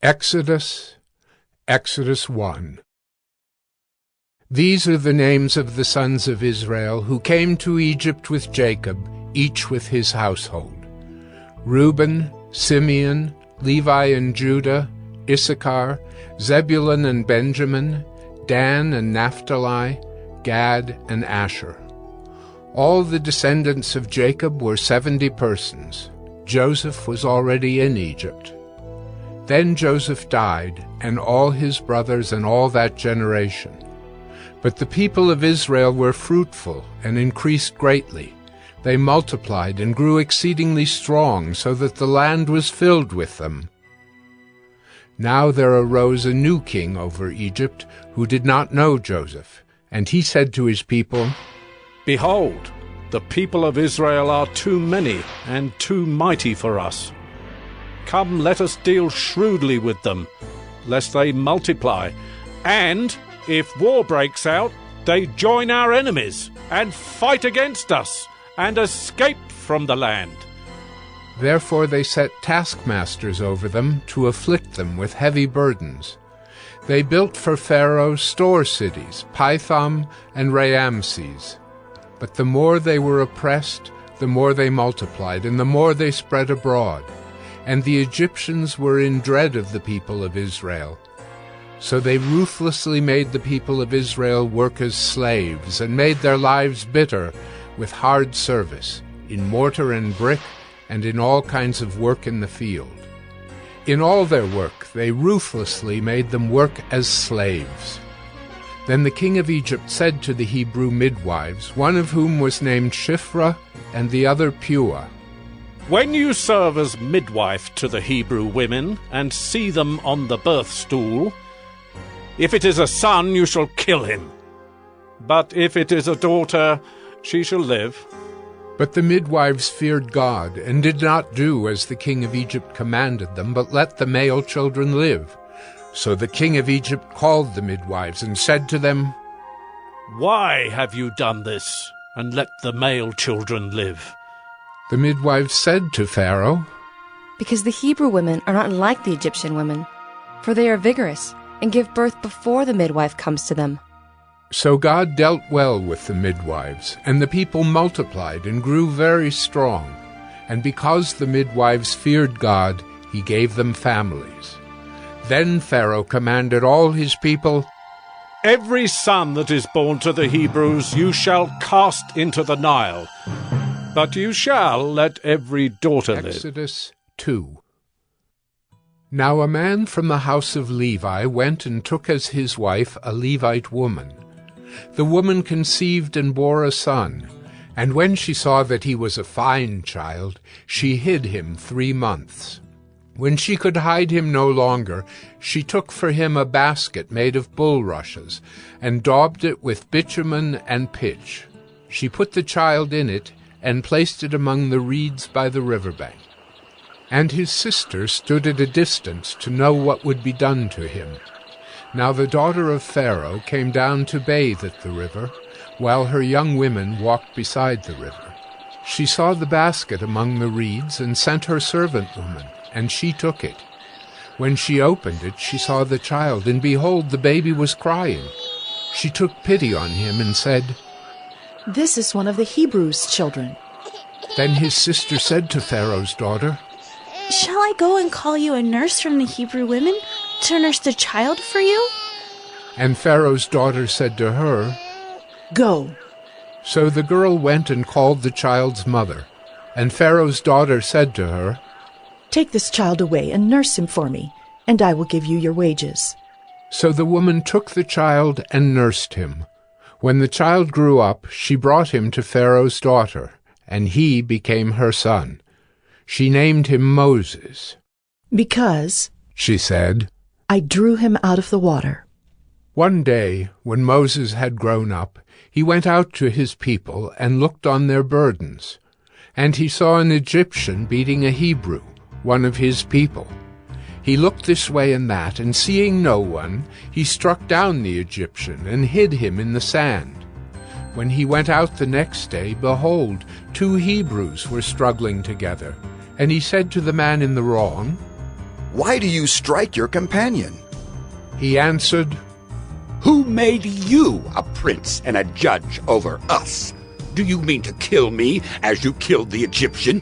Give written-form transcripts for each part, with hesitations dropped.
Exodus 1. These are the names of the sons of Israel who came to Egypt with Jacob, each with his household: Reuben, Simeon, Levi and Judah, Issachar, Zebulun and Benjamin, Dan and Naphtali, Gad and Asher. All the descendants of Jacob were 70 persons. Joseph was already in Egypt. Then Joseph died, and all his brothers and all that generation. But the people of Israel were fruitful and increased greatly. They multiplied and grew exceedingly strong, so that the land was filled with them. Now there arose a new king over Egypt, who did not know Joseph. And he said to his people, "Behold, the people of Israel are too many and too mighty for us. Come, let us deal shrewdly with them, lest they multiply, and, if war breaks out, they join our enemies, and fight against us, and escape from the land." Therefore they set taskmasters over them to afflict them with heavy burdens. They built for Pharaoh store cities, Pithom and Raamses. But the more they were oppressed, the more they multiplied, and the more they spread abroad. And the Egyptians were in dread of the people of Israel. So they ruthlessly made the people of Israel work as slaves, and made their lives bitter with hard service, in mortar and brick, and in all kinds of work in the field. In all their work they ruthlessly made them work as slaves. Then the king of Egypt said to the Hebrew midwives, one of whom was named Shiphrah, and the other Puah, "When you serve as midwife to the Hebrew women, and see them on the birth stool, if it is a son, you shall kill him. But if it is a daughter, she shall live." But the midwives feared God, and did not do as the king of Egypt commanded them, but let the male children live. So the king of Egypt called the midwives, and said to them, "Why have you done this, and let the male children live?" The midwives said to Pharaoh, "Because the Hebrew women are not like the Egyptian women, for they are vigorous, and give birth before the midwife comes to them." So God dealt well with the midwives, and the people multiplied and grew very strong. And because the midwives feared God, he gave them families. Then Pharaoh commanded all his people, "Every son that is born to the Hebrews you shall cast into the Nile, but you shall let every daughter live." Exodus 2. Now a man from the house of Levi went and took as his wife a Levite woman. The woman conceived and bore a son, and when she saw that he was a fine child, she hid him 3 months. When she could hide him no longer, she took for him a basket made of bulrushes, and daubed it with bitumen and pitch. She put the child in it, and placed it among the reeds by the river bank. And his sister stood at a distance to know what would be done to him. Now the daughter of Pharaoh came down to bathe at the river, while her young women walked beside the river. She saw the basket among the reeds, and sent her servant woman, and she took it. When she opened it, she saw the child, and behold, the baby was crying. She took pity on him, and said, "This is one of the Hebrews' children." Then his sister said to Pharaoh's daughter, "Shall I go and call you a nurse from the Hebrew women to nurse the child for you?" And Pharaoh's daughter said to her, "Go." So the girl went and called the child's mother. And Pharaoh's daughter said to her, "Take this child away and nurse him for me, and I will give you your wages." So the woman took the child and nursed him. When the child grew up, she brought him to Pharaoh's daughter, and he became her son. She named him Moses. "Because," she said, "I drew him out of the water." One day, when Moses had grown up, he went out to his people and looked on their burdens. And he saw an Egyptian beating a Hebrew, one of his people. He looked this way and that, and seeing no one, he struck down the Egyptian and hid him in the sand. When he went out the next day, behold, 2 Hebrews were struggling together. And he said to the man in the wrong, Why do you strike your companion?" He answered, "Who made you a prince and a judge over us? Do you mean to kill me as you killed the Egyptian?"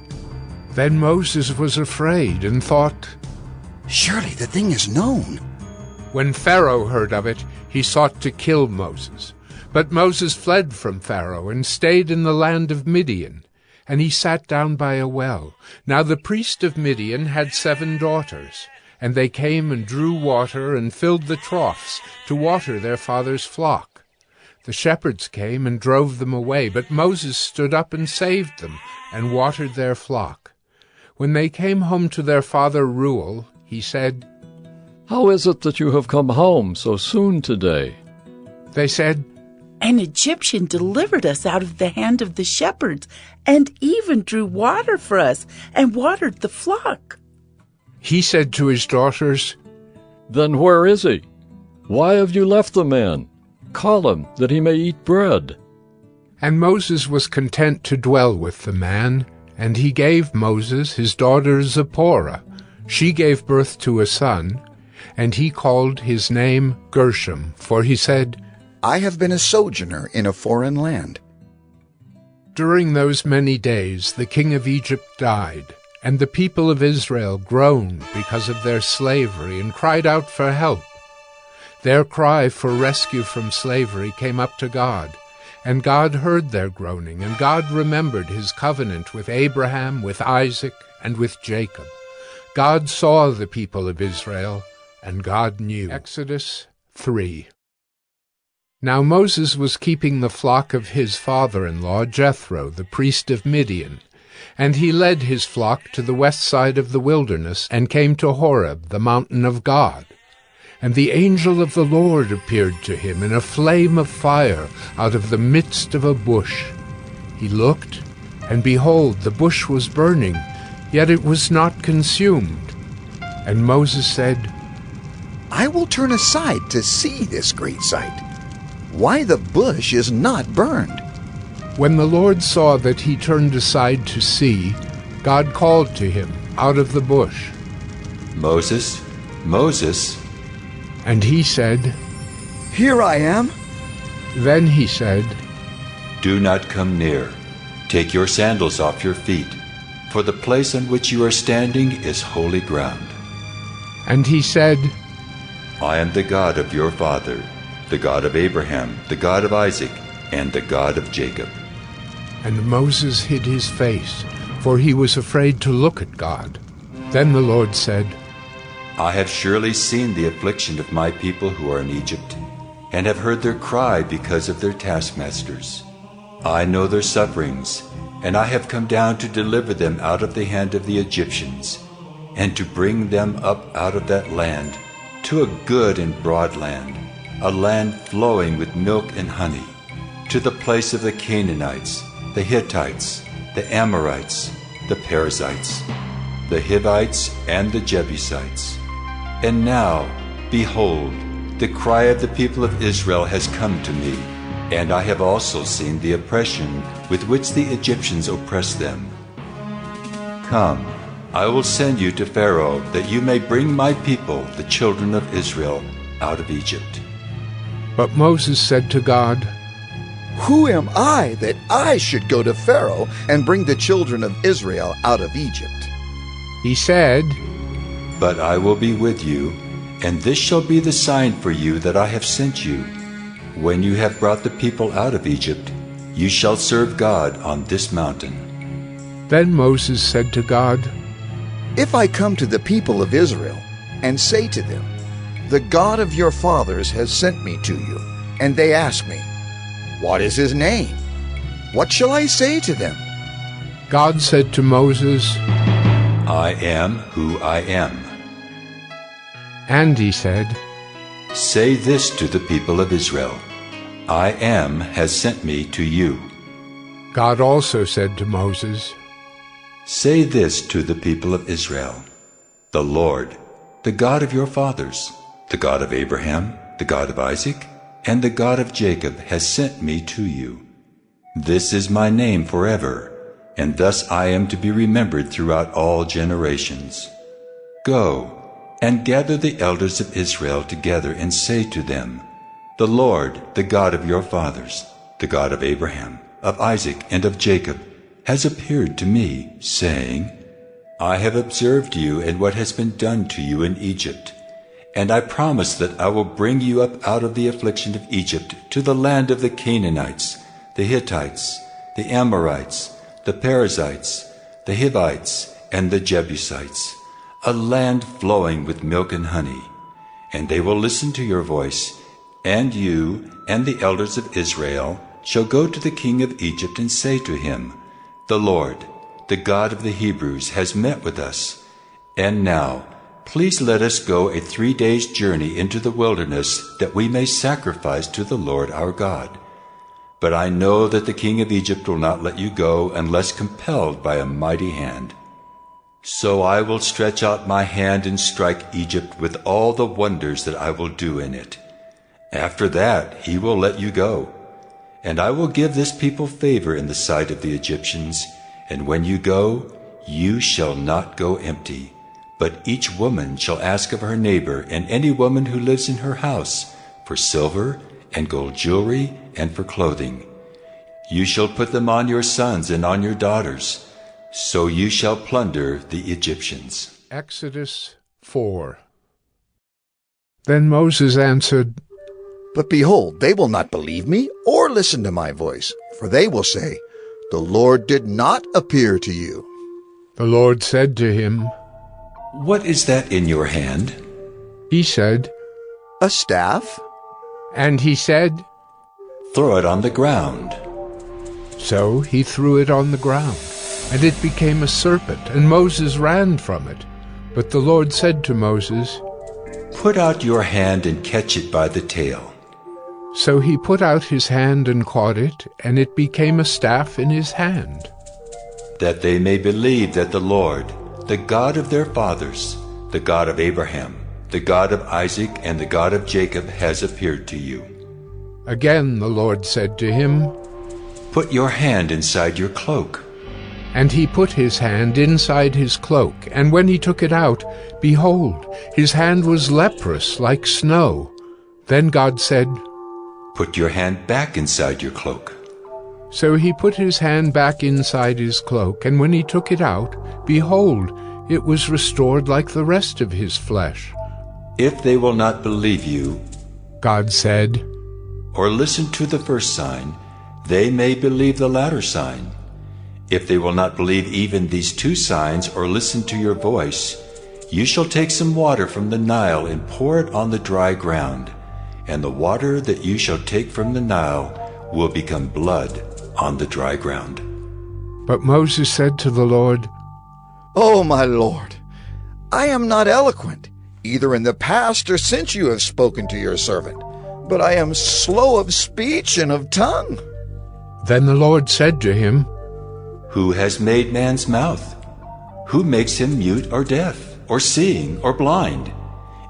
Then Moses was afraid and thought, "Surely the thing is known." When Pharaoh heard of it, he sought to kill Moses. But Moses fled from Pharaoh and stayed in the land of Midian, and he sat down by a well. Now the priest of Midian had 7 daughters, and they came and drew water and filled the troughs to water their father's flock. The shepherds came and drove them away, but Moses stood up and saved them and watered their flock. When they came home to their father Reuel, he said, "How is it that you have come home so soon today?" They said, "An Egyptian delivered us out of the hand of the shepherds, and even drew water for us, and watered the flock." He said to his daughters, "Then where is he? Why have you left the man? Call him, that he may eat bread." And Moses was content to dwell with the man, and he gave Moses his daughter Zipporah. She gave birth to a son, and he called his name Gershom, for he said, "I have been a sojourner in a foreign land." During those many days the king of Egypt died, and the people of Israel groaned because of their slavery and cried out for help. Their cry for rescue from slavery came up to God, and God heard their groaning, and God remembered his covenant with Abraham, with Isaac, and with Jacob. God saw the people of Israel, and God knew. Exodus 3. Now Moses was keeping the flock of his father-in-law Jethro, the priest of Midian, and he led his flock to the west side of the wilderness and came to Horeb, the mountain of God. And the angel of the Lord appeared to him in a flame of fire out of the midst of a bush. He looked, and behold, the bush was burning, yet it was not consumed. And Moses said, "I will turn aside to see this great sight, why the bush is not burned." When the Lord saw that he turned aside to see, God called to him out of the bush, "Moses, Moses." And he said, "Here I am." Then he said, "Do not come near. Take your sandals off your feet, for the place on which you are standing is holy ground." And he said, "I am the God of your father, the God of Abraham, the God of Isaac, and the God of Jacob." And Moses hid his face, for he was afraid to look at God. Then the Lord said, "I have surely seen the affliction of my people who are in Egypt, and have heard their cry because of their taskmasters. I know their sufferings, and I have come down to deliver them out of the hand of the Egyptians, and to bring them up out of that land to a good and broad land, a land flowing with milk and honey, to the place of the Canaanites, the Hittites, the Amorites, the Perizzites, the Hivites, and the Jebusites. And now, behold, the cry of the people of Israel has come to me, and I have also seen the oppression with which the Egyptians oppress them. Come, I will send you to Pharaoh, that you may bring my people, the children of Israel, out of Egypt." But Moses said to God, "Who am I that I should go to Pharaoh and bring the children of Israel out of Egypt?" He said, "But I will be with you, and this shall be the sign for you that I have sent you. When you have brought the people out of Egypt, you shall serve God on this mountain." Then Moses said to God, "If I come to the people of Israel and say to them, 'The God of your fathers has sent me to you,' and they ask me, 'What is his name?' what shall I say to them?" God said to Moses, "I am who I am." And he said, "Say this to the people of Israel, I am has sent me to you." God also said to Moses, "Say this to the people of Israel, the Lord, the God of your fathers, the God of Abraham, the God of Isaac, and the God of Jacob has sent me to you. This is my name forever, and thus I am to be remembered throughout all generations. Go, and gather the elders of Israel together, and say to them, The Lord, the God of your fathers, the God of Abraham, of Isaac, and of Jacob, has appeared to me, saying, I have observed you and what has been done to you in Egypt, and I promise that I will bring you up out of the affliction of Egypt to the land of the Canaanites, the Hittites, the Amorites, the Perizzites, the Hivites, and the Jebusites, a land flowing with milk and honey. And they will listen to your voice, and you and the elders of Israel shall go to the king of Egypt and say to him, The Lord, the God of the Hebrews, has met with us. And now, please let us go a 3 days' journey into the wilderness, that we may sacrifice to the Lord our God. But I know that the king of Egypt will not let you go unless compelled by a mighty hand. So I will stretch out my hand and strike Egypt with all the wonders that I will do in it. After that he will let you go. And I will give this people favor in the sight of the Egyptians. And when you go, you shall not go empty. But each woman shall ask of her neighbor and any woman who lives in her house for silver and gold jewelry and for clothing. You shall put them on your sons and on your daughters. So you shall plunder the Egyptians. Exodus 4. Then Moses answered, But behold, they will not believe me or listen to my voice, for they will say, The Lord did not appear to you. The Lord said to him, What is that in your hand? He said, A staff? And he said, Throw it on the ground. So he threw it on the ground, and it became a serpent, and Moses ran from it. But the Lord said to Moses, Put out your hand and catch it by the tail. So he put out his hand and caught it, and it became a staff in his hand. That they may believe that the Lord, the God of their fathers, the God of Abraham, the God of Isaac, and the God of Jacob, has appeared to you. Again the Lord said to him, Put your hand inside your cloak. And he put his hand inside his cloak, and when he took it out, behold, his hand was leprous like snow. Then God said, Put your hand back inside your cloak. So he put his hand back inside his cloak, and when he took it out, behold, it was restored like the rest of his flesh. If they will not believe you, God said, or listen to the first sign, they may believe the latter sign. If they will not believe even these 2 signs or listen to your voice, you shall take some water from the Nile and pour it on the dry ground, and the water that you shall take from the Nile will become blood on the dry ground. But Moses said to the Lord, Oh, my Lord, I am not eloquent, either in the past or since you have spoken to your servant, but I am slow of speech and of tongue. Then the Lord said to him, Who has made man's mouth? Who makes him mute or deaf, or seeing or blind?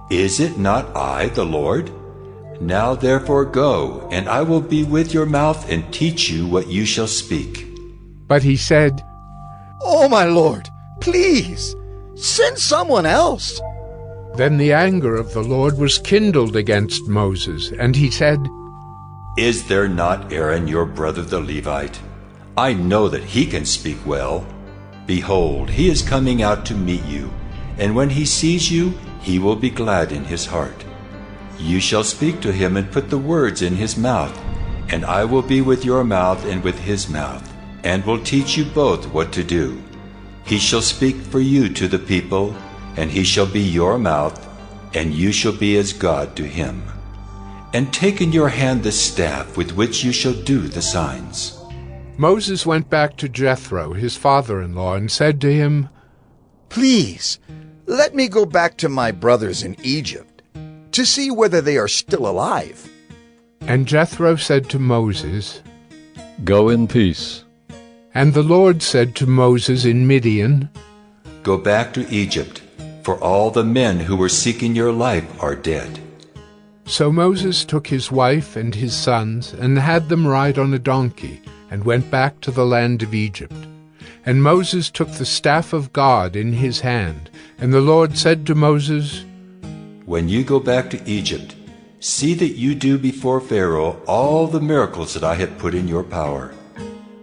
Is it not I, the Lord? Now therefore go, and I will be with your mouth and teach you what you shall speak. But he said, Oh, my Lord, please, send someone else. Then the anger of the Lord was kindled against Moses, and he said, Is there not Aaron your brother the Levite? I know that he can speak well. Behold, he is coming out to meet you, and when he sees you, he will be glad in his heart. You shall speak to him and put the words in his mouth, and I will be with your mouth and with his mouth, and will teach you both what to do. He shall speak for you to the people, and he shall be your mouth, and you shall be as God to him. And take in your hand the staff with which you shall do the signs. Moses went back to Jethro, his father-in-law, and said to him, Please, let me go back to my brothers in Egypt, to see whether they are still alive. And Jethro said to Moses, Go in peace. And the Lord said to Moses in Midian, Go back to Egypt, for all the men who were seeking your life are dead. So Moses took his wife and his sons, and had them ride on a donkey, and went back to the land of Egypt. And Moses took the staff of God in his hand, and the Lord said to Moses, when you go back to Egypt, see that you do before Pharaoh all the miracles that I have put in your power.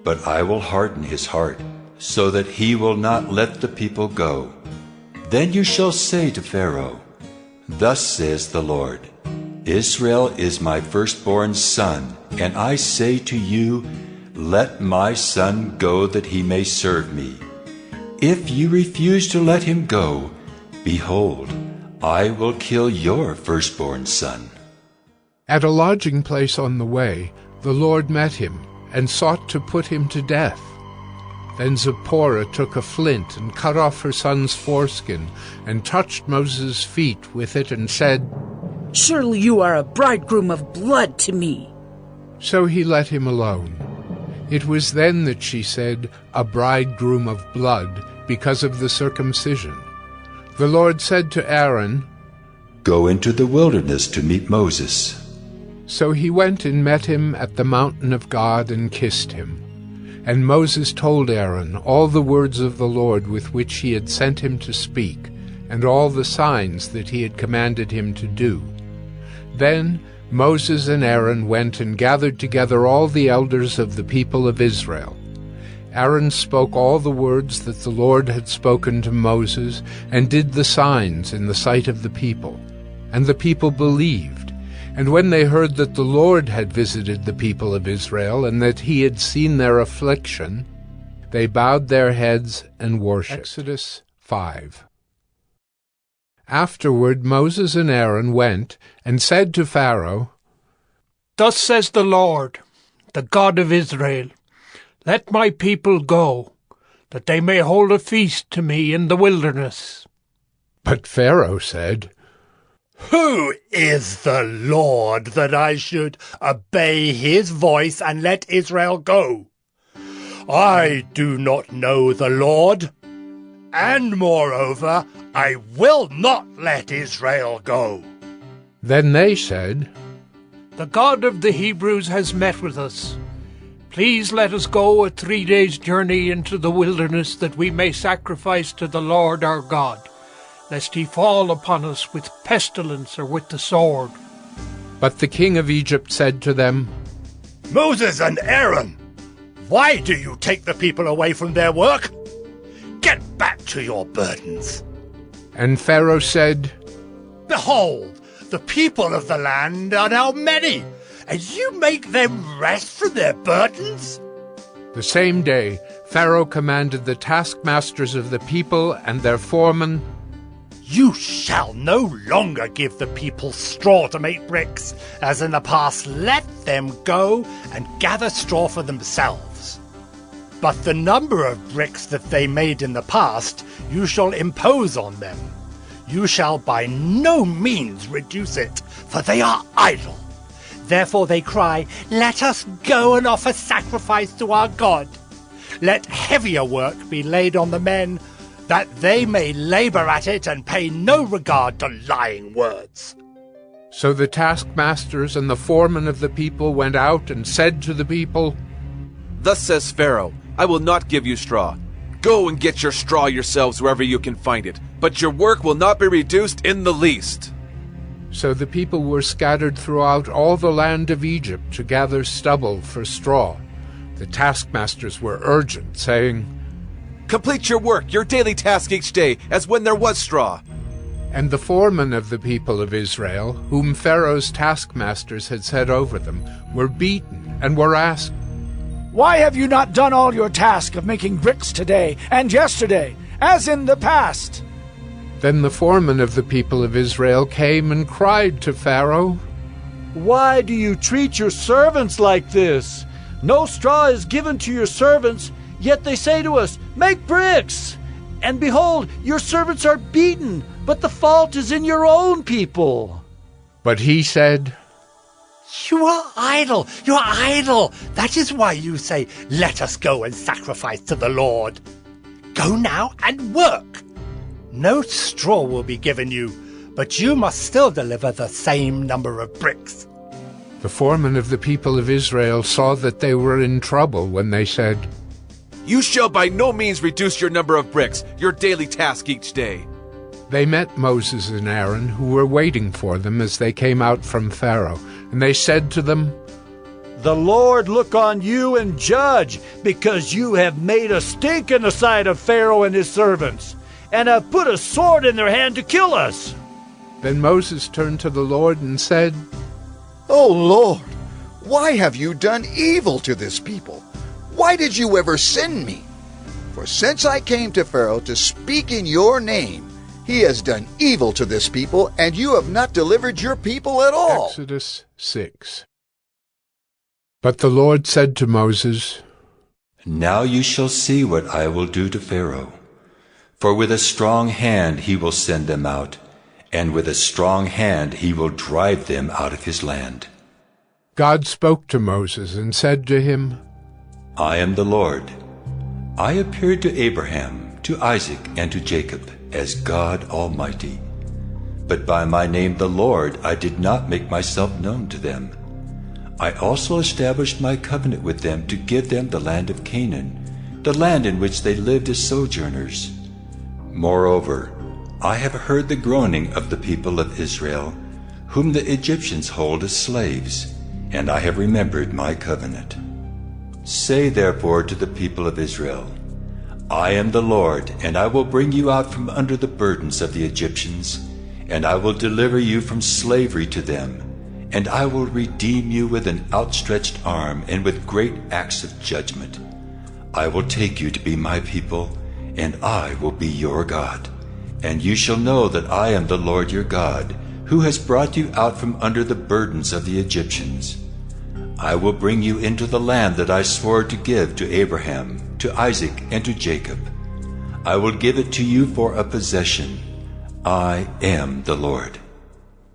But I will harden his heart, so that he will not let the people go. Then you shall say to Pharaoh, Thus says the Lord, Israel is my firstborn son, and I say to you, Let my son go that he may serve me. If you refuse to let him go, behold, I will kill your firstborn son. At a lodging place on the way, the Lord met him, and sought to put him to death. Then Zipporah took a flint, and cut off her son's foreskin, and touched Moses' feet with it, and said, Surely you are a bridegroom of blood to me. So he let him alone. It was then that she said, A bridegroom of blood, because of the circumcision. The Lord said to Aaron, Go into the wilderness to meet Moses. So he went and met him at the mountain of God and kissed him. And Moses told Aaron all the words of the Lord with which he had sent him to speak, and all the signs that he had commanded him to do. Then Moses and Aaron went and gathered together all the elders of the people of Israel. Aaron spoke all the words that the Lord had spoken to Moses, and did the signs in the sight of the people. And the people believed. And when they heard that the Lord had visited the people of Israel, and that he had seen their affliction, they bowed their heads and worshipped. Exodus 5. Afterward Moses and Aaron went and said to Pharaoh, Thus says the Lord, the God of Israel, Let my people go, that they may hold a feast to me in the wilderness. But Pharaoh said, Who is the Lord that I should obey his voice and let Israel go? I do not know the Lord, and moreover, I will not let Israel go. Then they said, The God of the Hebrews has met with us. Please let us go a 3 days' journey into the wilderness, that we may sacrifice to the Lord our God, lest he fall upon us with pestilence or with the sword. But the king of Egypt said to them, Moses and Aaron, why do you take the people away from their work? Get back to your burdens. And Pharaoh said, Behold, the people of the land are now many, and you make them rest from their burdens? The same day Pharaoh commanded the taskmasters of the people and their foremen, You shall no longer give the people straw to make bricks, as in the past. Let them go and gather straw for themselves. But the number of bricks that they made in the past you shall impose on them. You shall by no means reduce it, for they are idle. Therefore they cry, Let us go and offer sacrifice to our God. Let heavier work be laid on the men, that they may labor at it and pay no regard to lying words. So the taskmasters and the foremen of the people went out and said to the people, Thus says Pharaoh, I will not give you straw. Go and get your straw yourselves wherever you can find it, but your work will not be reduced in the least. So the people were scattered throughout all the land of Egypt to gather stubble for straw. The taskmasters were urgent, saying, Complete your work, your daily task each day, as when there was straw. And the foremen of the people of Israel, whom Pharaoh's taskmasters had set over them, were beaten and were asked, Why have you not done all your task of making bricks today and yesterday, as in the past? Then the foreman of the people of Israel came and cried to Pharaoh, Why do you treat your servants like this? No straw is given to your servants, yet they say to us, Make bricks! And behold, your servants are beaten, but the fault is in your own people. But he said, You are idle, you are idle. That is why you say, Let us go and sacrifice to the Lord. Go now and work. No straw will be given you, but you must still deliver the same number of bricks. The foreman of the people of Israel saw that they were in trouble when they said, You shall by no means reduce your number of bricks, your daily task each day. They met Moses and Aaron, who were waiting for them as they came out from Pharaoh. And they said to them, "The Lord look on you and judge, because you have made a stink in the sight of Pharaoh and his servants, and have put a sword in their hand to kill us." Then Moses turned to the Lord and said, "O Lord, why have you done evil to this people? Why did you ever send me? For since I came to Pharaoh to speak in your name, he has done evil to this people, and you have not delivered your people at all." Exodus 6. But the Lord said to Moses, "Now you shall see what I will do to Pharaoh. For with a strong hand he will send them out, and with a strong hand he will drive them out of his land." God spoke to Moses and said to him, "I am the Lord. I appeared to Abraham, to Isaac, and to Jacob as God Almighty. But by my name the Lord I did not make myself known to them. I also established my covenant with them to give them the land of Canaan, the land in which they lived as sojourners. Moreover, I have heard the groaning of the people of Israel, whom the Egyptians hold as slaves, and I have remembered my covenant. Say therefore to the people of Israel, I am the Lord, and I will bring you out from under the burdens of the Egyptians, and I will deliver you from slavery to them, and I will redeem you with an outstretched arm and with great acts of judgment. I will take you to be my people, and I will be your God. And you shall know that I am the Lord your God, who has brought you out from under the burdens of the Egyptians. I will bring you into the land that I swore to give to Abraham, to Isaac, and to Jacob. I will give it to you for a possession. I am the Lord."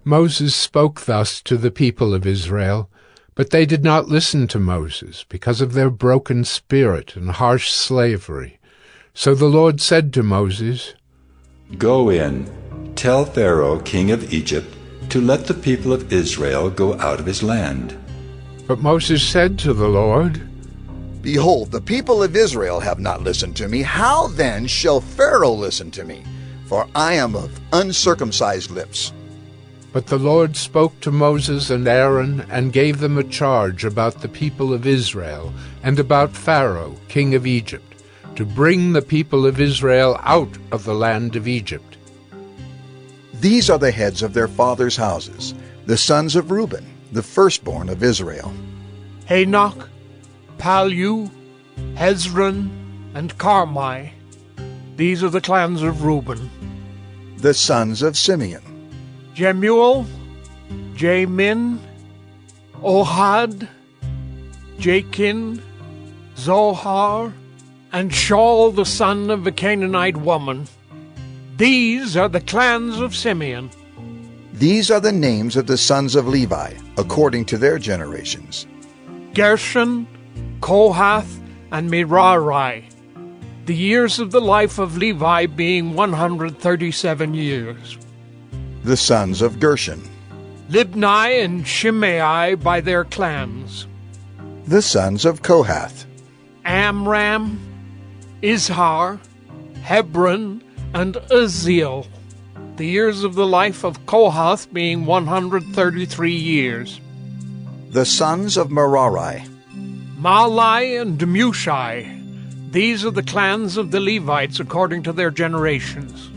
Moses spoke thus to the people of Israel, but they did not listen to Moses because of their broken spirit and harsh slavery. So the Lord said to Moses, "Go in, tell Pharaoh, king of Egypt, to let the people of Israel go out of his land." But Moses said to the Lord, "Behold, the people of Israel have not listened to me. How then shall Pharaoh listen to me? For I am of uncircumcised lips." But the Lord spoke to Moses and Aaron and gave them a charge about the people of Israel and about Pharaoh, king of Egypt, to bring the people of Israel out of the land of Egypt. These are the heads of their fathers' houses, the sons of Reuben, the firstborn of Israel: Hanoch, Palu, Hezron, and Carmi. These are the clans of Reuben. The sons of Simeon: Jemuel, Jamin, Ohad, Jachin, Zohar, and Shaul the son of a Canaanite woman. These are the clans of Simeon. These are the names of the sons of Levi, according to their generations: Gershon, Kohath, and Merari. The years of the life of Levi being 137 years. The sons of Gershon: Libni and Shimei by their clans. The sons of Kohath: Amram, Izhar, Hebron, and Uzziel. The years of the life of Kohath being 133 years. The sons of Merari: Malai and Mushai. These are the clans of the Levites according to their generations.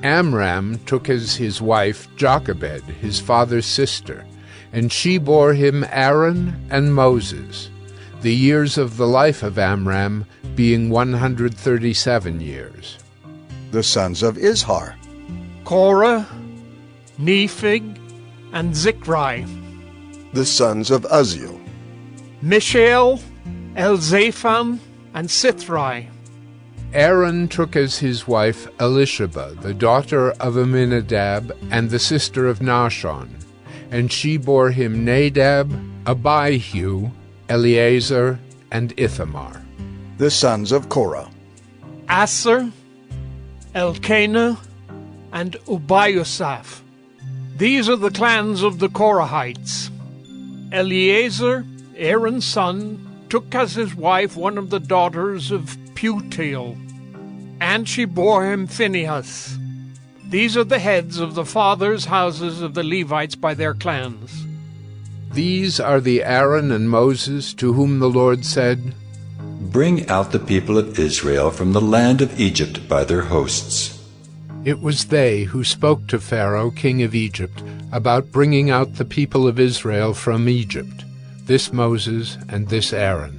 Amram took as his wife Jochebed, his father's sister, and she bore him Aaron and Moses, the years of the life of Amram being 137 years. The sons of Izhar: Korah, Nephig, and Zikri. The sons of Uzziel: Mishael, Elzaphan, and Sithri. Aaron took as his wife Elisheba, the daughter of Amminadab and the sister of Nahshon, and she bore him Nadab, Abihu, Eleazar, and Ithamar. The sons of Korah: Asser, Elkanah, and Ubiasaph. These are the clans of the Korahites. Eleazar, Aaron's son, took as his wife one of the daughters of Putiel, and she bore him Phinehas. These are the heads of the fathers' houses of the Levites by their clans. These are the Aaron and Moses to whom the Lord said, Bring out the people of Israel from the land of Egypt by their hosts. It was they who spoke to Pharaoh, king of Egypt, about bringing out the people of Israel from Egypt, this Moses and this Aaron.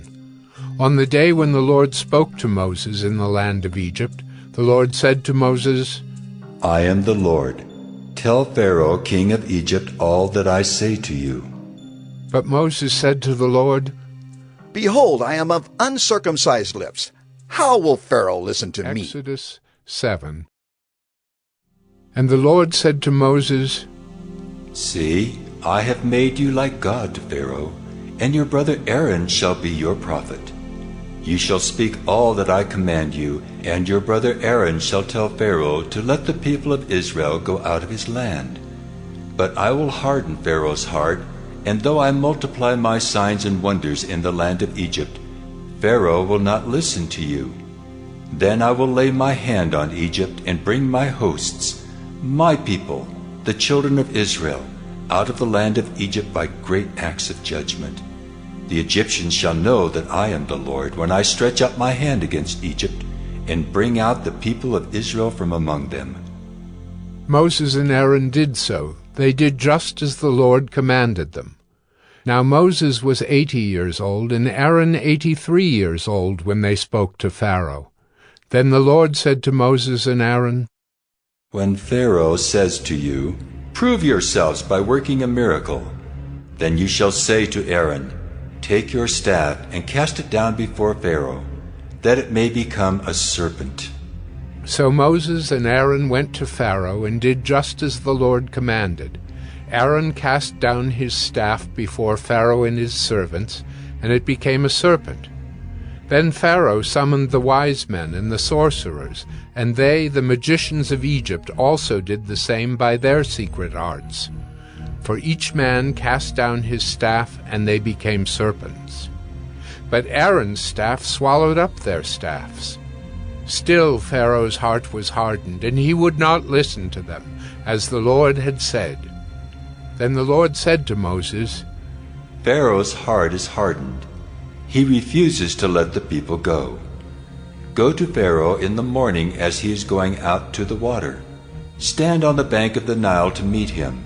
On the day when the Lord spoke to Moses in the land of Egypt, the Lord said to Moses, I am the Lord. Tell Pharaoh, king of Egypt, all that I say to you. But Moses said to the Lord, Behold, I am of uncircumcised lips. How will Pharaoh listen to me? Exodus 7. And the Lord said to Moses, See, I have made you like God to Pharaoh, and your brother Aaron shall be your prophet. You shall speak all that I command you, and your brother Aaron shall tell Pharaoh to let the people of Israel go out of his land. But I will harden Pharaoh's heart, and though I multiply my signs and wonders in the land of Egypt, Pharaoh will not listen to you. Then I will lay my hand on Egypt and bring my hosts, my people, the children of Israel, out of the land of Egypt by great acts of judgment. The Egyptians shall know that I am the Lord when I stretch out my hand against Egypt and bring out the people of Israel from among them. Moses and Aaron did so. They did just as the Lord commanded them. Now Moses was 80 years old, and Aaron 83 years old when they spoke to Pharaoh. Then the Lord said to Moses and Aaron, When Pharaoh says to you, Prove yourselves by working a miracle, then you shall say to Aaron, Take your staff and cast it down before Pharaoh, that it may become a serpent. So Moses and Aaron went to Pharaoh and did just as the Lord commanded. Aaron cast down his staff before Pharaoh and his servants, and it became a serpent. Then Pharaoh summoned the wise men and the sorcerers, and they, the magicians of Egypt, also did the same by their secret arts. For each man cast down his staff, and they became serpents. But Aaron's staff swallowed up their staffs. Still Pharaoh's heart was hardened, and he would not listen to them, as the Lord had said. Then the Lord said to Moses, Pharaoh's heart is hardened. He refuses to let the people go. Go to Pharaoh in the morning as he is going out to the water. Stand on the bank of the Nile to meet him,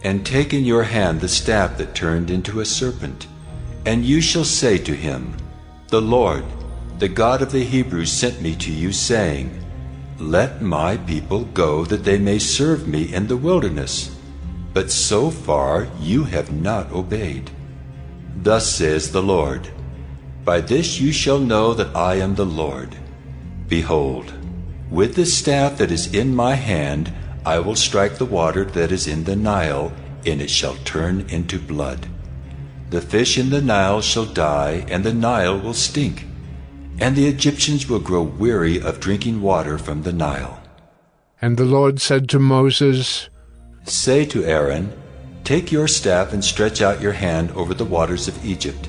and take in your hand the staff that turned into a serpent. And you shall say to him, The Lord, the God of the Hebrews, sent me to you, saying, Let my people go, that they may serve me in the wilderness. But so far you have not obeyed. Thus says the Lord, By this you shall know that I am the Lord. Behold, with the staff that is in my hand, I will strike the water that is in the Nile, and it shall turn into blood. The fish in the Nile shall die, and the Nile will stink, and the Egyptians will grow weary of drinking water from the Nile. And the Lord said to Moses, Say to Aaron, Take your staff and stretch out your hand over the waters of Egypt,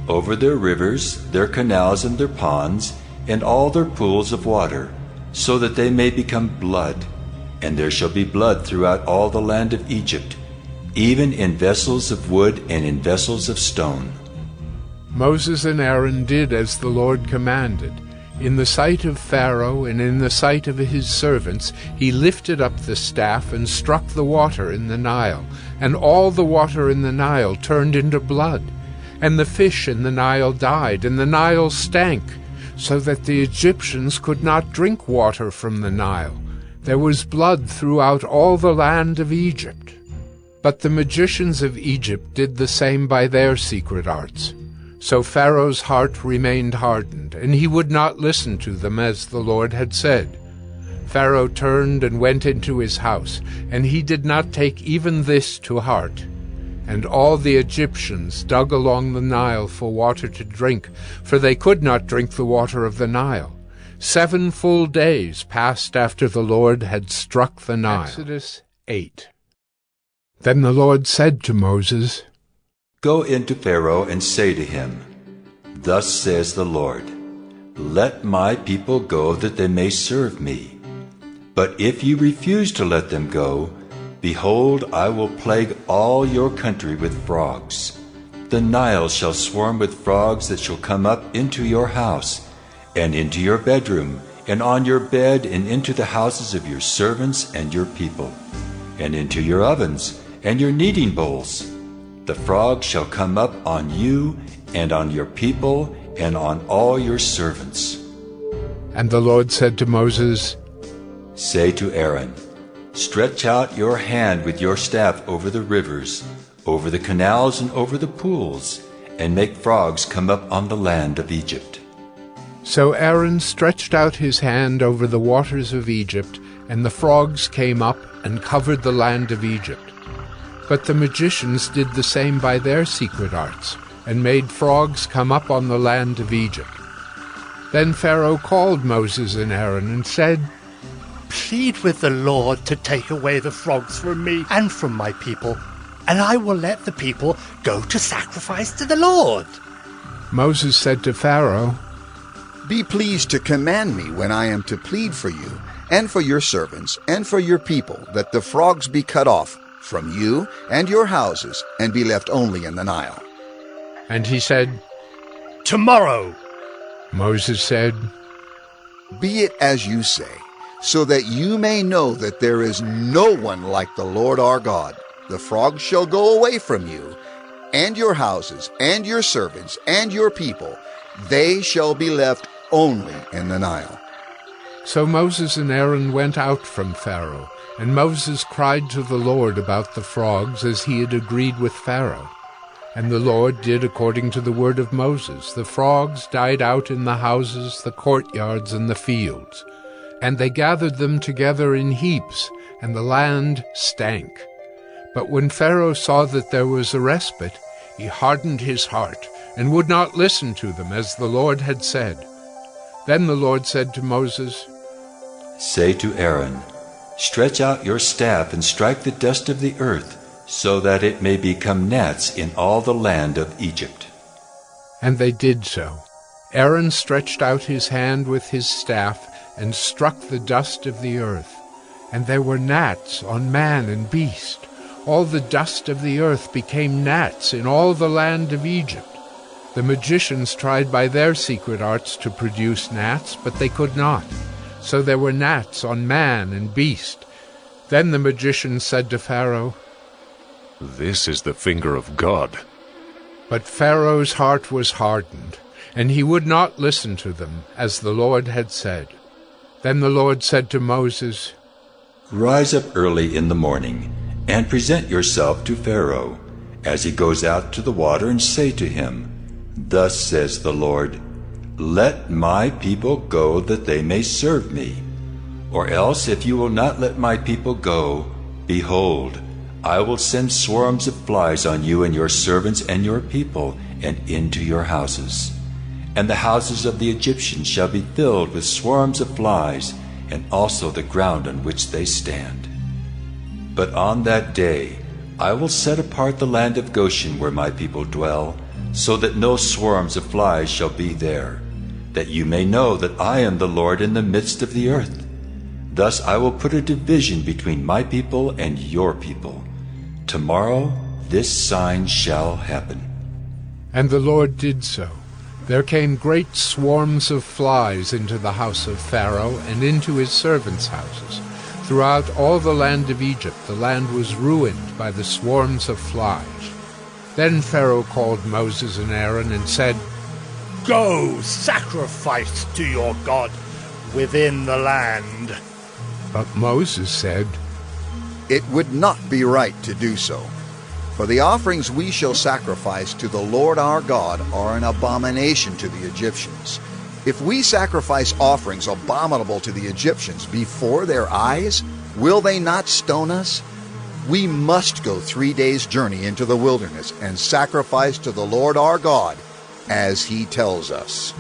over their rivers, their canals, and their ponds, and all their pools of water, so that they may become blood. And there shall be blood throughout all the land of Egypt, even in vessels of wood and in vessels of stone. Moses and Aaron did as the Lord commanded. In the sight of Pharaoh and in the sight of his servants, he lifted up the staff and struck the water in the Nile, and all the water in the Nile turned into blood. And the fish in the Nile died, and the Nile stank, so that the Egyptians could not drink water from the Nile. There was blood throughout all the land of Egypt. But the magicians of Egypt did the same by their secret arts. So Pharaoh's heart remained hardened, and he would not listen to them as the Lord had said. Pharaoh turned and went into his house, and he did not take even this to heart. And all the Egyptians dug along the Nile for water to drink, for they could not drink the water of the Nile. 7 full days passed after the Lord had struck the Nile. Exodus 8. Then the Lord said to Moses, Go into Pharaoh and say to him, Thus says the Lord, Let my people go, that they may serve me. But if you refuse to let them go, behold, I will plague all your country with frogs. The Nile shall swarm with frogs that shall come up into your house, and into your bedroom, and on your bed, and into the houses of your servants and your people, and into your ovens and your kneading bowls. The frogs shall come up on you, and on your people, and on all your servants. And the Lord said to Moses, Say to Aaron, Stretch out your hand with your staff over the rivers, over the canals and over the pools, and make frogs come up on the land of Egypt. So Aaron stretched out his hand over the waters of Egypt, and the frogs came up and covered the land of Egypt. But the magicians did the same by their secret arts, and made frogs come up on the land of Egypt. Then Pharaoh called Moses and Aaron and said, Plead with the Lord to take away the frogs from me and from my people, and I will let the people go to sacrifice to the Lord. Moses said to Pharaoh, Be pleased to command me when I am to plead for you, and for your servants, and for your people, that the frogs be cut off from you and your houses, and be left only in the Nile. And he said, Tomorrow. Moses said, Be it as you say, so that you may know that there is no one like the Lord our God. The frogs shall go away from you, and your houses, and your servants, and your people. They shall be left only in the Nile. So Moses and Aaron went out from Pharaoh, and Moses cried to the Lord about the frogs as he had agreed with Pharaoh. And the Lord did according to the word of Moses. The frogs died out in the houses, the courtyards, and the fields. And they gathered them together in heaps, and the land stank. But when Pharaoh saw that there was a respite, he hardened his heart, and would not listen to them, as the Lord had said. Then the Lord said to Moses, Say to Aaron, Stretch out your staff and strike the dust of the earth, so that it may become gnats in all the land of Egypt. And they did so. Aaron stretched out his hand with his staff, and struck the dust of the earth. And there were gnats on man and beast. All the dust of the earth became gnats in all the land of Egypt. The magicians tried by their secret arts to produce gnats, but they could not. So there were gnats on man and beast. Then the magicians said to Pharaoh, This is the finger of God. But Pharaoh's heart was hardened, and he would not listen to them, as the Lord had said. Then the Lord said to Moses, Rise up early in the morning, and present yourself to Pharaoh, as he goes out to the water, and say to him, Thus says the Lord, Let my people go, that they may serve me. Or else, if you will not let my people go, behold, I will send swarms of flies on you and your servants and your people, and into your houses. And the houses of the Egyptians shall be filled with swarms of flies, and also the ground on which they stand. But on that day I will set apart the land of Goshen where my people dwell, so that no swarms of flies shall be there, that you may know that I am the Lord in the midst of the earth. Thus I will put a division between my people and your people. Tomorrow this sign shall happen. And the Lord did so. There came great swarms of flies into the house of Pharaoh and into his servants' houses. Throughout all the land of Egypt the land was ruined by the swarms of flies. Then Pharaoh called Moses and Aaron and said, Go, sacrifice to your God within the land. But Moses said, It would not be right to do so. For the offerings we shall sacrifice to the Lord our God are an abomination to the Egyptians. If we sacrifice offerings abominable to the Egyptians before their eyes, will they not stone us? We must go 3 days' journey into the wilderness and sacrifice to the Lord our God, as he tells us.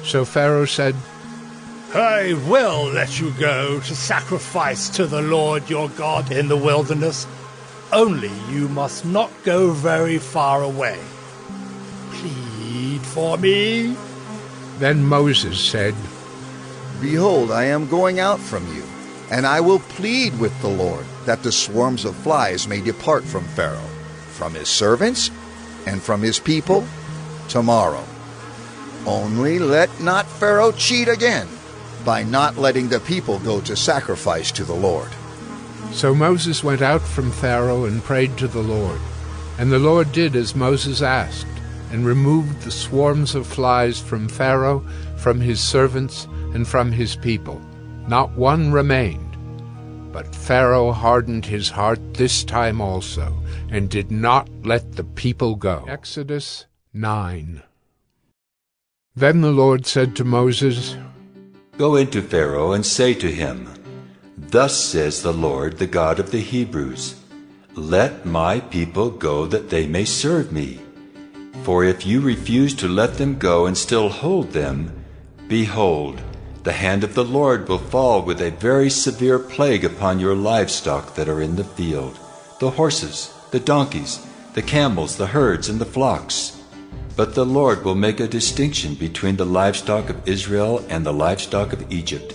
So Pharaoh said, I will let you go to sacrifice to the Lord your God in the wilderness. Only you must not go very far away. Plead for me. Then Moses said, Behold, I am going out from you, And I will plead with the Lord that the swarms of flies may depart from Pharaoh, from his servants, and from his people tomorrow. Only let not Pharaoh cheat again by not letting the people go to sacrifice to the Lord." So Moses went out from Pharaoh and prayed to the Lord. And the Lord did as Moses asked, and removed the swarms of flies from Pharaoh, from his servants, and from his people. Not one remained. But Pharaoh hardened his heart this time also, and did not let the people go. Exodus 9. Then the Lord said to Moses, "Go into Pharaoh and say to him, 'Thus says the Lord, the God of the Hebrews, Let my people go that they may serve me. For if you refuse to let them go and still hold them, behold, the hand of the Lord will fall with a very severe plague upon your livestock that are in the field, the horses, the donkeys, the camels, the herds, and the flocks. But the Lord will make a distinction between the livestock of Israel and the livestock of Egypt,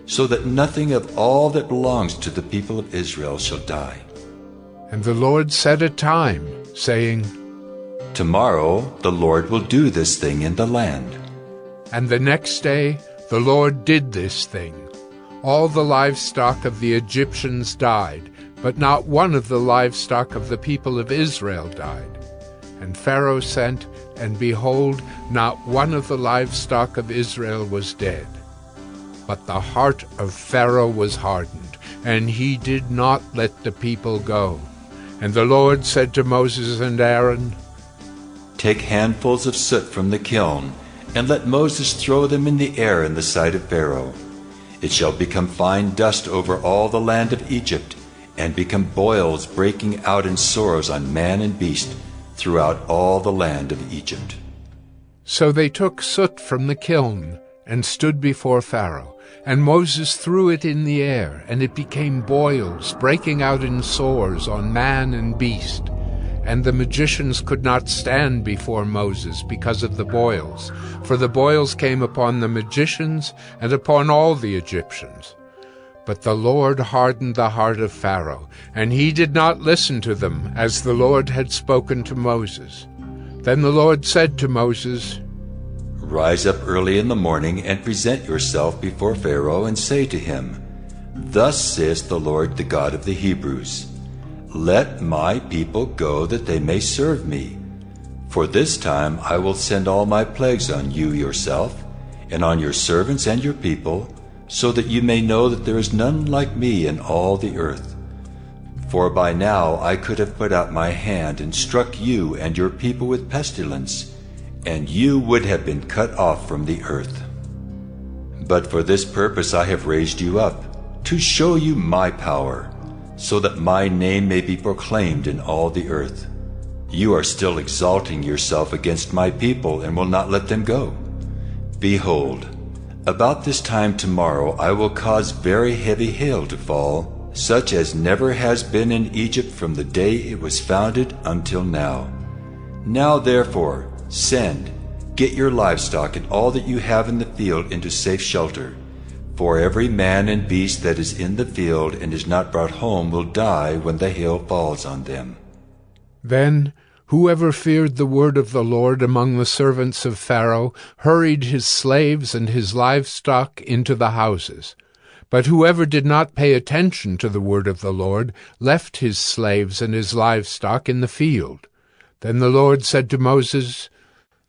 so that nothing of all that belongs to the people of Israel shall die.'" And the Lord set a time, saying, "Tomorrow the Lord will do this thing in the land." And the next day the Lord did this thing. All the livestock of the Egyptians died, but not one of the livestock of the people of Israel died. And Pharaoh sent, and behold, not one of the livestock of Israel was dead. But the heart of Pharaoh was hardened, and he did not let the people go. And the Lord said to Moses and Aaron, "Take handfuls of soot from the kiln, and let Moses throw them in the air in the sight of Pharaoh. It shall become fine dust over all the land of Egypt, and become boils breaking out in sores on man and beast throughout all the land of Egypt." So they took soot from the kiln, and stood before Pharaoh. And Moses threw it in the air, and it became boils, breaking out in sores on man and beast. And the magicians could not stand before Moses because of the boils, for the boils came upon the magicians and upon all the Egyptians. But the Lord hardened the heart of Pharaoh, and he did not listen to them, as the Lord had spoken to Moses. Then the Lord said to Moses, "Rise up early in the morning and present yourself before Pharaoh and say to him, 'Thus says the Lord, the God of the Hebrews, Let my people go that they may serve me. For this time I will send all my plagues on you yourself, and on your servants and your people, so that you may know that there is none like me in all the earth. For by now I could have put out my hand and struck you and your people with pestilence, and you would have been cut off from the earth. But for this purpose I have raised you up, to show you my power, so that my name may be proclaimed in all the earth. You are still exalting yourself against my people and will not let them go. Behold, about this time tomorrow I will cause very heavy hail to fall, such as never has been in Egypt from the day it was founded until now. Now therefore, send, get your livestock and all that you have in the field into safe shelter. For every man and beast that is in the field and is not brought home will die when the hail falls on them. Then whoever feared the word of the Lord among the servants of Pharaoh hurried his slaves and his livestock into the houses. But whoever did not pay attention to the word of the Lord left his slaves and his livestock in the field. Then the Lord said to Moses,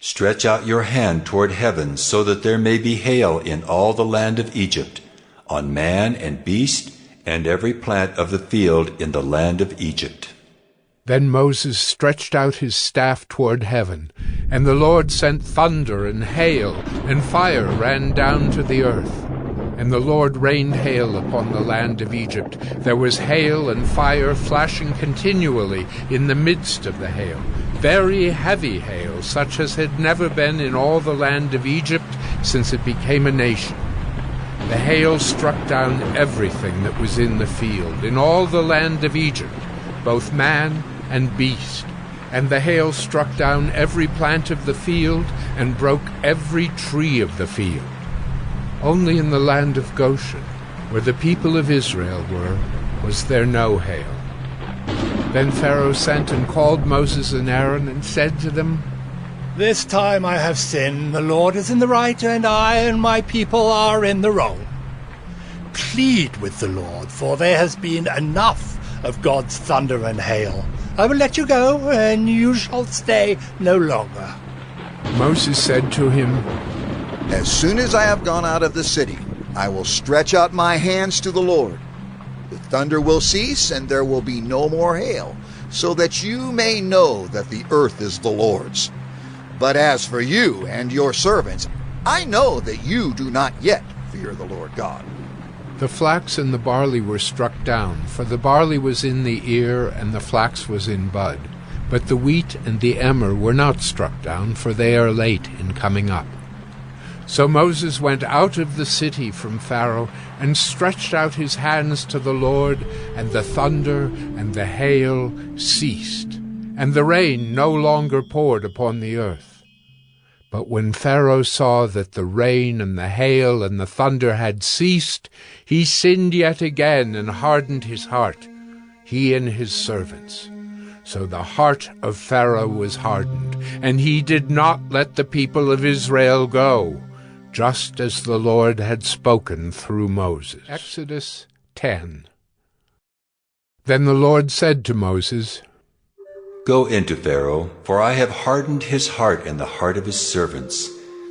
Stretch out your hand toward heaven, so that there may be hail in all the land of Egypt, on man and beast, and every plant of the field in the land of Egypt. Then Moses stretched out his staff toward heaven, and the Lord sent thunder and hail, and fire ran down to the earth. And the Lord rained hail upon the land of Egypt. There was hail and fire flashing continually in the midst of the hail, very heavy hail, such as had never been in all the land of Egypt since it became a nation. The hail struck down everything that was in the field, in all the land of Egypt, both man and beast. And the hail struck down every plant of the field, and broke every tree of the field. Only in the land of Goshen, Where the people of Israel were, was there no hail. Then Pharaoh sent and called Moses and Aaron and said to them, This time I have sinned. The Lord is in the right, and I and my people are in the wrong. Plead with the Lord, for there has been enough of God's thunder and hail. I will let you go, and you shall stay no longer. Moses said to him, As soon as I have gone out of the city, I will stretch out my hands to the Lord. The thunder will cease, and there will be no more hail, so that you may know that the earth is the Lord's. But as for you and your servants, I know that you do not yet fear the Lord God. The flax and the barley were struck down, for the barley was in the ear, and the flax was in bud. But the wheat and the emmer were not struck down, for they are late in coming up. So Moses went out of the city from Pharaoh, and stretched out his hands to the Lord, and the thunder and the hail ceased, and the rain no longer poured upon the earth. But when Pharaoh saw that the rain and the hail and the thunder had ceased, he sinned yet again and hardened his heart, he and his servants. So the heart of Pharaoh was hardened, and he did not let the people of Israel go, just as the Lord had spoken through Moses. Exodus 10. Then the Lord said to Moses, Go into Pharaoh, for I have hardened his heart and the heart of his servants,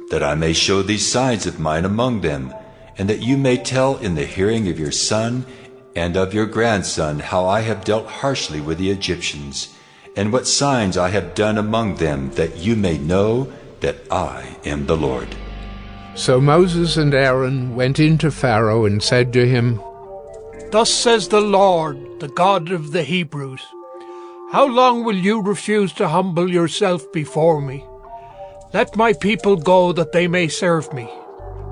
that I may show these signs of mine among them, and that you may tell in the hearing of your son and of your grandson how I have dealt harshly with the Egyptians, and what signs I have done among them, that you may know that I am the Lord. So Moses and Aaron went into Pharaoh and said to him, Thus says the Lord, the God of the Hebrews, How long will you refuse to humble yourself before me? Let my people go, that they may serve me.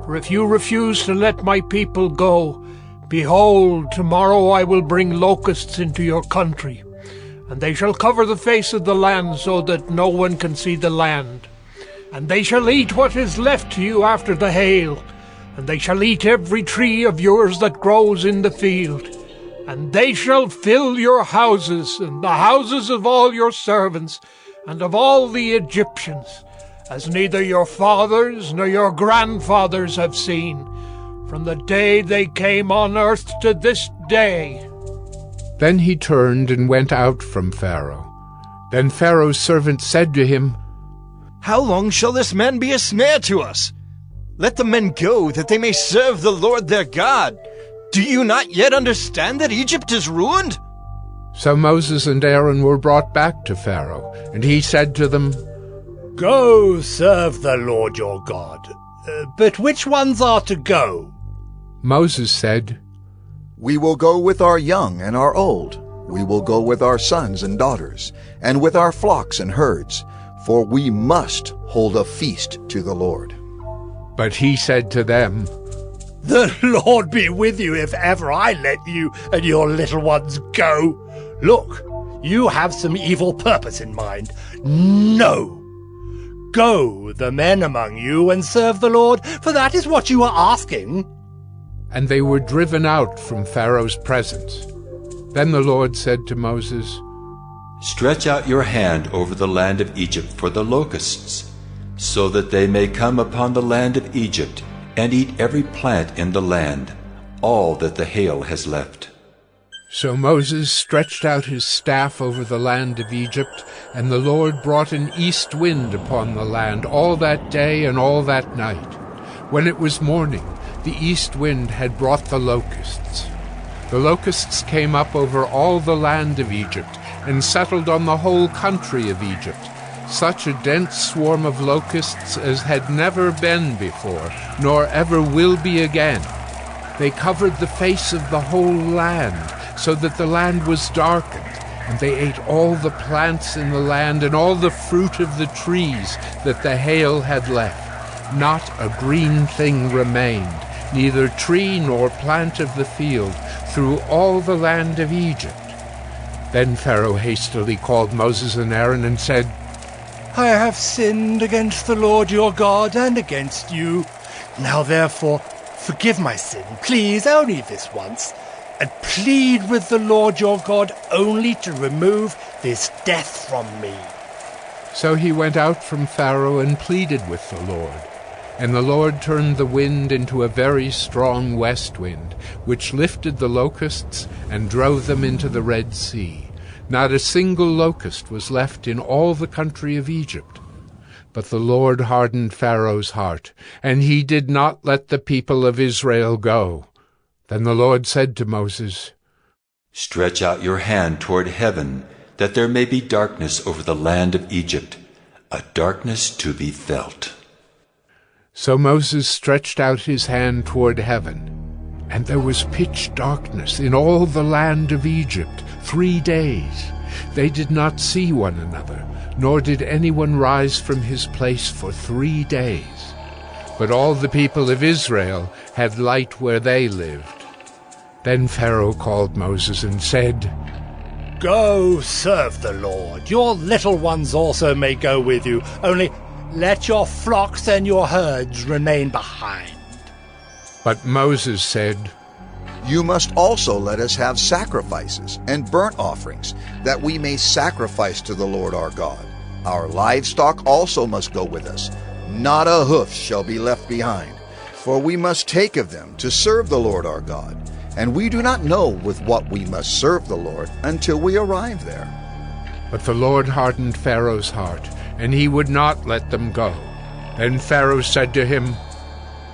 For if you refuse to let my people go, behold, tomorrow I will bring locusts into your country, and they shall cover the face of the land, so that no one can see the land. And they shall eat what is left to you after the hail, and they shall eat every tree of yours that grows in the field. And they shall fill your houses, and the houses of all your servants, and of all the Egyptians, as neither your fathers nor your grandfathers have seen, from the day they came on earth to this day. Then he turned and went out from Pharaoh. Then Pharaoh's servant said to him, How long shall this man be a snare to us? Let the men go, that they may serve the Lord their God. Do you not yet understand that Egypt is ruined? So Moses and Aaron were brought back to Pharaoh, and he said to them, Go serve the Lord your God. But which ones are to go? Moses said, We will go with our young and our old. We will go with our sons and daughters, and with our flocks and herds, for we must hold a feast to the Lord. But he said to them, The Lord be with you if ever I let you and your little ones go. Look, you have some evil purpose in mind. No. Go, the men among you, and serve the Lord, for that is what you are asking. And they were driven out from Pharaoh's presence. Then the Lord said to Moses, Stretch out your hand over the land of Egypt for the locusts, so that they may come upon the land of Egypt, and eat every plant in the land, all that the hail has left. So Moses stretched out his staff over the land of Egypt, and the Lord brought an east wind upon the land all that day and all that night. When it was morning, the east wind had brought the locusts. The locusts came up over all the land of Egypt, and settled on the whole country of Egypt, such a dense swarm of locusts as had never been before, nor ever will be again. They covered the face of the whole land, so that the land was darkened, and they ate all the plants in the land and all the fruit of the trees that the hail had left. Not a green thing remained, neither tree nor plant of the field, through all the land of Egypt. Then Pharaoh hastily called Moses and Aaron and said, I have sinned against the Lord your God and against you. Now therefore, Forgive my sin, please, only this once, and plead with the Lord your God only to remove this death from me." So he went out from Pharaoh and pleaded with the Lord. And the Lord turned the wind into a very strong west wind, which lifted the locusts and drove them into the Red Sea. Not a single locust was left in all the country of Egypt. But the Lord hardened Pharaoh's heart, and he did not let the people of Israel go. Then the Lord said to Moses, "Stretch out your hand toward heaven, that there may be darkness over the land of Egypt, a darkness to be felt." So Moses stretched out his hand toward heaven, and there was pitch darkness in all the land of Egypt 3 days. They did not see one another, nor did anyone rise from his place for 3 days. But all the people of Israel had light where they lived. Then Pharaoh called Moses and said, "Go serve the Lord. Your little ones also may go with you, only let your flocks and your herds remain behind." But Moses said, "You must also let us have sacrifices and burnt offerings, that we may sacrifice to the Lord our God. Our livestock also must go with us. Not a hoof shall be left behind, for we must take of them to serve the Lord our God. And we do not know with what we must serve the Lord until we arrive there." But the Lord hardened Pharaoh's heart, and he would not let them go. Then Pharaoh said to him,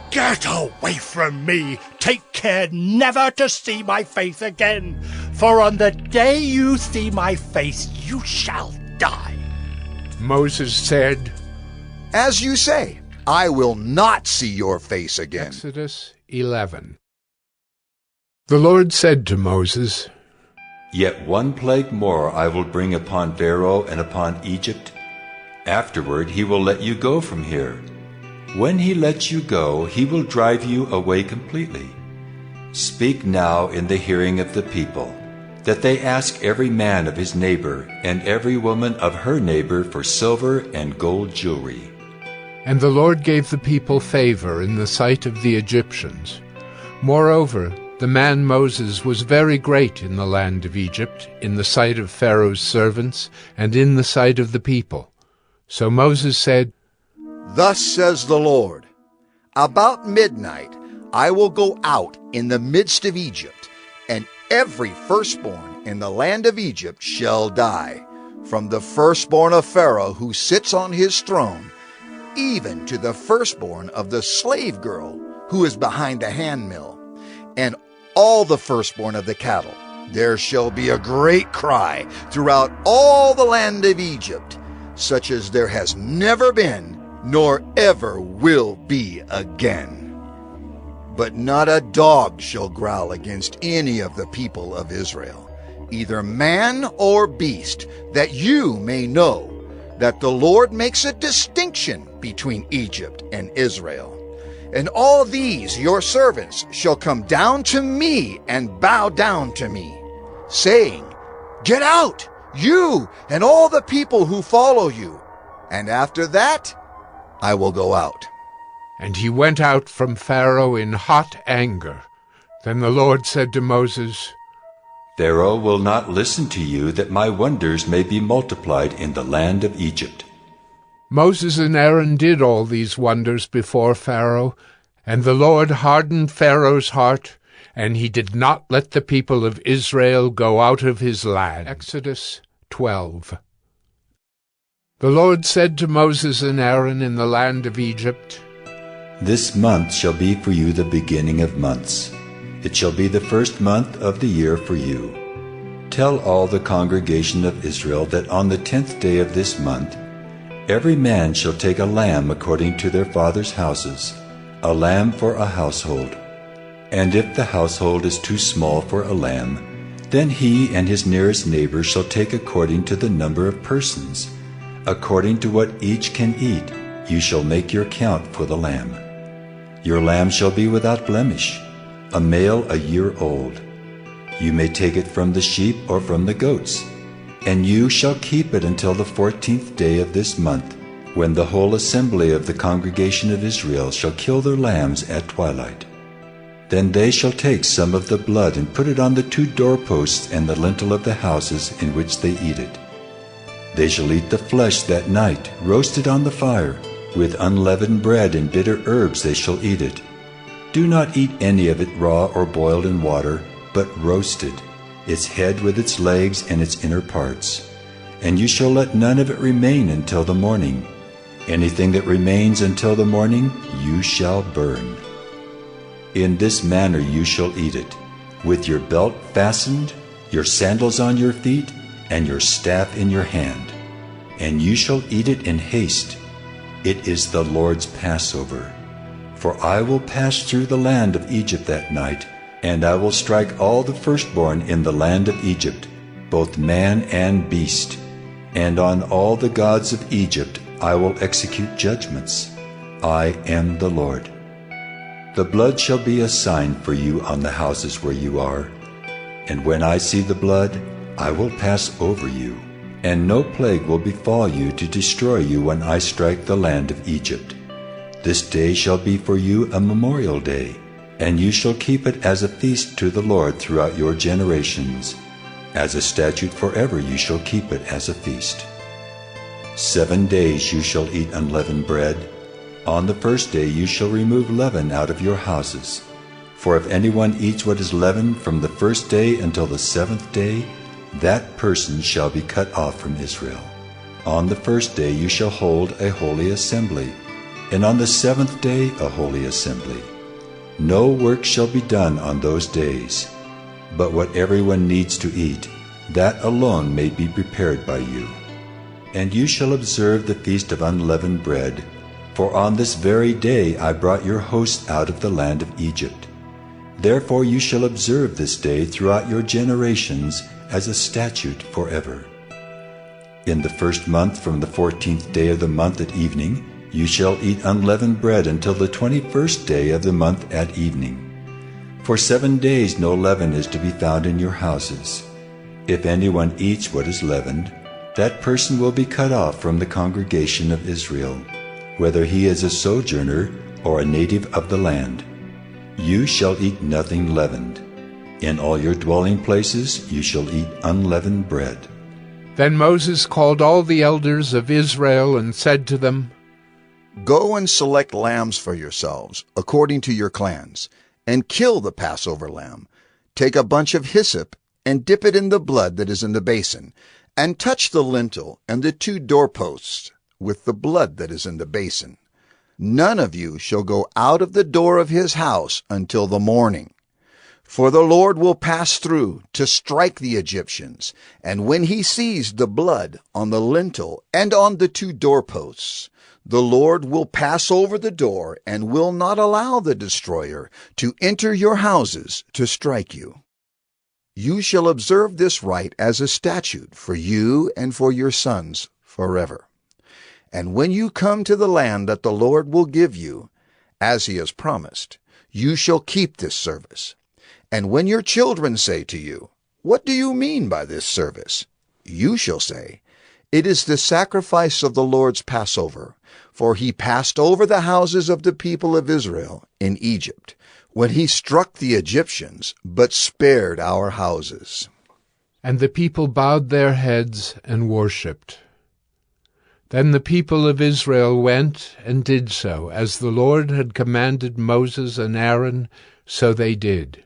"Get away from me! Take care never to see my face again, for on the day you see my face you shall die." Moses said, "As you say, I will not see your face again." Exodus 11. The Lord said to Moses, "Yet one plague more I will bring upon Pharaoh and upon Egypt. Afterward he will let you go from here. When he lets you go, he will drive you away completely. Speak now in the hearing of the people, that they ask every man of his neighbor and every woman of her neighbor for silver and gold jewelry." And the Lord gave the people favor in the sight of the Egyptians. Moreover, the man Moses was very great in the land of Egypt, in the sight of Pharaoh's servants, and in the sight of the people. So Moses said, "Thus says the Lord, about midnight I will go out in the midst of Egypt, and every firstborn in the land of Egypt shall die, from the firstborn of Pharaoh who sits on his throne, even to the firstborn of the slave girl who is behind the handmill, and all the firstborn of the cattle. There shall be a great cry throughout all the land of Egypt, such as there has never been, nor ever will be again. But not a dog shall growl against any of the people of Israel, either man or beast, that you may know that the Lord makes a distinction between Egypt and Israel. And all these your servants shall come down to me and bow down to me, saying, Get out, you and all the people who follow you, and after that I will go out." And he went out from Pharaoh in hot anger. Then the Lord said to Moses, "Pharaoh will not listen to you, that my wonders may be multiplied in the land of Egypt." Moses and Aaron did all these wonders before Pharaoh, and the Lord hardened Pharaoh's heart, and he did not let the people of Israel go out of his land. Exodus 12. The Lord said to Moses and Aaron in the land of Egypt, "This month shall be for you the beginning of months. It shall be the first month of the year for you. Tell all the congregation of Israel that on the 10th day of this month every man shall take a lamb according to their fathers' houses, a lamb for a household. And if the household is too small for a lamb, then he and his nearest neighbor shall take according to the number of persons. According to what each can eat, you shall make your count for the lamb. Your lamb shall be without blemish, a male a year old. You may take it from the sheep or from the goats, and you shall keep it until the 14th day of this month, when the whole assembly of the congregation of Israel shall kill their lambs at twilight. Then they shall take some of the blood and put it on the 2 doorposts and the lintel of the houses in which they eat it. They shall eat the flesh that night, roasted on the fire. With unleavened bread and bitter herbs they shall eat it. Do not eat any of it raw or boiled in water, but roasted, its head with its legs and its inner parts. And you shall let none of it remain until the morning. Anything that remains until the morning you shall burn. In this manner you shall eat it, with your belt fastened, your sandals on your feet, and your staff in your hand. And you shall eat it in haste. It is the Lord's Passover. For I will pass through the land of Egypt that night, and I will strike all the firstborn in the land of Egypt, both man and beast. And on all the gods of Egypt I will execute judgments. I am the Lord. The blood shall be a sign for you on the houses where you are. And when I see the blood, I will pass over you, and no plague will befall you to destroy you when I strike the land of Egypt. This day shall be for you a memorial day, and you shall keep it as a feast to the Lord throughout your generations. As a statute forever you shall keep it as a feast. 7 days you shall eat unleavened bread. On the first day you shall remove leaven out of your houses. For if anyone eats what is leavened from the first day until the 7th day, that person shall be cut off from Israel. On the first day you shall hold a holy assembly, and on the 7th day a holy assembly. No work shall be done on those days, but what everyone needs to eat, that alone may be prepared by you. And you shall observe the feast of unleavened bread, for on this very day I brought your hosts out of the land of Egypt. Therefore you shall observe this day throughout your generations as a statute forever. In the 1st month from the 14th day of the month at evening, you shall eat unleavened bread until the 21st day of the month at evening. For 7 days no leaven is to be found in your houses. If anyone eats what is leavened, that person will be cut off from the congregation of Israel, whether he is a sojourner or a native of the land. You shall eat nothing leavened. In all your dwelling places you shall eat unleavened bread. Then Moses called all the elders of Israel and said to them, Go and select lambs for yourselves, according to your clans, and kill the Passover lamb. Take a bunch of hyssop and dip it in the blood that is in the basin, and touch the lintel and the 2 doorposts with the blood that is in the basin. None of you shall go out of the door of his house until the morning. For the Lord will pass through to strike the Egyptians, and when he sees the blood on the lintel and on the 2 doorposts, the Lord will pass over the door and will not allow the destroyer to enter your houses to strike you. You shall observe this rite as a statute for you and for your sons forever. And when you come to the land that the Lord will give you, as he has promised, you shall keep this service. And when your children say to you, What do you mean by this service? You shall say, It is the sacrifice of the Lord's Passover, for he passed over the houses of the people of Israel in Egypt, when he struck the Egyptians, but spared our houses. And the people bowed their heads and worshipped. Then the people of Israel went and did so, as the Lord had commanded Moses and Aaron, so they did.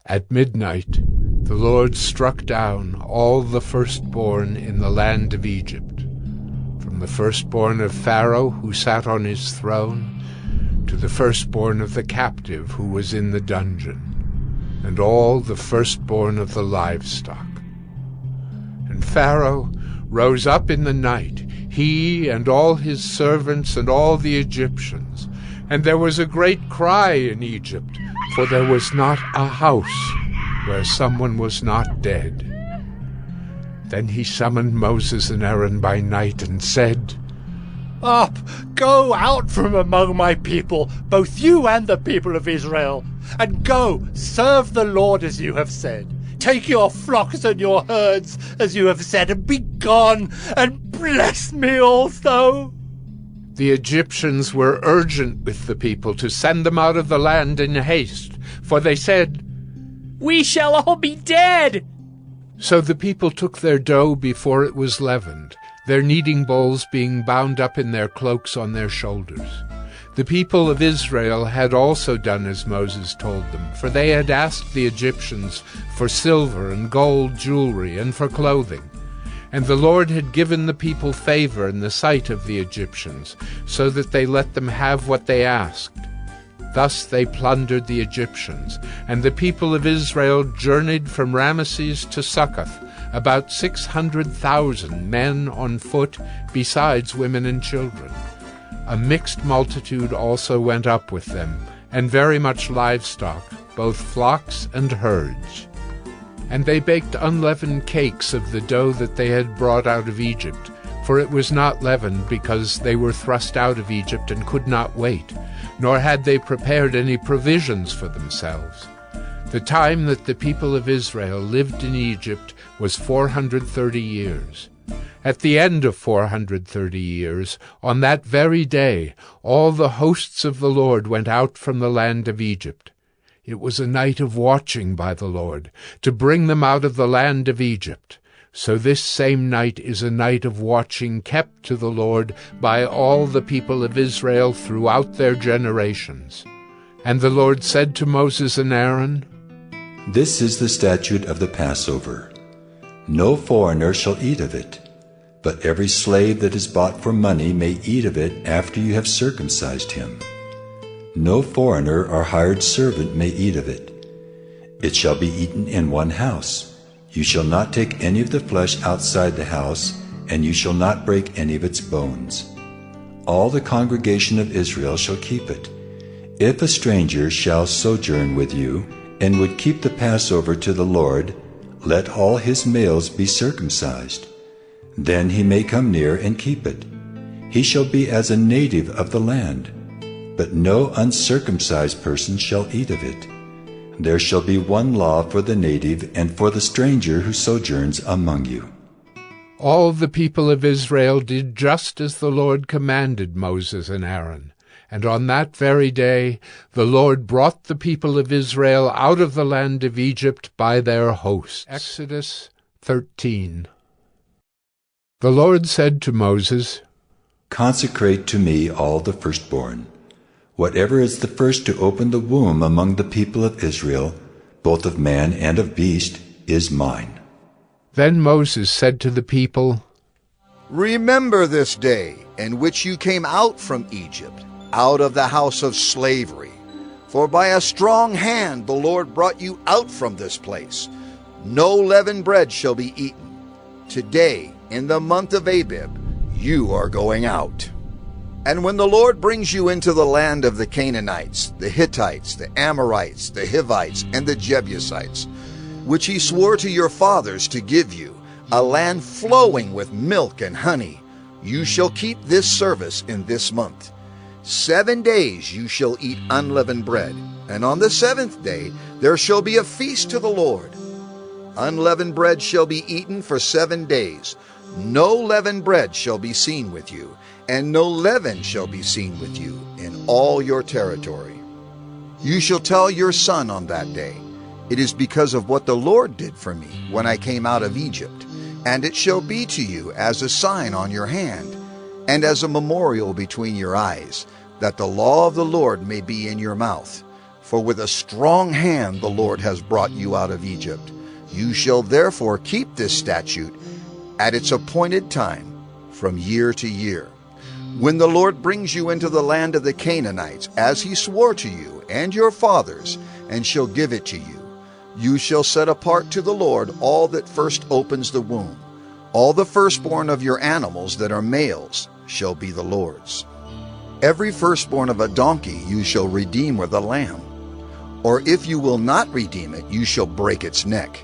At midnight the Lord struck down all the firstborn in the land of Egypt, from the firstborn of Pharaoh who sat on his throne, to the firstborn of the captive who was in the dungeon, and all the firstborn of the livestock. And Pharaoh rose up in the night, he and all his servants and all the Egyptians, and there was a great cry in Egypt, for there was not a house where someone was not dead. Then he summoned Moses and Aaron by night and said, Up, go out from among my people, both you and the people of Israel, and go, serve the Lord as you have said. Take your flocks and your herds, as you have said, and be gone, and bless me also. The Egyptians were urgent with the people to send them out of the land in haste, for they said, "We shall all be dead." So the people took their dough before it was leavened, their kneading bowls being bound up in their cloaks on their shoulders. The people of Israel had also done as Moses told them, for they had asked the Egyptians for silver and gold jewelry and for clothing. And the Lord had given the people favor in the sight of the Egyptians, so that they let them have what they asked. Thus they plundered the Egyptians, and the people of Israel journeyed from Ramesses to Succoth, about 600,000 men on foot, besides women and children. A mixed multitude also went up with them, and very much livestock, both flocks and herds. And they baked unleavened cakes of the dough that they had brought out of Egypt, for it was not leavened, because they were thrust out of Egypt and could not wait, nor had they prepared any provisions for themselves. The time that the people of Israel lived in Egypt was 430 years. At the end of 430 years, on that very day, all the hosts of the Lord went out from the land of Egypt. It was a night of watching by the Lord, to bring them out of the land of Egypt. So this same night is a night of watching kept to the Lord by all the people of Israel throughout their generations. And the Lord said to Moses and Aaron, "This is the statute of the Passover. No foreigner shall eat of it, but every slave that is bought for money may eat of it after you have circumcised him. No foreigner or hired servant may eat of it. It shall be eaten in one house. You shall not take any of the flesh outside the house, and you shall not break any of its bones. All the congregation of Israel shall keep it. If a stranger shall sojourn with you, and would keep the Passover to the Lord, let all his males be circumcised. Then he may come near and keep it. He shall be as a native of the land, but no uncircumcised person shall eat of it. There shall be one law for the native and for the stranger who sojourns among you." All the people of Israel did just as the Lord commanded Moses and Aaron. And on that very day the Lord brought the people of Israel out of the land of Egypt by their hosts. Exodus 13. The Lord said to Moses, "Consecrate to me all the firstborn. Whatever is the first to open the womb among the people of Israel, both of man and of beast, is mine." Then Moses said to the people, "Remember this day in which you came out from Egypt, out of the house of slavery. For by a strong hand the Lord brought you out from this place. No leavened bread shall be eaten. Today, in the month of Abib, you are going out. And when the Lord brings you into the land of the Canaanites, the Hittites, the Amorites, the Hivites, and the Jebusites, which he swore to your fathers to give you, a land flowing with milk and honey, you shall keep this service in this month. 7 days you shall eat unleavened bread, and on the 7th day there shall be a feast to the Lord. Unleavened bread shall be eaten for 7 days. No leavened bread shall be seen with you, and no leaven shall be seen with you in all your territory. You shall tell your son on that day, it is because of what the Lord did for me when I came out of Egypt, and it shall be to you as a sign on your hand, and as a memorial between your eyes, that the law of the Lord may be in your mouth. For with a strong hand the Lord has brought you out of Egypt. You shall therefore keep this statute at its appointed time from year to year. When the Lord brings you into the land of the Canaanites, as he swore to you and your fathers, and shall give it to you, you shall set apart to the Lord all that first opens the womb. All the firstborn of your animals that are males shall be the Lord's. Every firstborn of a donkey you shall redeem with a lamb. Or if you will not redeem it, you shall break its neck.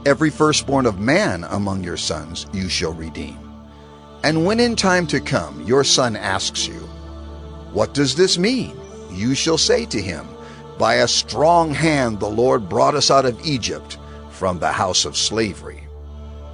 Every firstborn of man among your sons you shall redeem. And when in time to come your son asks you, "What does this mean?" you shall say to him, "By a strong hand the Lord brought us out of Egypt from the house of slavery."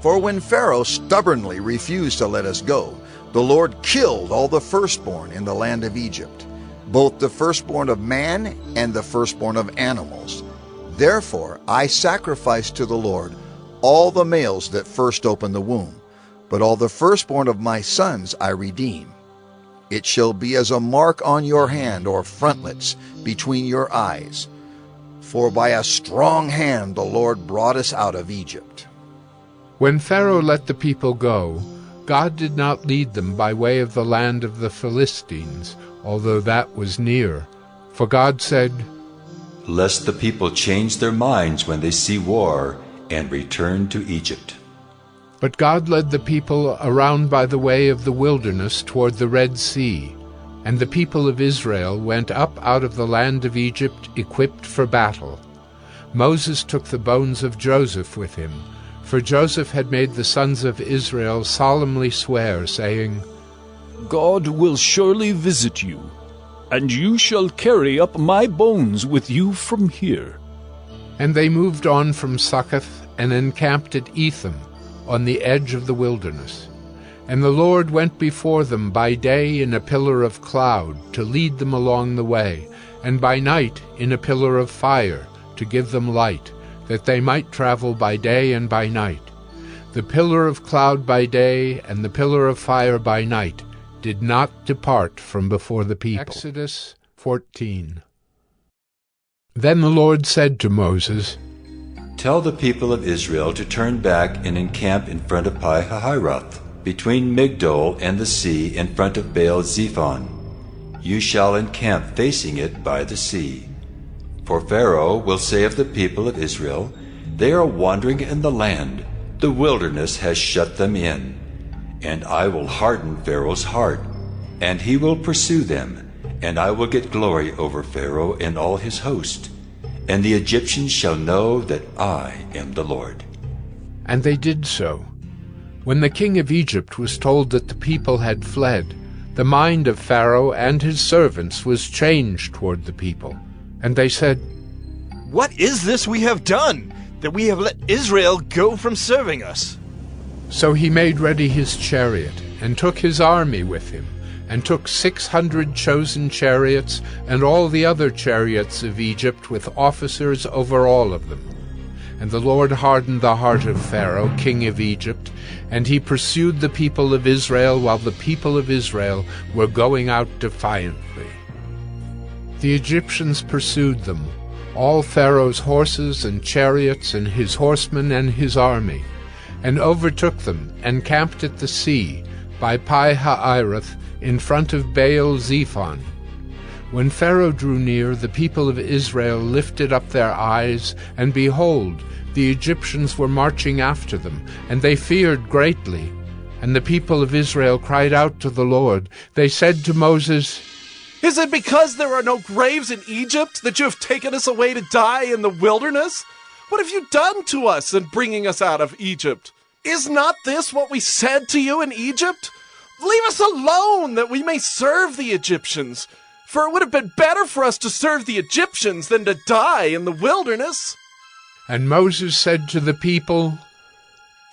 For when Pharaoh stubbornly refused to let us go, the Lord killed all the firstborn in the land of Egypt, both the firstborn of man and the firstborn of animals. Therefore I sacrificed to the Lord all the males that first opened the womb, but all the firstborn of my sons I redeem. It shall be as a mark on your hand or frontlets between your eyes. For by a strong hand the Lord brought us out of Egypt. When Pharaoh let the people go, God did not lead them by way of the land of the Philistines, although that was near. For God said, "Lest the people change their minds when they see war, and return to Egypt." But God led the people around by the way of the wilderness toward the Red Sea, and the people of Israel went up out of the land of Egypt equipped for battle. Moses took the bones of Joseph with him, for Joseph had made the sons of Israel solemnly swear, saying, "God will surely visit you, and you shall carry up my bones with you from here." And they moved on from Succoth and encamped at Etham, on the edge of the wilderness. And the Lord went before them by day in a pillar of cloud to lead them along the way, and by night in a pillar of fire to give them light, that they might travel by day and by night. The pillar of cloud by day and the pillar of fire by night did not depart from before the people. Exodus 14. Then the Lord said to Moses, "Tell the people of Israel to turn back and encamp in front of Pi-hahiroth, between Migdol and the sea, in front of Baal-zephon. You shall encamp facing it by the sea. For Pharaoh will say of the people of Israel, They are wandering in the land, the wilderness has shut them in. And I will harden Pharaoh's heart, and he will pursue them, and I will get glory over Pharaoh and all his host. And the Egyptians shall know that I am the Lord." And they did so. When the king of Egypt was told that the people had fled, the mind of Pharaoh and his servants was changed toward the people. And they said, "What is this we have done, that we have let Israel go from serving us?" So he made ready his chariot, and took his army with him, and took 600 chosen chariots, and all the other chariots of Egypt, with officers over all of them. And the Lord hardened the heart of Pharaoh, king of Egypt, and he pursued the people of Israel, while the people of Israel were going out defiantly. The Egyptians pursued them, all Pharaoh's horses and chariots, and his horsemen and his army, and overtook them, and camped at the sea, by Pi-hahiroth, in front of Baal-zephon. When Pharaoh drew near, the people of Israel lifted up their eyes, and behold, the Egyptians were marching after them, and they feared greatly. And the people of Israel cried out to the Lord. They said to Moses, "Is it because there are no graves in Egypt that you have taken us away to die in the wilderness? What have you done to us in bringing us out of Egypt? Is not this what we said to you in Egypt? Leave us alone, that we may serve the Egyptians. For it would have been better for us to serve the Egyptians than to die in the wilderness." And Moses said to the people,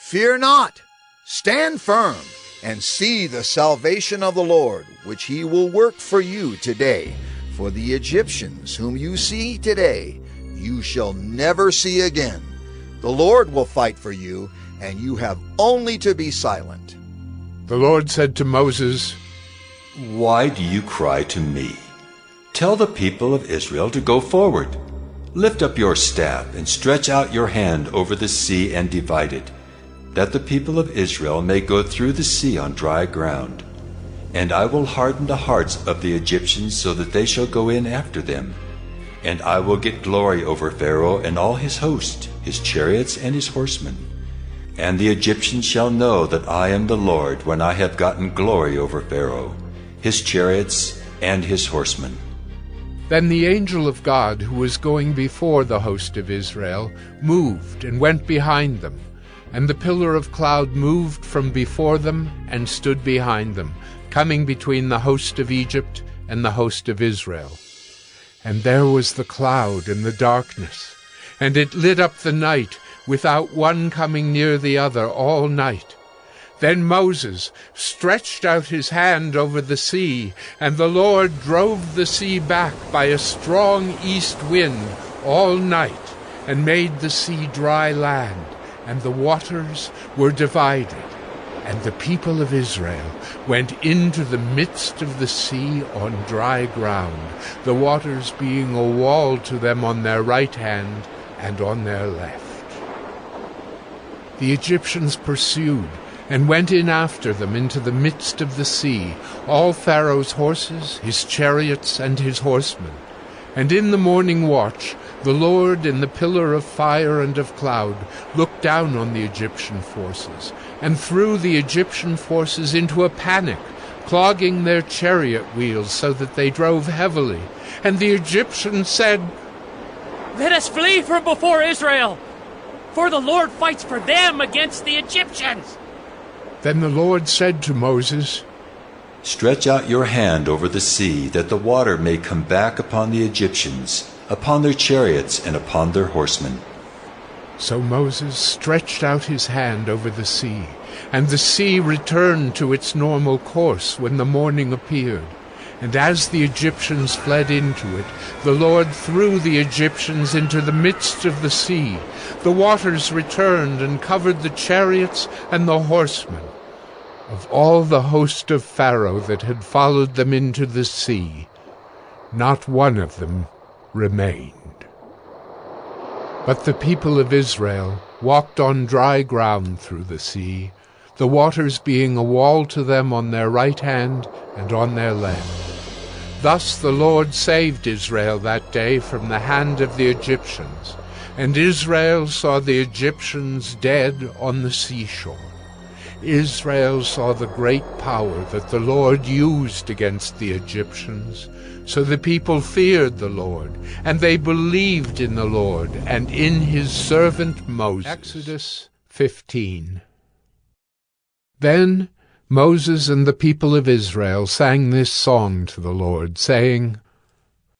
"Fear not, stand firm, and see the salvation of the Lord, which he will work for you today. For the Egyptians whom you see today, you shall never see again. The Lord will fight for you, and you have only to be silent." The Lord said to Moses, "Why do you cry to me? Tell the people of Israel to go forward. Lift up your staff and stretch out your hand over the sea and divide it, that the people of Israel may go through the sea on dry ground. And I will harden the hearts of the Egyptians so that they shall go in after them. And I will get glory over Pharaoh and all his host, his chariots and his horsemen. And the Egyptians shall know that I am the Lord when I have gotten glory over Pharaoh, his chariots and his horsemen." Then the angel of God, who was going before the host of Israel, moved and went behind them. And the pillar of cloud moved from before them and stood behind them, coming between the host of Egypt and the host of Israel. And there was the cloud and the darkness, and it lit up the night, without one coming near the other all night. Then Moses stretched out his hand over the sea, and the Lord drove the sea back by a strong east wind all night, and made the sea dry land, and the waters were divided. And the people of Israel went into the midst of the sea on dry ground, the waters being a wall to them on their right hand and on their left. The Egyptians pursued, and went in after them into the midst of the sea, all Pharaoh's horses, his chariots, and his horsemen. And in the morning watch the Lord in the pillar of fire and of cloud looked down on the Egyptian forces, and threw the Egyptian forces into a panic, clogging their chariot wheels so that they drove heavily. And the Egyptians said, "Let us flee from before Israel, for the Lord fights for them against the Egyptians." Then the Lord said to Moses, "Stretch out your hand over the sea, that the water may come back upon the Egyptians, upon their chariots, and upon their horsemen." So Moses stretched out his hand over the sea, and the sea returned to its normal course when the morning appeared. And as the Egyptians fled into it, the Lord threw the Egyptians into the midst of the sea. The waters returned and covered the chariots and the horsemen. Of all the host of Pharaoh that had followed them into the sea, not one of them remained. But the people of Israel walked on dry ground through the sea, the waters being a wall to them on their right hand and on their left. Thus the Lord saved Israel that day from the hand of the Egyptians, and Israel saw the Egyptians dead on the seashore. Israel saw the great power that the Lord used against the Egyptians. So the people feared the Lord, and they believed in the Lord and in his servant Moses. Exodus 15. Then Moses and the people of Israel sang this song to the Lord, saying,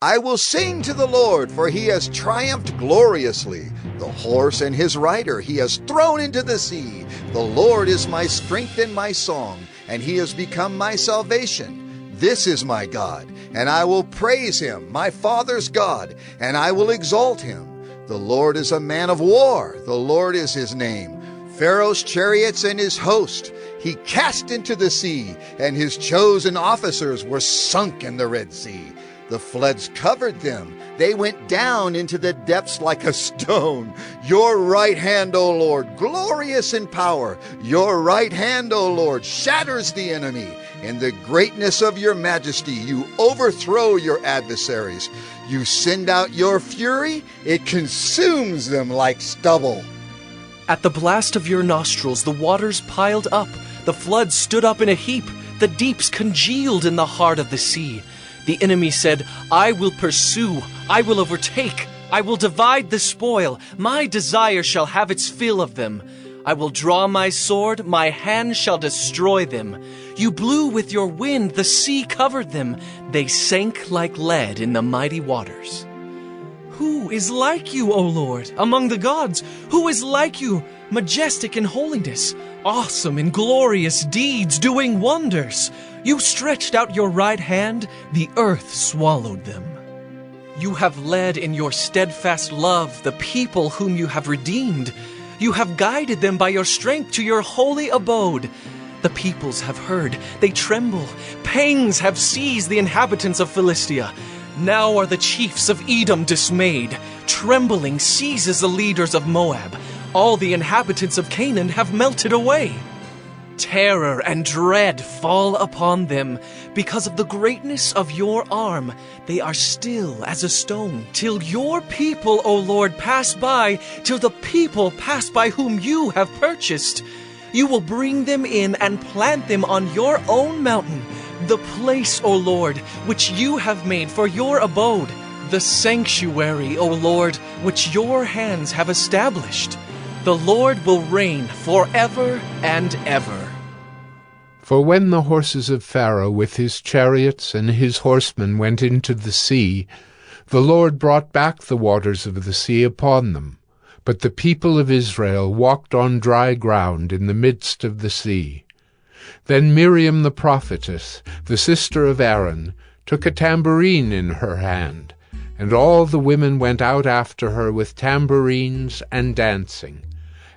I will sing to the Lord, for he has triumphed gloriously. The horse and his rider he has thrown into the sea. The Lord is my strength and my song, and he has become my salvation. This is my God, and I will praise him, my father's God, and I will exalt him. The Lord is a man of war. The Lord is his name. Pharaoh's chariots and his host he cast into the sea, and his chosen officers were sunk in the Red Sea. The floods covered them. They went down into the depths like a stone. Your right hand, O Lord, glorious in power. Your right hand, O Lord, shatters the enemy. In the greatness of your majesty, you overthrow your adversaries. You send out your fury. It consumes them like stubble. At the blast of your nostrils, the waters piled up. The floods stood up in a heap. The deeps congealed in the heart of the sea. The enemy said, I will pursue, I will overtake, I will divide the spoil. My desire shall have its fill of them. I will draw my sword, my hand shall destroy them. You blew with your wind, the sea covered them. They sank like lead in the mighty waters. Who is like you, O Lord, among the gods? Who is like you, majestic in holiness, awesome in glorious deeds, doing wonders? You stretched out your right hand, the earth swallowed them. You have led in your steadfast love the people whom you have redeemed. You have guided them by your strength to your holy abode. The peoples have heard, they tremble. Pangs have seized the inhabitants of Philistia. Now are the chiefs of Edom dismayed. Trembling seizes the leaders of Moab. All the inhabitants of Canaan have melted away. Terror and dread fall upon them. Because of the greatness of your arm, they are still as a stone. Till your people, O Lord, pass by, till the people pass by whom you have purchased. You will bring them in and plant them on your own mountain, the place, O Lord, which you have made for your abode, the sanctuary, O Lord, which your hands have established. The Lord will reign forever and ever. For when the horses of Pharaoh with his chariots and his horsemen went into the sea, the Lord brought back the waters of the sea upon them. But the people of Israel walked on dry ground in the midst of the sea. Then Miriam the prophetess, the sister of Aaron, took a tambourine in her hand, and all the women went out after her with tambourines and dancing.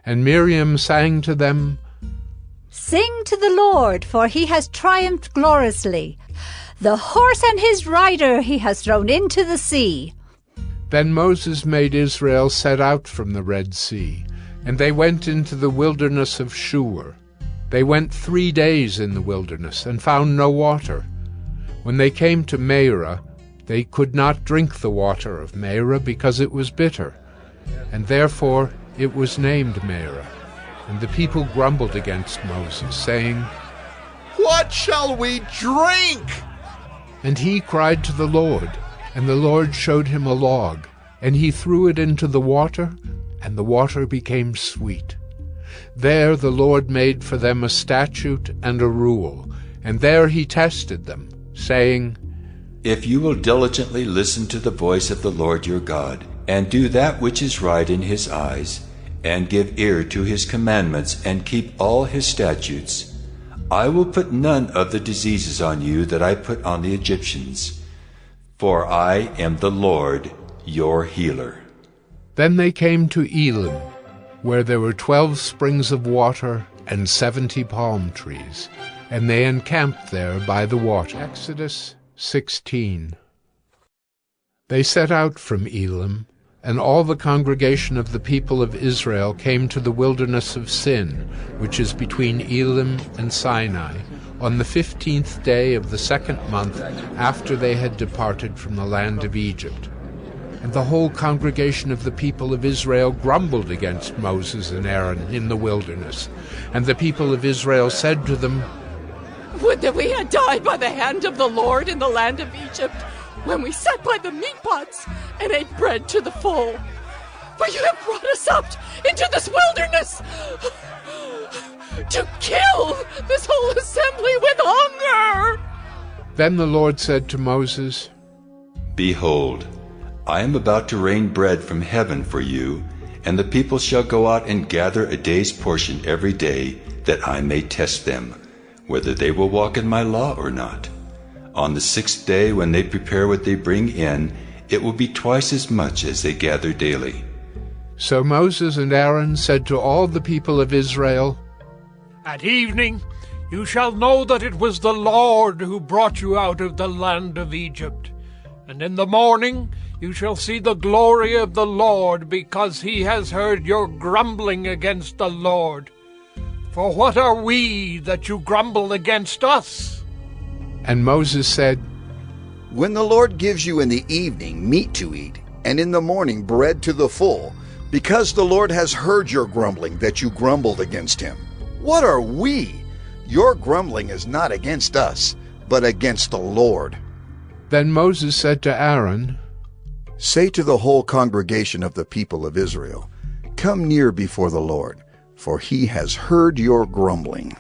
And Miriam sang to them, "Sing to the Lord, for he has triumphed gloriously. The horse and his rider he has thrown into the sea." Then Moses made Israel set out from the Red Sea, and they went into the wilderness of Shur. They went 3 days in the wilderness, and found no water. When they came to Marah, they could not drink the water of Marah, because it was bitter, and therefore it was named Marah. And the people grumbled against Moses, saying, "What shall we drink?" And he cried to the Lord, and the Lord showed him a log, and he threw it into the water, and the water became sweet. There the Lord made for them a statute and a rule, and there he tested them, saying, If you will diligently listen to the voice of the Lord your God, and do that which is right in his eyes, and give ear to his commandments, and keep all his statutes, I will put none of the diseases on you that I put on the Egyptians, for I am the Lord your healer. Then they came to Elim, where there were 12 springs of water and 70 palm trees, and they encamped there by the water. Exodus 16. They set out from Elim, and all the congregation of the people of Israel came to the wilderness of Sin, which is between Elim and Sinai, on the 15th day of the 2nd month after they had departed from the land of Egypt. And the whole congregation of the people of Israel grumbled against Moses and Aaron in the wilderness. And the people of Israel said to them, Would that we had died by the hand of the Lord in the land of Egypt, when we sat by the meat pots and ate bread to the full. For you have brought us up into this wilderness to kill this whole assembly with hunger. Then the Lord said to Moses, Behold, I am about to rain bread from heaven for you, and the people shall go out and gather a day's portion every day, that I may test them, whether they will walk in my law or not. On the 6th day, when they prepare what they bring in, it will be twice as much as they gather daily. So Moses and Aaron said to all the people of Israel, At evening you shall know that it was the Lord who brought you out of the land of Egypt. And in the morning you shall see the glory of the Lord, because he has heard your grumbling against the Lord. For what are we that you grumble against us? And Moses said, When the Lord gives you in the evening meat to eat, and in the morning bread to the full, because the Lord has heard your grumbling that you grumbled against him, what are we? Your grumbling is not against us, but against the Lord. Then Moses said to Aaron, Say to the whole congregation of the people of Israel, Come near before the Lord, for he has heard your grumbling.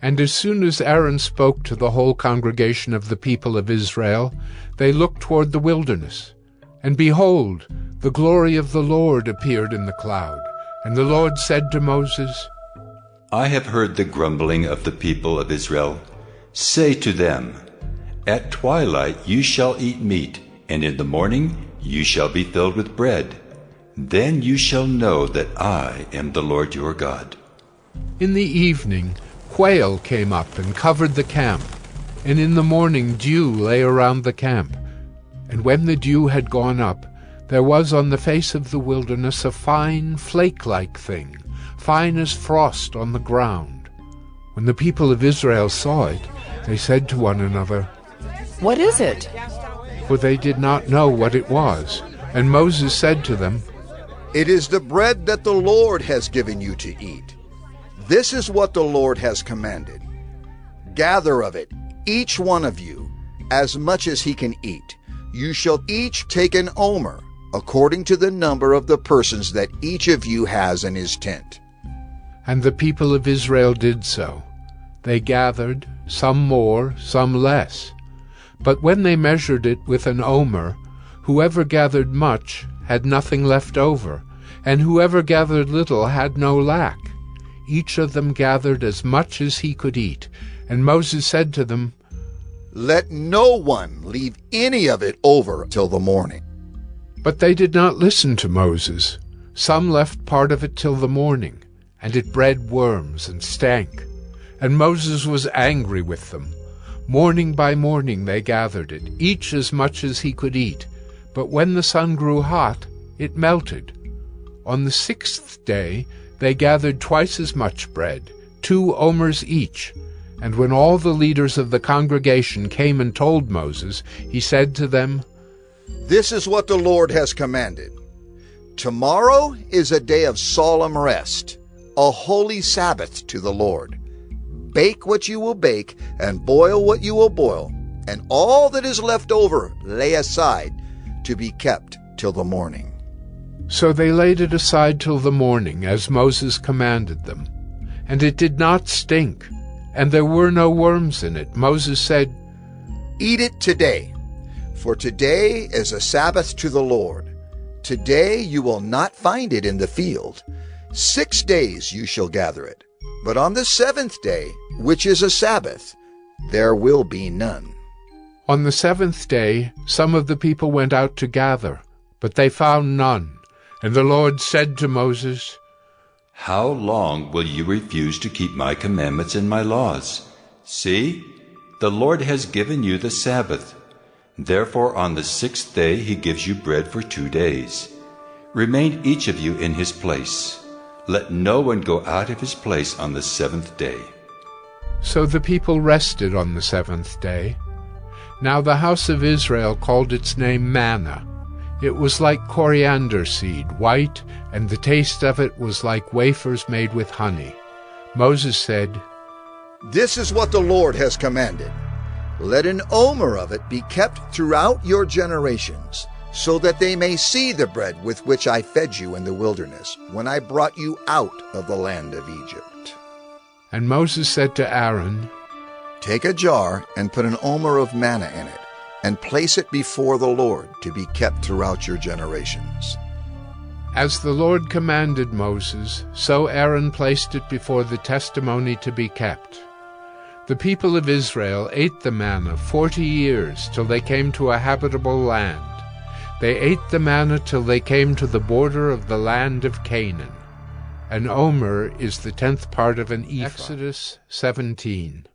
And as soon as Aaron spoke to the whole congregation of the people of Israel, they looked toward the wilderness. And behold, the glory of the Lord appeared in the cloud. And the Lord said to Moses, I have heard the grumbling of the people of Israel. Say to them, At twilight you shall eat meat, and in the morning you shall be filled with bread. Then you shall know that I am the Lord your God. In the evening quail came up and covered the camp, and in the morning dew lay around the camp. And when the dew had gone up, there was on the face of the wilderness a fine flake-like thing, fine as frost on the ground. When the people of Israel saw it, they said to one another, What is it? For they did not know what it was. And Moses said to them, It is the bread that the Lord has given you to eat. This is what the Lord has commanded. Gather of it, each one of you, as much as he can eat. You shall each take an omer, according to the number of the persons that each of you has in his tent. And the people of Israel did so. They gathered, some more, some less. But when they measured it with an omer, whoever gathered much had nothing left over, and whoever gathered little had no lack. Each of them gathered as much as he could eat. And Moses said to them, "Let no one leave any of it over till the morning." But they did not listen to Moses. Some left part of it till the morning, and it bred worms and stank. And Moses was angry with them. Morning by morning they gathered it, each as much as he could eat. But when the sun grew hot, it melted. On the 6th day they gathered twice as much bread, 2 omers each. And when all the leaders of the congregation came and told Moses, he said to them, "This is what the Lord has commanded. Tomorrow is a day of solemn rest, a holy Sabbath to the Lord. Bake what you will bake, and boil what you will boil, and all that is left over lay aside to be kept till the morning." So they laid it aside till the morning, as Moses commanded them. And it did not stink, and there were no worms in it. Moses said, "Eat it today, for today is a Sabbath to the Lord. Today you will not find it in the field. 6 days you shall gather it, but on the 7th day, which is a Sabbath, there will be none." On the 7th day some of the people went out to gather, but they found none. And the Lord said to Moses, "How long will you refuse to keep my commandments and my laws? See, the Lord has given you the Sabbath. Therefore on the 6th day he gives you bread for 2 days. Remain each of you in his place. Let no one go out of his place on the 7th day." So the people rested on the 7th day. Now the house of Israel called its name manna. It was like coriander seed, white, and the taste of it was like wafers made with honey. Moses said, "This is what the Lord has commanded. Let an omer of it be kept throughout your generations, so that they may see the bread with which I fed you in the wilderness, when I brought you out of the land of Egypt." And Moses said to Aaron, "Take a jar and put an omer of manna in it, and place it before the Lord to be kept throughout your generations." As the Lord commanded Moses, so Aaron placed it before the testimony to be kept. The people of Israel ate the manna 40 years, till they came to a habitable land. They ate the manna till they came to the border of the land of Canaan. An omer is the 10th part of an ephah. Exodus 17.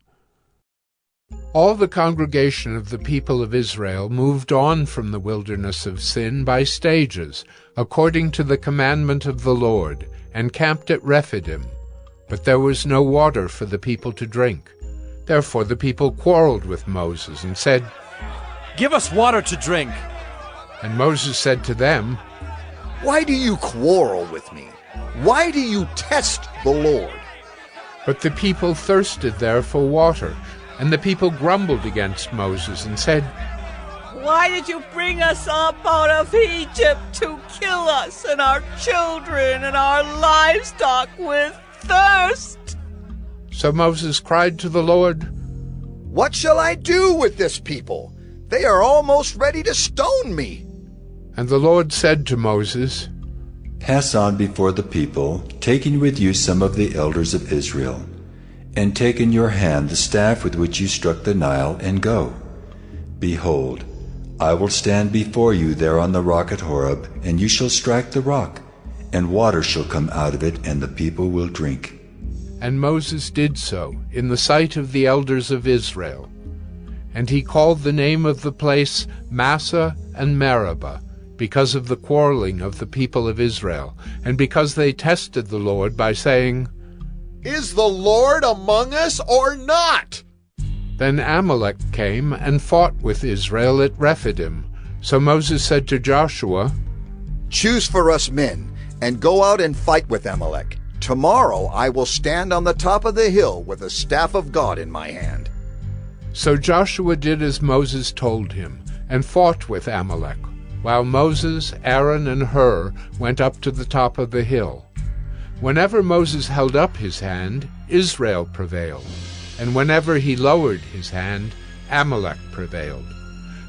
All the congregation of the people of Israel moved on from the wilderness of Sin by stages, according to the commandment of the Lord, and camped at Rephidim. But there was no water for the people to drink. Therefore the people quarreled with Moses and said, "Give us water to drink." And Moses said to them, "Why do you quarrel with me? Why do you test the Lord?" But the people thirsted there for water. And the people grumbled against Moses and said, "Why did you bring us up out of Egypt to kill us and our children and our livestock with thirst?" So Moses cried to the Lord, "What shall I do with this people? They are almost ready to stone me." And the Lord said to Moses, "Pass on before the people, taking with you some of the elders of Israel. And take in your hand the staff with which you struck the Nile, and go. Behold, I will stand before you there on the rock at Horeb, and you shall strike the rock, and water shall come out of it, and the people will drink." And Moses did so in the sight of the elders of Israel. And he called the name of the place Massah and Meribah, because of the quarreling of the people of Israel, and because they tested the Lord by saying, "Is the Lord among us or not?" Then Amalek came and fought with Israel at Rephidim. So Moses said to Joshua, "Choose for us men, and go out and fight with Amalek. Tomorrow I will stand on the top of the hill with the staff of God in my hand." So Joshua did as Moses told him, and fought with Amalek, while Moses, Aaron, and Hur went up to the top of the hill. Whenever Moses held up his hand, Israel prevailed, and whenever he lowered his hand, Amalek prevailed.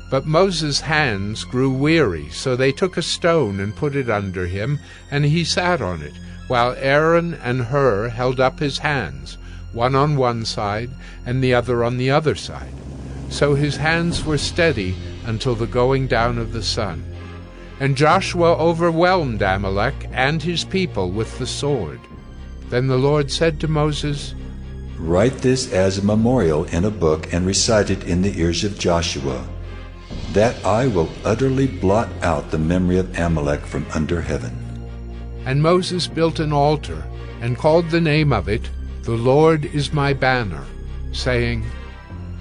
But Moses' hands grew weary, so they took a stone and put it under him, and he sat on it, while Aaron and Hur held up his hands, one on one side and the other on the other side. So his hands were steady until the going down of the sun. And Joshua overwhelmed Amalek and his people with the sword. Then the Lord said to Moses, "Write this as a memorial in a book and recite it in the ears of Joshua, that I will utterly blot out the memory of Amalek from under heaven." And Moses built an altar, and called the name of it, "The Lord is my banner," saying,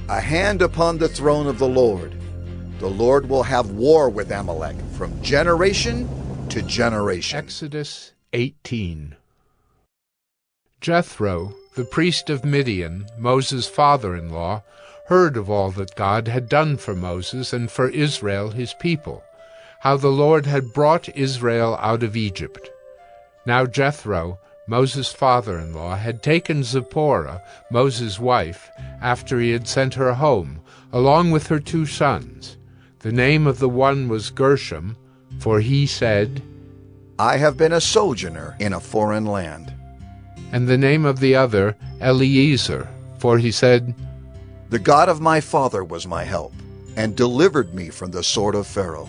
"A hand upon the throne of the Lord. The Lord will have war with Amalek from generation to generation." Exodus 18. Jethro, the priest of Midian, Moses' father-in-law, heard of all that God had done for Moses and for Israel his people, how the Lord had brought Israel out of Egypt. Now Jethro, Moses' father-in-law, had taken Zipporah, Moses' wife, after he had sent her home, along with her 2 sons. The name of the one was Gershom, for he said, "I have been a sojourner in a foreign land." And the name of the other, Eliezer, for he said, "The God of my father was my help, and delivered me from the sword of Pharaoh."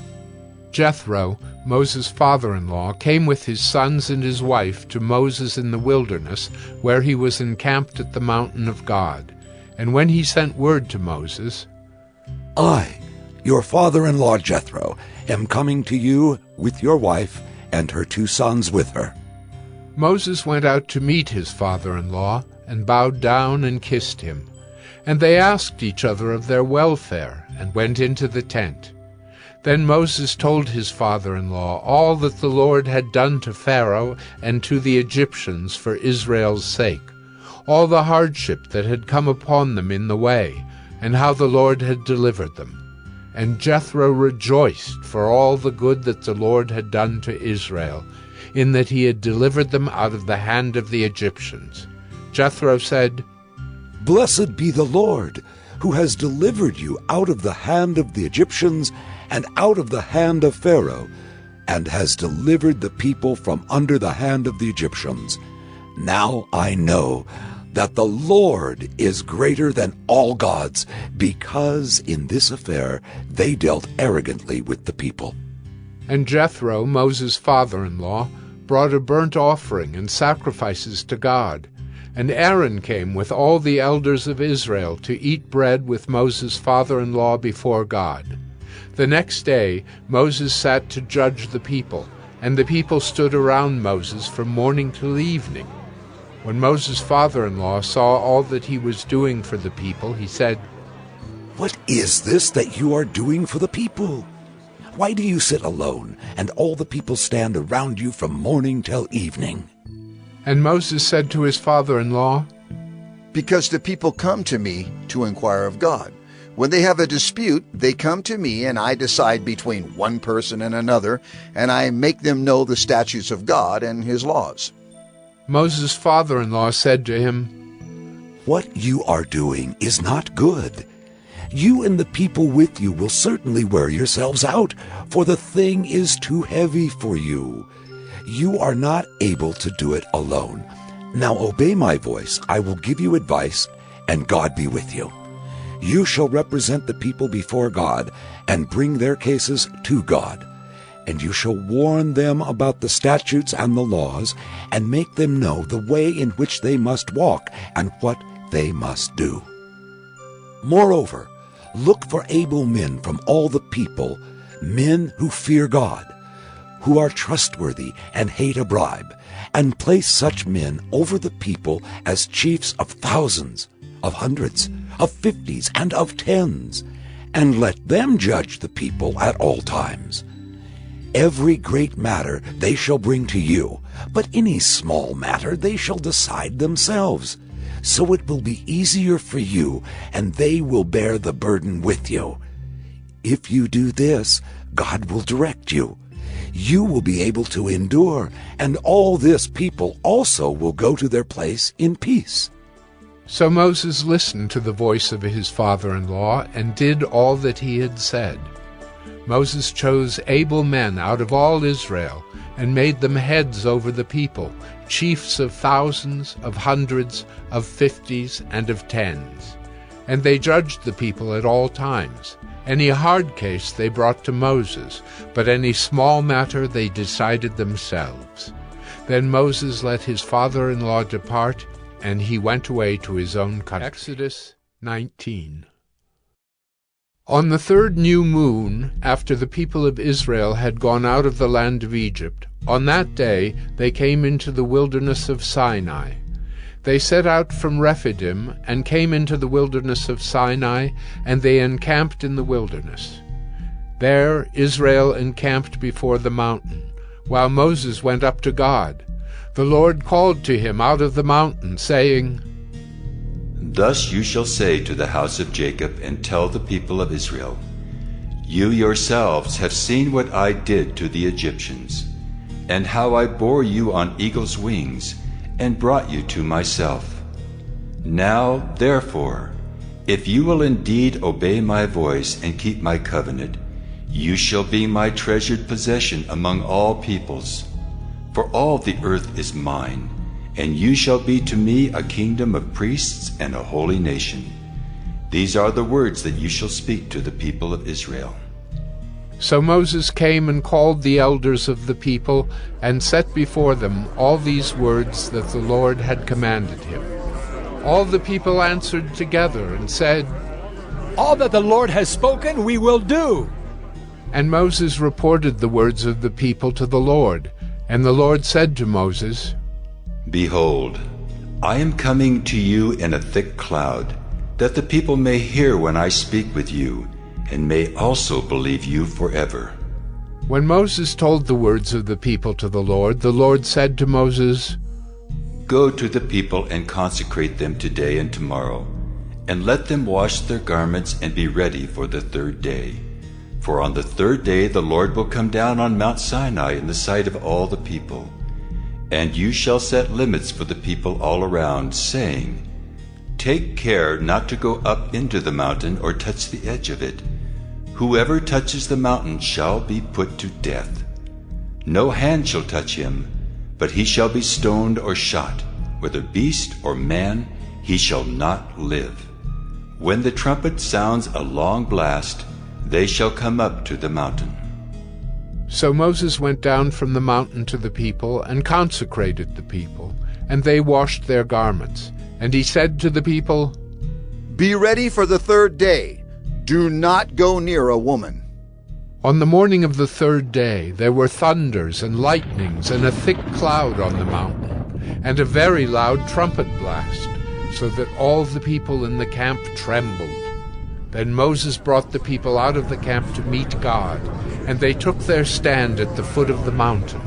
Jethro, Moses' father-in-law, came with his sons and his wife to Moses in the wilderness, where he was encamped at the mountain of God. And when he sent word to Moses, "I, your father-in-law Jethro, am coming to you with your wife and her 2 sons with her." Moses went out to meet his father-in-law, and bowed down and kissed him. And they asked each other of their welfare, and went into the tent. Then Moses told his father-in-law all that the Lord had done to Pharaoh and to the Egyptians for Israel's sake, all the hardship that had come upon them in the way, and how the Lord had delivered them. And Jethro rejoiced for all the good that the Lord had done to Israel, in that he had delivered them out of the hand of the Egyptians. Jethro said, "Blessed be the Lord, who has delivered you out of the hand of the Egyptians and out of the hand of Pharaoh, and has delivered the people from under the hand of the Egyptians. Now I know that the Lord is greater than all gods, because in this affair they dealt arrogantly with the people." And Jethro, Moses' father-in-law, brought a burnt offering and sacrifices to God. And Aaron came with all the elders of Israel to eat bread with Moses' father-in-law before God. The next day Moses sat to judge the people, and the people stood around Moses from morning till evening. When Moses' father-in-law saw all that he was doing for the people, he said, "What is this that you are doing for the people? Why do you sit alone, and all the people stand around you from morning till evening?" And Moses said to his father-in-law, "Because the people come to me to inquire of God. When they have a dispute, they come to me, and I decide between one person and another, and I make them know the statutes of God and his laws." Moses' father-in-law said to him, "What you are doing is not good. You and the people with you will certainly wear yourselves out, for the thing is too heavy for you. You are not able to do it alone. Now obey my voice. I will give you advice, and God be with you. You shall represent the people before God, and bring their cases to God. And you shall warn them about the statutes and the laws, and make them know the way in which they must walk, and what they must do. Moreover, look for able men from all the people, men who fear God, who are trustworthy and hate a bribe, and place such men over the people as chiefs of thousands, of hundreds, of 50s, and of 10s, and let them judge the people at all times. Every great matter they shall bring to you, but any small matter they shall decide themselves. So it will be easier for you, and they will bear the burden with you. If you do this, God will direct you. You will be able to endure, and all this people also will go to their place in peace." So Moses listened to the voice of his father-in-law and did all that he had said. Moses chose able men out of all Israel and made them heads over the people, chiefs of thousands, of hundreds, of 50s, and of 10s. And they judged the people at all times. Any hard case they brought to Moses, but any small matter they decided themselves. Then Moses let his father-in-law depart, and he went away to his own country. Exodus 19. On the 3rd new moon, after the people of Israel had gone out of the land of Egypt, on that day they came into the wilderness of Sinai. They set out from Rephidim and came into the wilderness of Sinai, and they encamped in the wilderness. There Israel encamped before the mountain, while Moses went up to God. The Lord called to him out of the mountain, saying, Thus you shall say to the house of Jacob, and tell the people of Israel, You yourselves have seen what I did to the Egyptians, and how I bore you on eagle's wings, and brought you to myself. Now, therefore, if you will indeed obey my voice and keep my covenant, you shall be my treasured possession among all peoples. For all the earth is mine, and you shall be to me a kingdom of priests and a holy nation. These are the words that you shall speak to the people of Israel. So Moses came and called the elders of the people, and set before them all these words that the Lord had commanded him. All the people answered together and said, All that the Lord has spoken we will do. And Moses reported the words of the people to the Lord. And the Lord said to Moses, Behold, I am coming to you in a thick cloud, that the people may hear when I speak with you, and may also believe you forever. When Moses told the words of the people to the Lord said to Moses, Go to the people and consecrate them today and tomorrow, and let them wash their garments and be ready for the 3rd day. For on the 3rd day the Lord will come down on Mount Sinai in the sight of all the people. And you shall set limits for the people all around, saying, Take care not to go up into the mountain or touch the edge of it. Whoever touches the mountain shall be put to death. No hand shall touch him, but he shall be stoned or shot. Whether beast or man, he shall not live. When the trumpet sounds a long blast, they shall come up to the mountain. So Moses went down from the mountain to the people, and consecrated the people, and they washed their garments. And he said to the people, Be ready for the 3rd day. Do not go near a woman. On the morning of the 3rd day there were thunders and lightnings, and a thick cloud on the mountain, and a very loud trumpet blast, so that all the people in the camp trembled. Then Moses brought the people out of the camp to meet God, and they took their stand at the foot of the mountain.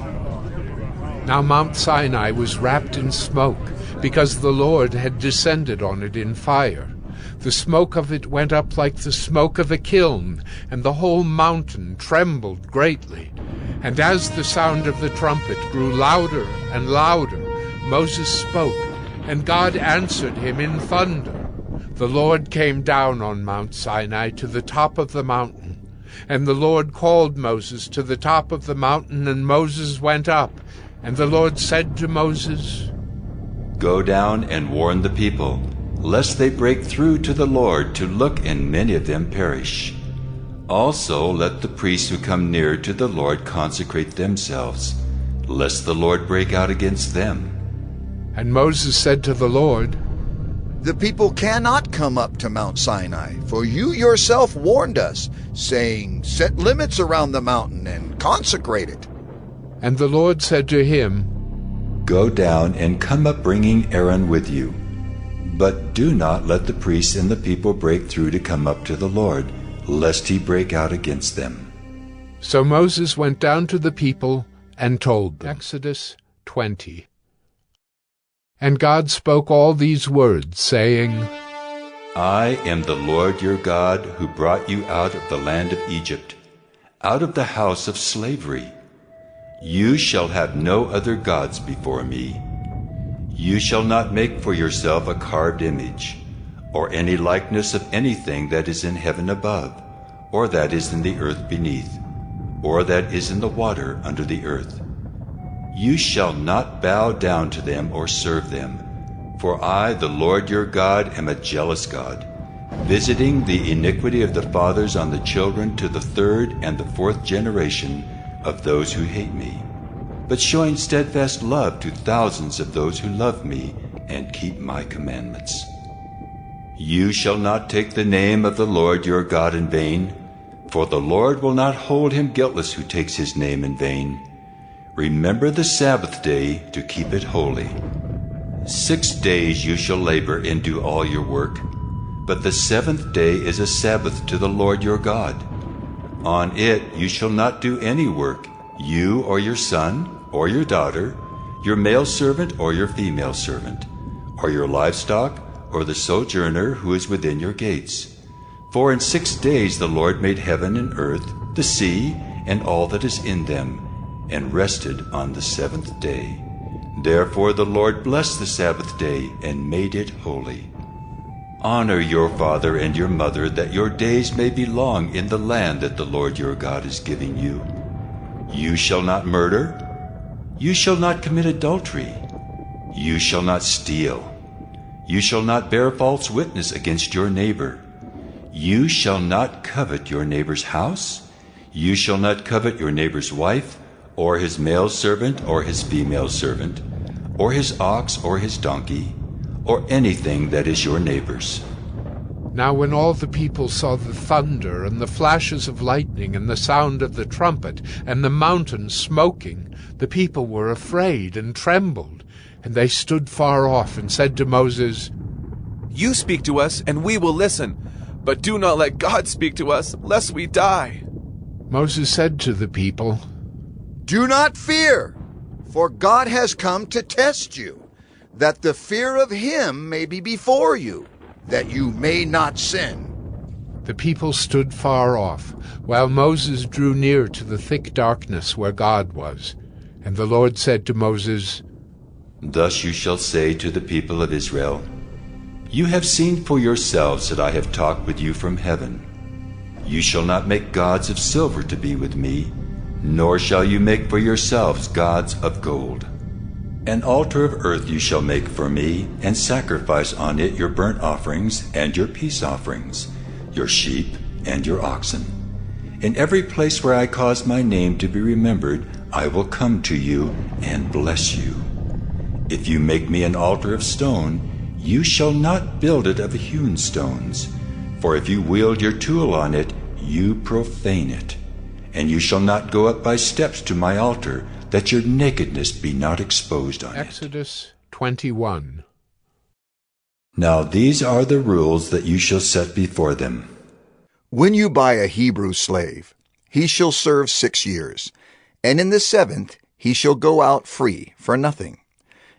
Now Mount Sinai was wrapped in smoke, because the Lord had descended on it in fire. The smoke of it went up like the smoke of a kiln, and the whole mountain trembled greatly. And as the sound of the trumpet grew louder and louder, Moses spoke, and God answered him in thunder. The Lord came down on Mount Sinai to the top of the mountain. And the Lord called Moses to the top of the mountain, and Moses went up. And the Lord said to Moses, Go down and warn the people, lest they break through to the Lord to look, and many of them perish. Also let the priests who come near to the Lord consecrate themselves, lest the Lord break out against them. And Moses said to the Lord, The people cannot come up to Mount Sinai, for you yourself warned us, saying, Set limits around the mountain and consecrate it. And the Lord said to him, Go down and come up bringing Aaron with you. But do not let the priests and the people break through to come up to the Lord, lest he break out against them. So Moses went down to the people and told them. Exodus 20. And God spoke all these words, saying, I am the Lord your God, who brought you out of the land of Egypt, out of the house of slavery. You shall have no other gods before me. You shall not make for yourself a carved image, or any likeness of anything that is in heaven above, or that is in the earth beneath, or that is in the water under the earth. You shall not bow down to them or serve them, for I, the Lord your God, am a jealous God, visiting the iniquity of the fathers on the children to the third and the fourth generation of those who hate me, but showing steadfast love to thousands of those who love me and keep my commandments. You shall not take the name of the Lord your God in vain, for the Lord will not hold him guiltless who takes his name in vain. Remember the Sabbath day to keep it holy. 6 days you shall labor and do all your work, but the seventh day is a Sabbath to the Lord your God. On it you shall not do any work, you or your son or your daughter, your male servant or your female servant, or your livestock, or the sojourner who is within your gates. For in 6 days the Lord made heaven and earth, the sea, and all that is in them, and rested on the seventh day. Therefore the Lord blessed the Sabbath day and made it holy. Honor your father and your mother, that your days may be long in the land that the Lord your God is giving you. You shall not murder. You shall not commit adultery. You shall not steal. You shall not bear false witness against your neighbor. You shall not covet your neighbor's house. You shall not covet your neighbor's wife, or his male servant, or his female servant, or his ox, or his donkey, or anything that is your neighbor's. Now when all the people saw the thunder and the flashes of lightning and the sound of the trumpet and the mountain smoking, the people were afraid and trembled. And they stood far off and said to Moses, You speak to us, and we will listen, but do not let God speak to us, lest we die. Moses said to the people, Do not fear, for God has come to test you, that the fear of him may be before you, that you may not sin. The people stood far off, while Moses drew near to the thick darkness where God was. And the Lord said to Moses, Thus you shall say to the people of Israel, You have seen for yourselves that I have talked with you from heaven. You shall not make gods of silver to be with me, nor shall you make for yourselves gods of gold. An altar of earth you shall make for me, and sacrifice on it your burnt offerings and your peace offerings, your sheep and your oxen. In every place where I cause my name to be remembered, I will come to you and bless you. If you make me an altar of stone, you shall not build it of hewn stones. For if you wield your tool on it, you profane it. And you shall not go up by steps to my altar, that your nakedness be not exposed on Exodus 21. Now these are the rules that you shall set before them. When you buy a Hebrew slave, he shall serve 6 years, and in the 7th he shall go out free for nothing.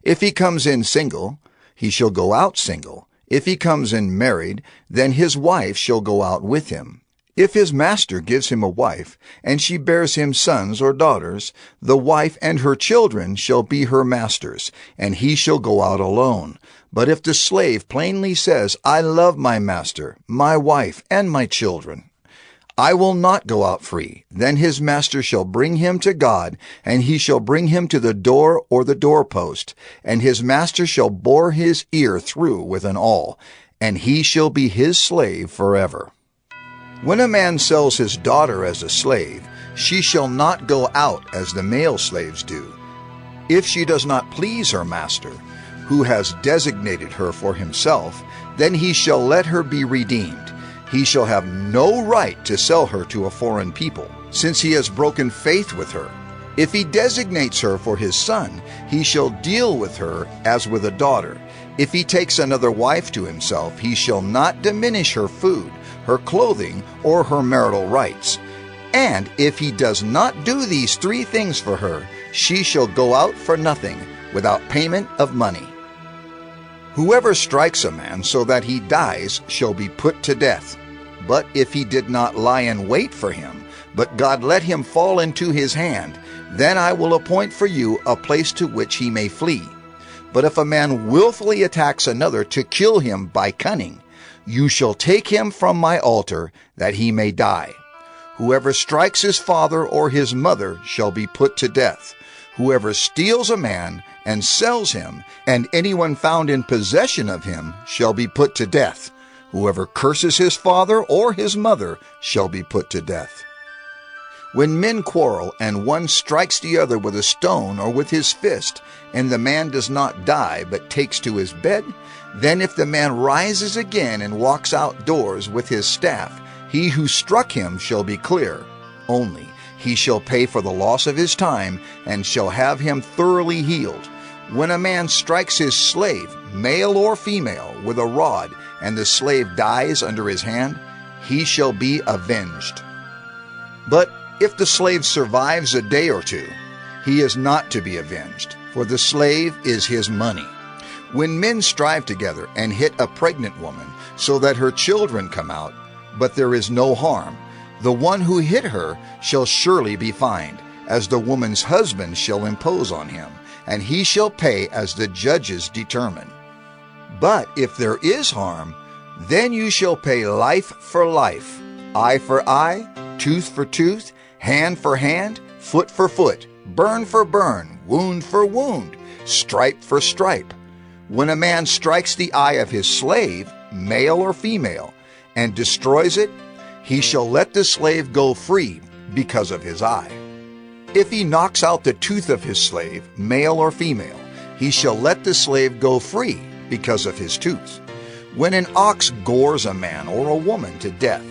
If he comes in single, he shall go out single. If he comes in married, then his wife shall go out with him. If his master gives him a wife, and she bears him sons or daughters, the wife and her children shall be her master's, and he shall go out alone. But if the slave plainly says, I love my master, my wife, and my children, I will not go out free. Then his master shall bring him to God, and he shall bring him to the door or the doorpost, and his master shall bore his ear through with an awl, and he shall be his slave forever. When a man sells his daughter as a slave, she shall not go out as the male slaves do. If she does not please her master, who has designated her for himself, then he shall let her be redeemed. He shall have no right to sell her to a foreign people, since he has broken faith with her. If he designates her for his son, he shall deal with her as with a daughter. If he takes another wife to himself, he shall not diminish her food, her clothing, or her marital rights. And if he does not do these 3 things for her, she shall go out for nothing, without payment of money. Whoever strikes a man so that he dies shall be put to death. But if he did not lie in wait for him, but God let him fall into his hand, then I will appoint for you a place to which he may flee. But if a man willfully attacks another to kill him by cunning, you shall take him from my altar, that he may die. Whoever strikes his father or his mother shall be put to death. Whoever steals a man and sells him, and anyone found in possession of him, shall be put to death. Whoever curses his father or his mother shall be put to death. When men quarrel, and one strikes the other with a stone or with his fist, and the man does not die, but takes to his bed, then if the man rises again and walks outdoors with his staff, he who struck him shall be clear. Only he shall pay for the loss of his time, and shall have him thoroughly healed. When a man strikes his slave, male or female, with a rod, and the slave dies under his hand, he shall be avenged. But if the slave survives a day or two, he is not to be avenged, for the slave is his money. When men strive together and hit a pregnant woman, so that her children come out, but there is no harm, the one who hit her shall surely be fined, as the woman's husband shall impose on him, and he shall pay as the judges determine. But if there is harm, then you shall pay life for life, eye for eye, tooth for tooth, hand for hand, foot for foot, burn for burn, wound for wound, stripe for stripe. When a man strikes the eye of his slave, male or female, and destroys it, he shall let the slave go free because of his eye. If he knocks out the tooth of his slave, male or female, he shall let the slave go free because of his tooth. When an ox gores a man or a woman to death,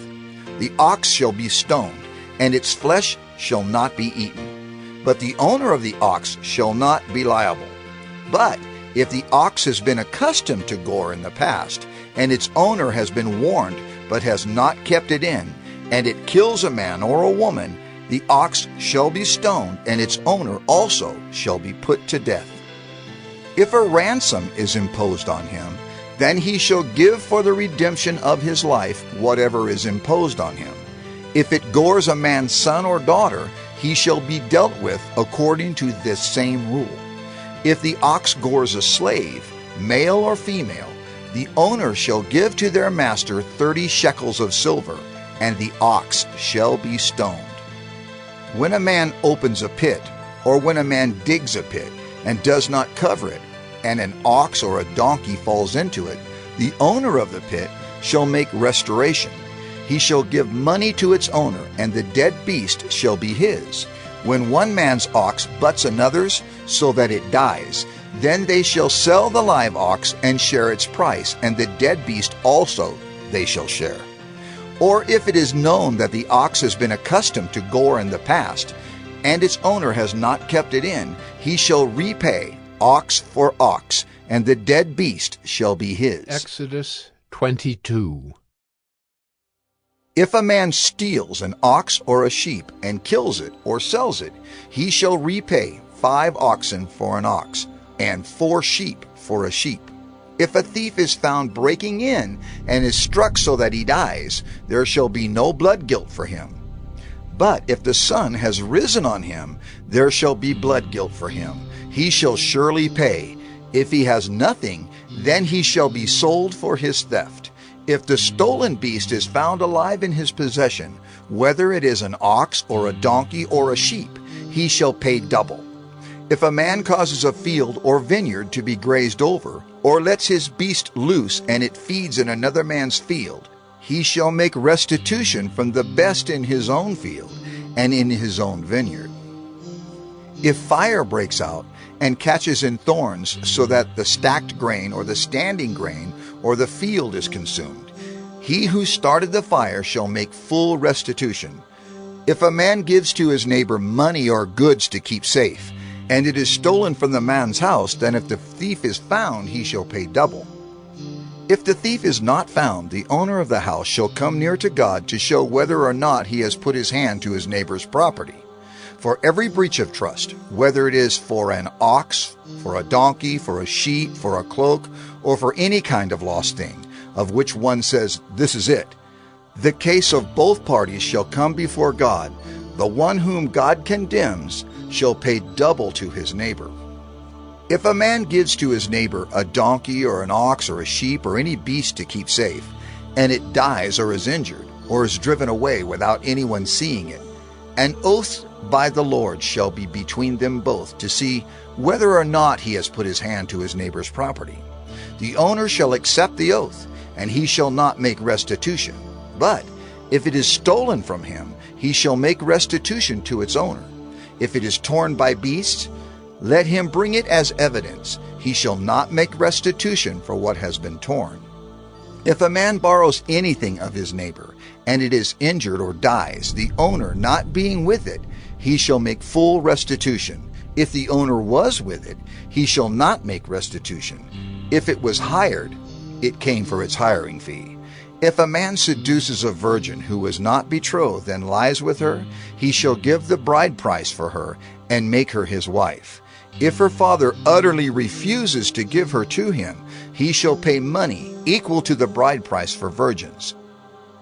the ox shall be stoned, and its flesh shall not be eaten. But the owner of the ox shall not be liable. But if the ox has been accustomed to gore in the past, and its owner has been warned but has not kept it in, and it kills a man or a woman, the ox shall be stoned, and its owner also shall be put to death. If a ransom is imposed on him, then he shall give for the redemption of his life whatever is imposed on him. If it gores a man's son or daughter, he shall be dealt with according to this same rule. If the ox gores a slave, male or female, the owner shall give to their master 30 shekels of silver, and the ox shall be stoned. When a man opens a pit, or when a man digs a pit, and does not cover it, and an ox or a donkey falls into it, the owner of the pit shall make restoration. He shall give money to its owner, and the dead beast shall be his. When one man's ox butts another's, so that it dies, then they shall sell the live ox and share its price, and the dead beast also they shall share. Or if it is known that the ox has been accustomed to gore in the past, and its owner has not kept it in, he shall repay ox for ox, and the dead beast shall be his. Exodus 22. If a man steals an ox or a sheep and kills it or sells it, he shall repay 5 oxen for an ox, and 4 sheep for a sheep. If a thief is found breaking in and is struck so that he dies, there shall be no blood guilt for him. But if the sun has risen on him, there shall be blood guilt for him. He shall surely pay. If he has nothing, then he shall be sold for his theft. If the stolen beast is found alive in his possession, whether it is an ox or a donkey or a sheep, he shall pay double. If a man causes a field or vineyard to be grazed over, or lets his beast loose and it feeds in another man's field, he shall make restitution from the best in his own field and in his own vineyard. If fire breaks out and catches in thorns, so that the stacked grain or the standing grain or the field is consumed, he who started the fire shall make full restitution. If a man gives to his neighbor money or goods to keep safe, and it is stolen from the man's house, then if the thief is found, he shall pay double. If the thief is not found, the owner of the house shall come near to God to show whether or not he has put his hand to his neighbor's property. For every breach of trust, whether it is for an ox, for a donkey, for a sheep, for a cloak, or for any kind of lost thing, of which one says, "This is it," the case of both parties shall come before God. The one whom God condemns shall pay double to his neighbor. If a man gives to his neighbor a donkey or an ox or a sheep or any beast to keep safe, and it dies or is injured, or is driven away without anyone seeing it, an oath by the Lord shall be between them both to see whether or not he has put his hand to his neighbor's property. The owner shall accept the oath, and he shall not make restitution. But if it is stolen from him, he shall make restitution to its owner. If it is torn by beasts, let him bring it as evidence. He shall not make restitution for what has been torn. If a man borrows anything of his neighbor, and it is injured or dies, the owner not being with it, he shall make full restitution. If the owner was with it, he shall not make restitution. If it was hired, it came for its hiring fee. If a man seduces a virgin who is not betrothed and lies with her, he shall give the bride price for her and make her his wife. If her father utterly refuses to give her to him, he shall pay money equal to the bride price for virgins.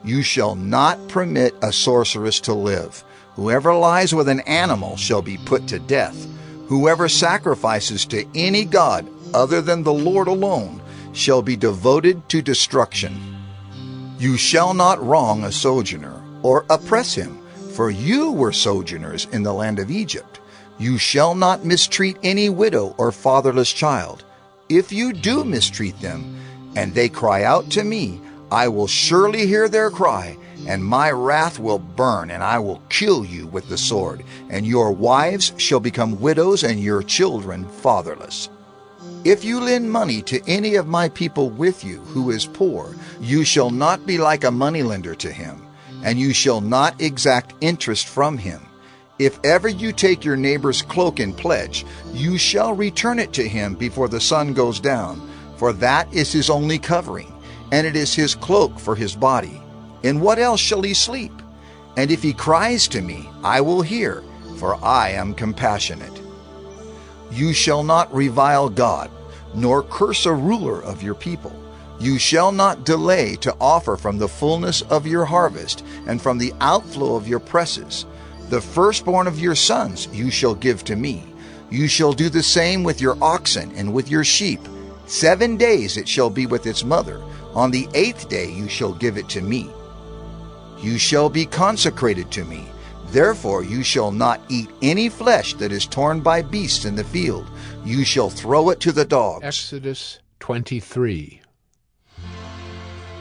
You shall not permit a sorceress to live. Whoever lies with an animal shall be put to death. Whoever sacrifices to any god other than the Lord alone shall be devoted to destruction. You shall not wrong a sojourner or oppress him, for you were sojourners in the land of Egypt. You shall not mistreat any widow or fatherless child. If you do mistreat them, and they cry out to me, I will surely hear their cry, and my wrath will burn, and I will kill you with the sword, and your wives shall become widows, and your children fatherless. If you lend money to any of my people with you who is poor, you shall not be like a moneylender to him, and you shall not exact interest from him. If ever you take your neighbor's cloak in pledge, you shall return it to him before the sun goes down, for that is his only covering, and it is his cloak for his body. In what else shall he sleep? And if he cries to me, I will hear, for I am compassionate. You shall not revile God, nor curse a ruler of your people. You shall not delay to offer from the fullness of your harvest, and from the outflow of your presses. The firstborn of your sons you shall give to me. You shall do the same with your oxen and with your sheep. 7 days it shall be with its mother. On the 8th day you shall give it to me. You shall be consecrated to me. Therefore you shall not eat any flesh that is torn by beasts in the field. You shall throw it to the dogs. Exodus 23.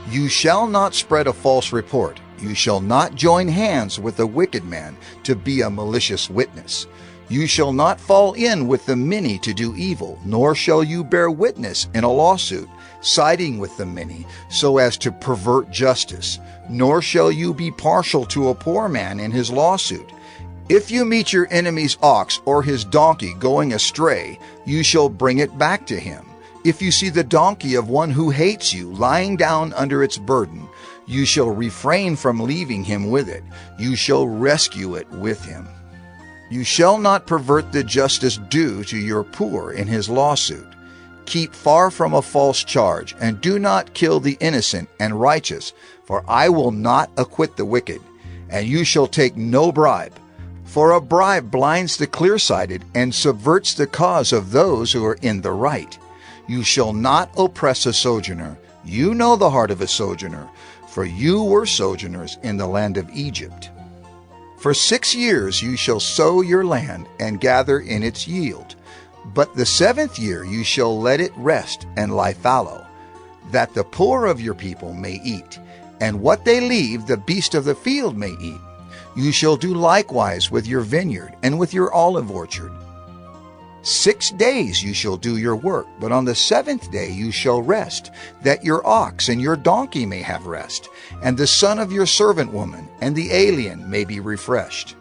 You shall not spread a false report. You shall not join hands with a wicked man to be a malicious witness. You shall not fall in with the many to do evil, nor shall you bear witness in a lawsuit, siding with the many, so as to pervert justice. Nor shall you be partial to a poor man in his lawsuit. If you meet your enemy's ox or his donkey going astray, you shall bring it back to him. If you see the donkey of one who hates you lying down under its burden, you shall refrain from leaving him with it. You shall rescue it with him. You shall not pervert the justice due to your poor in his lawsuit. Keep far from a false charge, and do not kill the innocent and righteous, for I will not acquit the wicked. And you shall take no bribe, for a bribe blinds the clear-sighted and subverts the cause of those who are in the right. You shall not oppress a sojourner. You know the heart of a sojourner, for you were sojourners in the land of Egypt. For 6 years you shall sow your land and gather in its yield. But the 7th year you shall let it rest and lie fallow, that the poor of your people may eat, and what they leave the beast of the field may eat. You shall do likewise with your vineyard and with your olive orchard. 6 days you shall do your work, but on the 7th day you shall rest, that your ox and your donkey may have rest, and the son of your servant woman and the alien may be refreshed.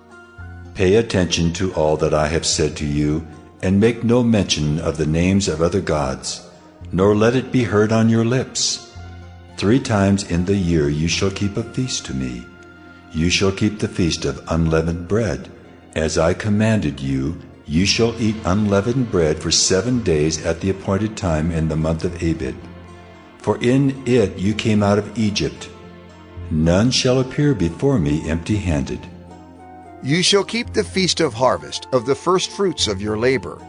Pay attention to all that I have said to you, and make no mention of the names of other gods, nor let it be heard on your lips. 3 times in the year you shall keep a feast to me. You shall keep the feast of unleavened bread. As I commanded you, you shall eat unleavened bread for 7 days at the appointed time in the month of Abib. For in it you came out of Egypt. None shall appear before me empty-handed. You shall keep the feast of harvest, of the first fruits of your labor,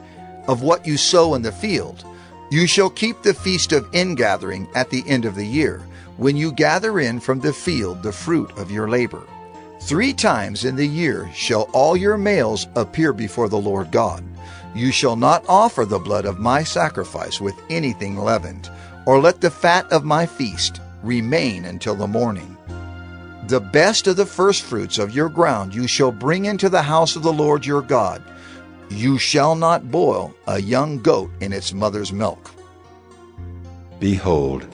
of what you sow in the field. You shall keep the feast of ingathering at the end of the year, when you gather in from the field the fruit of your labor. 3 times in the year shall all your males appear before the Lord God. You shall not offer the blood of my sacrifice with anything leavened, or let the fat of my feast remain until the morning. The best of the firstfruits of your ground you shall bring into the house of the Lord your God. You shall not boil a young goat in its mother's milk. Behold,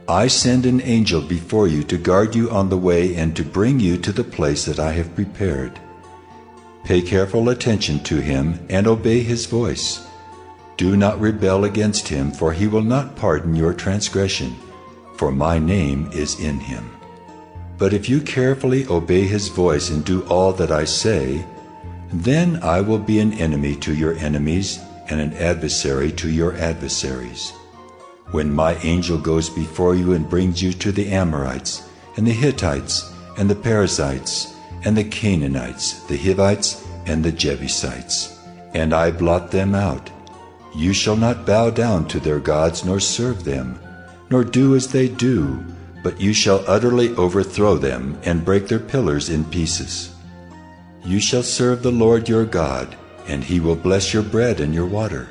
I send an angel before you to guard you on the way and to bring you to the place that I have prepared. Pay careful attention to him and obey his voice. Do not rebel against him, for he will not pardon your transgression, for my name is in him. But if you carefully obey his voice and do all that I say, then I will be an enemy to your enemies and an adversary to your adversaries. When my angel goes before you and brings you to the Amorites, and the Hittites, and the Perizzites, and the Canaanites, the Hivites, and the Jebusites, and I blot them out, you shall not bow down to their gods nor serve them, nor do as they do, but you shall utterly overthrow them and break their pillars in pieces. You shall serve the Lord your God, and he will bless your bread and your water.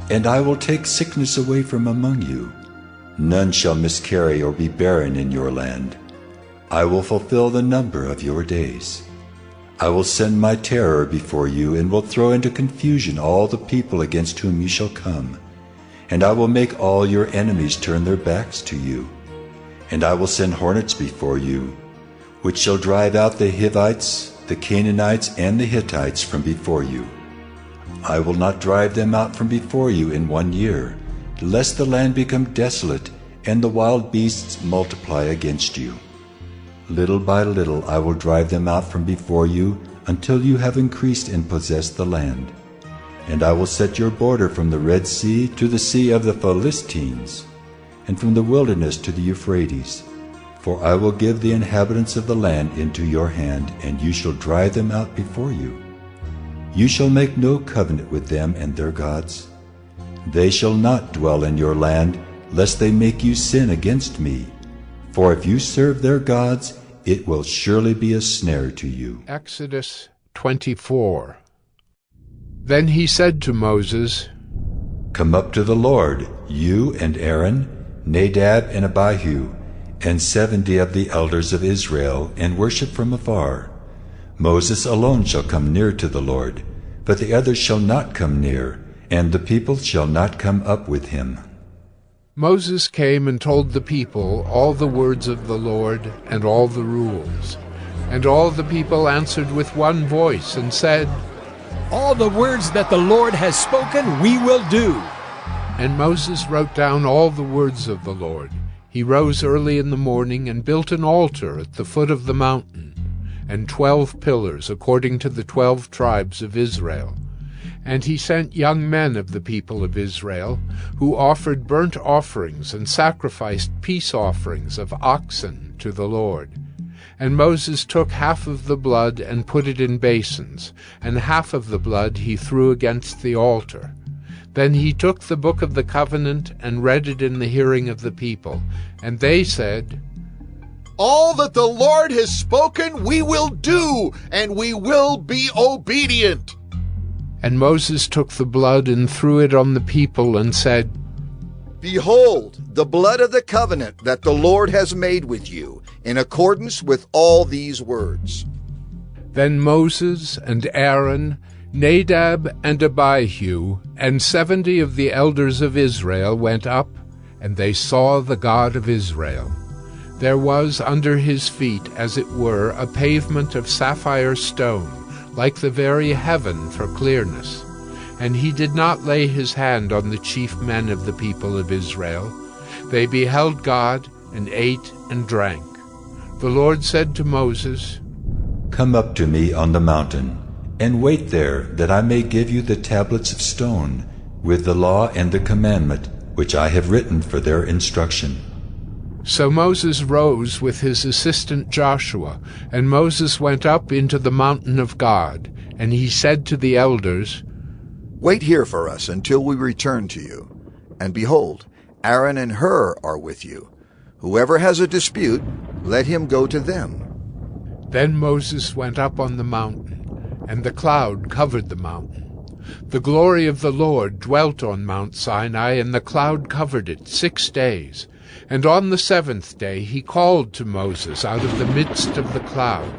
And I will take sickness away from among you. None shall miscarry or be barren in your land. I will fulfill the number of your days. I will send my terror before you, and will throw into confusion all the people against whom you shall come. And I will make all your enemies turn their backs to you. And I will send hornets before you, which shall drive out the Hivites, the Canaanites, and the Hittites from before you. I will not drive them out from before you in 1 year, lest the land become desolate and the wild beasts multiply against you. Little by little I will drive them out from before you until you have increased and possessed the land. And I will set your border from the Red Sea to the Sea of the Philistines, and from the wilderness to the Euphrates. For I will give the inhabitants of the land into your hand, and you shall drive them out before you. You shall make no covenant with them and their gods. They shall not dwell in your land, lest they make you sin against me. For if you serve their gods, it will surely be a snare to you. Exodus 24. Then he said to Moses, Come up to the Lord, you and Aaron, Nadab and Abihu, and 70 of the elders of Israel, and worship from afar. Moses alone shall come near to the Lord, but the others shall not come near, and the people shall not come up with him. Moses came and told the people all the words of the Lord and all the rules. And all the people answered with one voice and said, All the words that the Lord has spoken we will do. And Moses wrote down all the words of the Lord. He rose early in the morning and built an altar at the foot of the mountain, and 12 pillars according to the 12 tribes of Israel. And he sent young men of the people of Israel, who offered burnt offerings and sacrificed peace offerings of oxen to the Lord. And Moses took half of the blood and put it in basins, and half of the blood he threw against the altar. Then he took the book of the covenant and read it in the hearing of the people. And they said, All that the Lord has spoken we will do, and we will be obedient. And Moses took the blood and threw it on the people and said, Behold, the blood of the covenant that the Lord has made with you, in accordance with all these words. Then Moses and Aaron, Nadab and Abihu, and 70 of the elders of Israel went up, and they saw the God of Israel. There was under his feet, as it were, a pavement of sapphire stone, like the very heaven for clearness. And he did not lay his hand on the chief men of the people of Israel. They beheld God, and ate and drank. The Lord said to Moses, Come up to me on the mountain, and wait there, that I may give you the tablets of stone, with the law and the commandment, which I have written for their instruction. So Moses rose with his assistant Joshua, and Moses went up into the mountain of God, and he said to the elders, Wait here for us until we return to you. And behold, Aaron and Hur are with you. Whoever has a dispute, let him go to them." Then Moses went up on the mountain, and the cloud covered the mountain. The glory of the Lord dwelt on Mount Sinai, and the cloud covered it 6 days. And on the 7th day he called to Moses out of the midst of the cloud.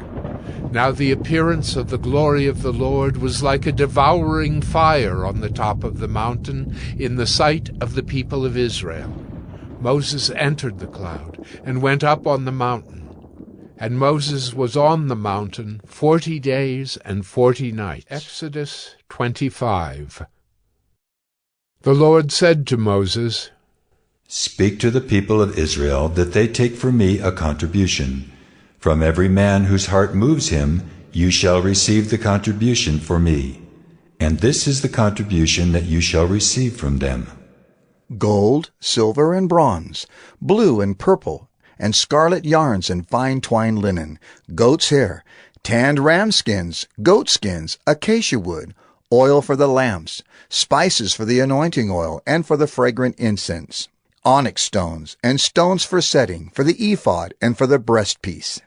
Now the appearance of the glory of the Lord was like a devouring fire on the top of the mountain in the sight of the people of Israel. Moses entered the cloud and went up on the mountain. And Moses was on the mountain 40 days and 40 nights. Exodus 25. The Lord said to Moses, "Speak to the people of Israel that they take for me a contribution. From every man whose heart moves him, you shall receive the contribution for me. And this is the contribution that you shall receive from them: gold, silver, and bronze, blue and purple, and scarlet yarns and fine twined linen, goat's hair, tanned ram skins, goat skins, acacia wood, oil for the lamps, spices for the anointing oil and for the fragrant incense, onyx stones, and stones for setting, for the ephod and for the breastpiece.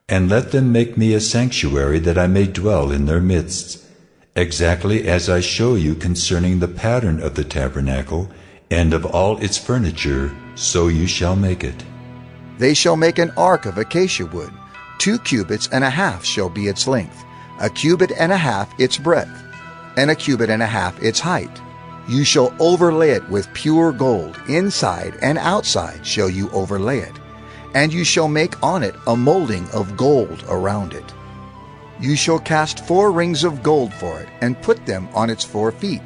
And let them make me a sanctuary that I may dwell in their midst, exactly as I show you concerning the pattern of the tabernacle and of all its furniture, so you shall make it. They shall make an ark of acacia wood. 2 cubits and a half shall be its length, 1 cubit and a half its breadth, and 1 cubit and a half its height. You shall overlay it with pure gold, inside and outside shall you overlay it, and you shall make on it a molding of gold around it. You shall cast 4 rings of gold for it, and put them on its 4 feet,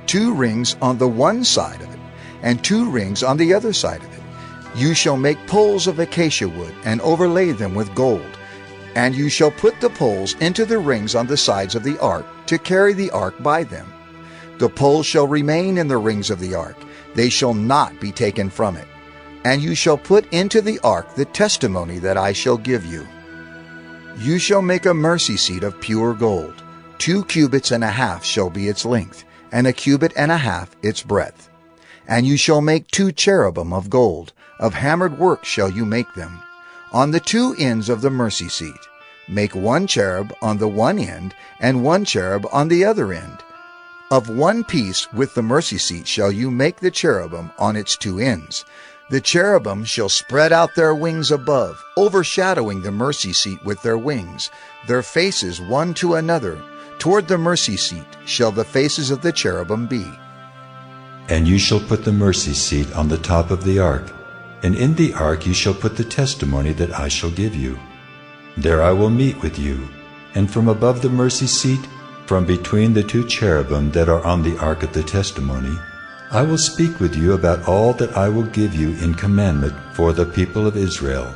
2 rings on the one side of it, and 2 rings on the other side of it. You shall make poles of acacia wood, and overlay them with gold. And you shall put the poles into the rings on the sides of the ark, to carry the ark by them. The poles shall remain in the rings of the ark, they shall not be taken from it. And you shall put into the ark the testimony that I shall give you. You shall make a mercy seat of pure gold. 2 cubits and a half shall be its length, and 1 cubit and a half its breadth. And you shall make 2 cherubim of gold. Of hammered work shall you make them. On the 2 ends of the mercy seat, make 1 cherub on the one end, and 1 cherub on the other end. Of one piece with the mercy seat shall you make the cherubim on its 2 ends. The cherubim shall spread out their wings above, overshadowing the mercy seat with their wings, their faces one to another. Toward the mercy seat shall the faces of the cherubim be. And you shall put the mercy seat on the top of the ark, and in the ark you shall put the testimony that I shall give you. There I will meet with you, and from above the mercy seat, from between the 2 cherubim that are on the ark of the testimony, I will speak with you about all that I will give you in commandment for the people of Israel.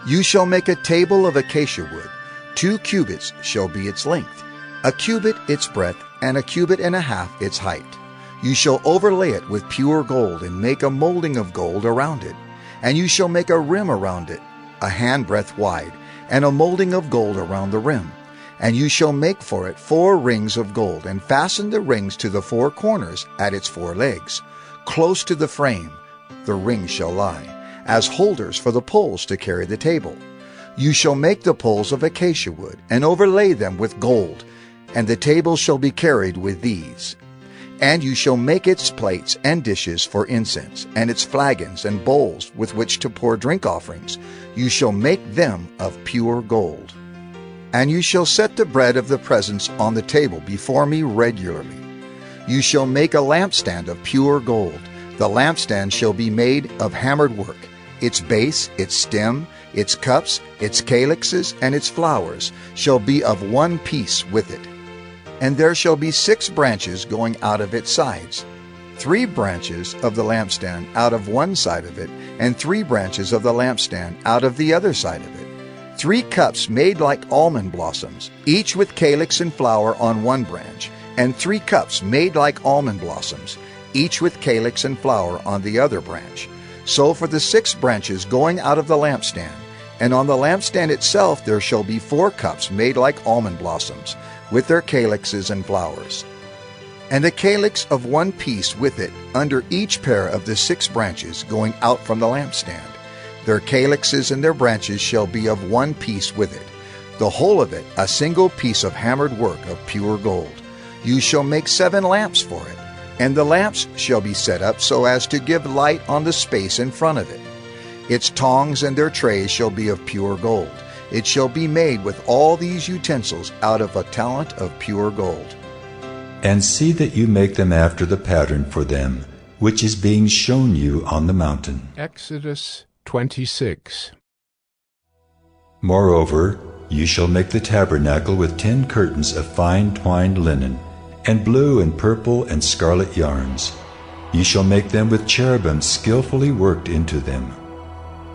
You shall make a table of acacia wood. 2 cubits shall be its length, 1 cubit its breadth, and 1 cubit and a half its height. You shall overlay it with pure gold, and make a molding of gold around it. And you shall make a rim around it, a handbreadth wide, and a molding of gold around the rim. And you shall make for it 4 rings of gold, and fasten the rings to the 4 corners at its 4 legs. Close to the frame the rings shall lie, as holders for the poles to carry the table. You shall make the poles of acacia wood, and overlay them with gold, and the table shall be carried with these. And you shall make its plates and dishes for incense, and its flagons and bowls with which to pour drink offerings. You shall make them of pure gold. And you shall set the bread of the presence on the table before me regularly. You shall make a lampstand of pure gold. The lampstand shall be made of hammered work. Its base, its stem, its cups, its calyxes, and its flowers shall be of one piece with it. And there shall be 6 branches going out of its sides, 3 branches of the lampstand out of one side of it, and 3 branches of the lampstand out of the other side of it. 3 cups made like almond blossoms, each with calyx and flower on one branch, and 3 cups made like almond blossoms, each with calyx and flower on the other branch. So for the 6 branches going out of the lampstand. And on the lampstand itself there shall be 4 cups made like almond blossoms, with their calyxes and flowers. and a calyx of one piece with it under each pair of the 6 branches going out from the lampstand. Their calyxes and their branches shall be of one piece with it, the whole of it a single piece of hammered work of pure gold. You shall make 7 lamps for it, and the lamps shall be set up so as to give light on the space in front of it. Its tongs and their trays shall be of pure gold. It shall be made with all these utensils out of a talent of pure gold. And see that you make them after the pattern for them, which is being shown you on the mountain. Exodus 26. Moreover, you shall make the tabernacle with 10 curtains of fine twined linen, and blue and purple and scarlet yarns. You shall make them with cherubim skillfully worked into them.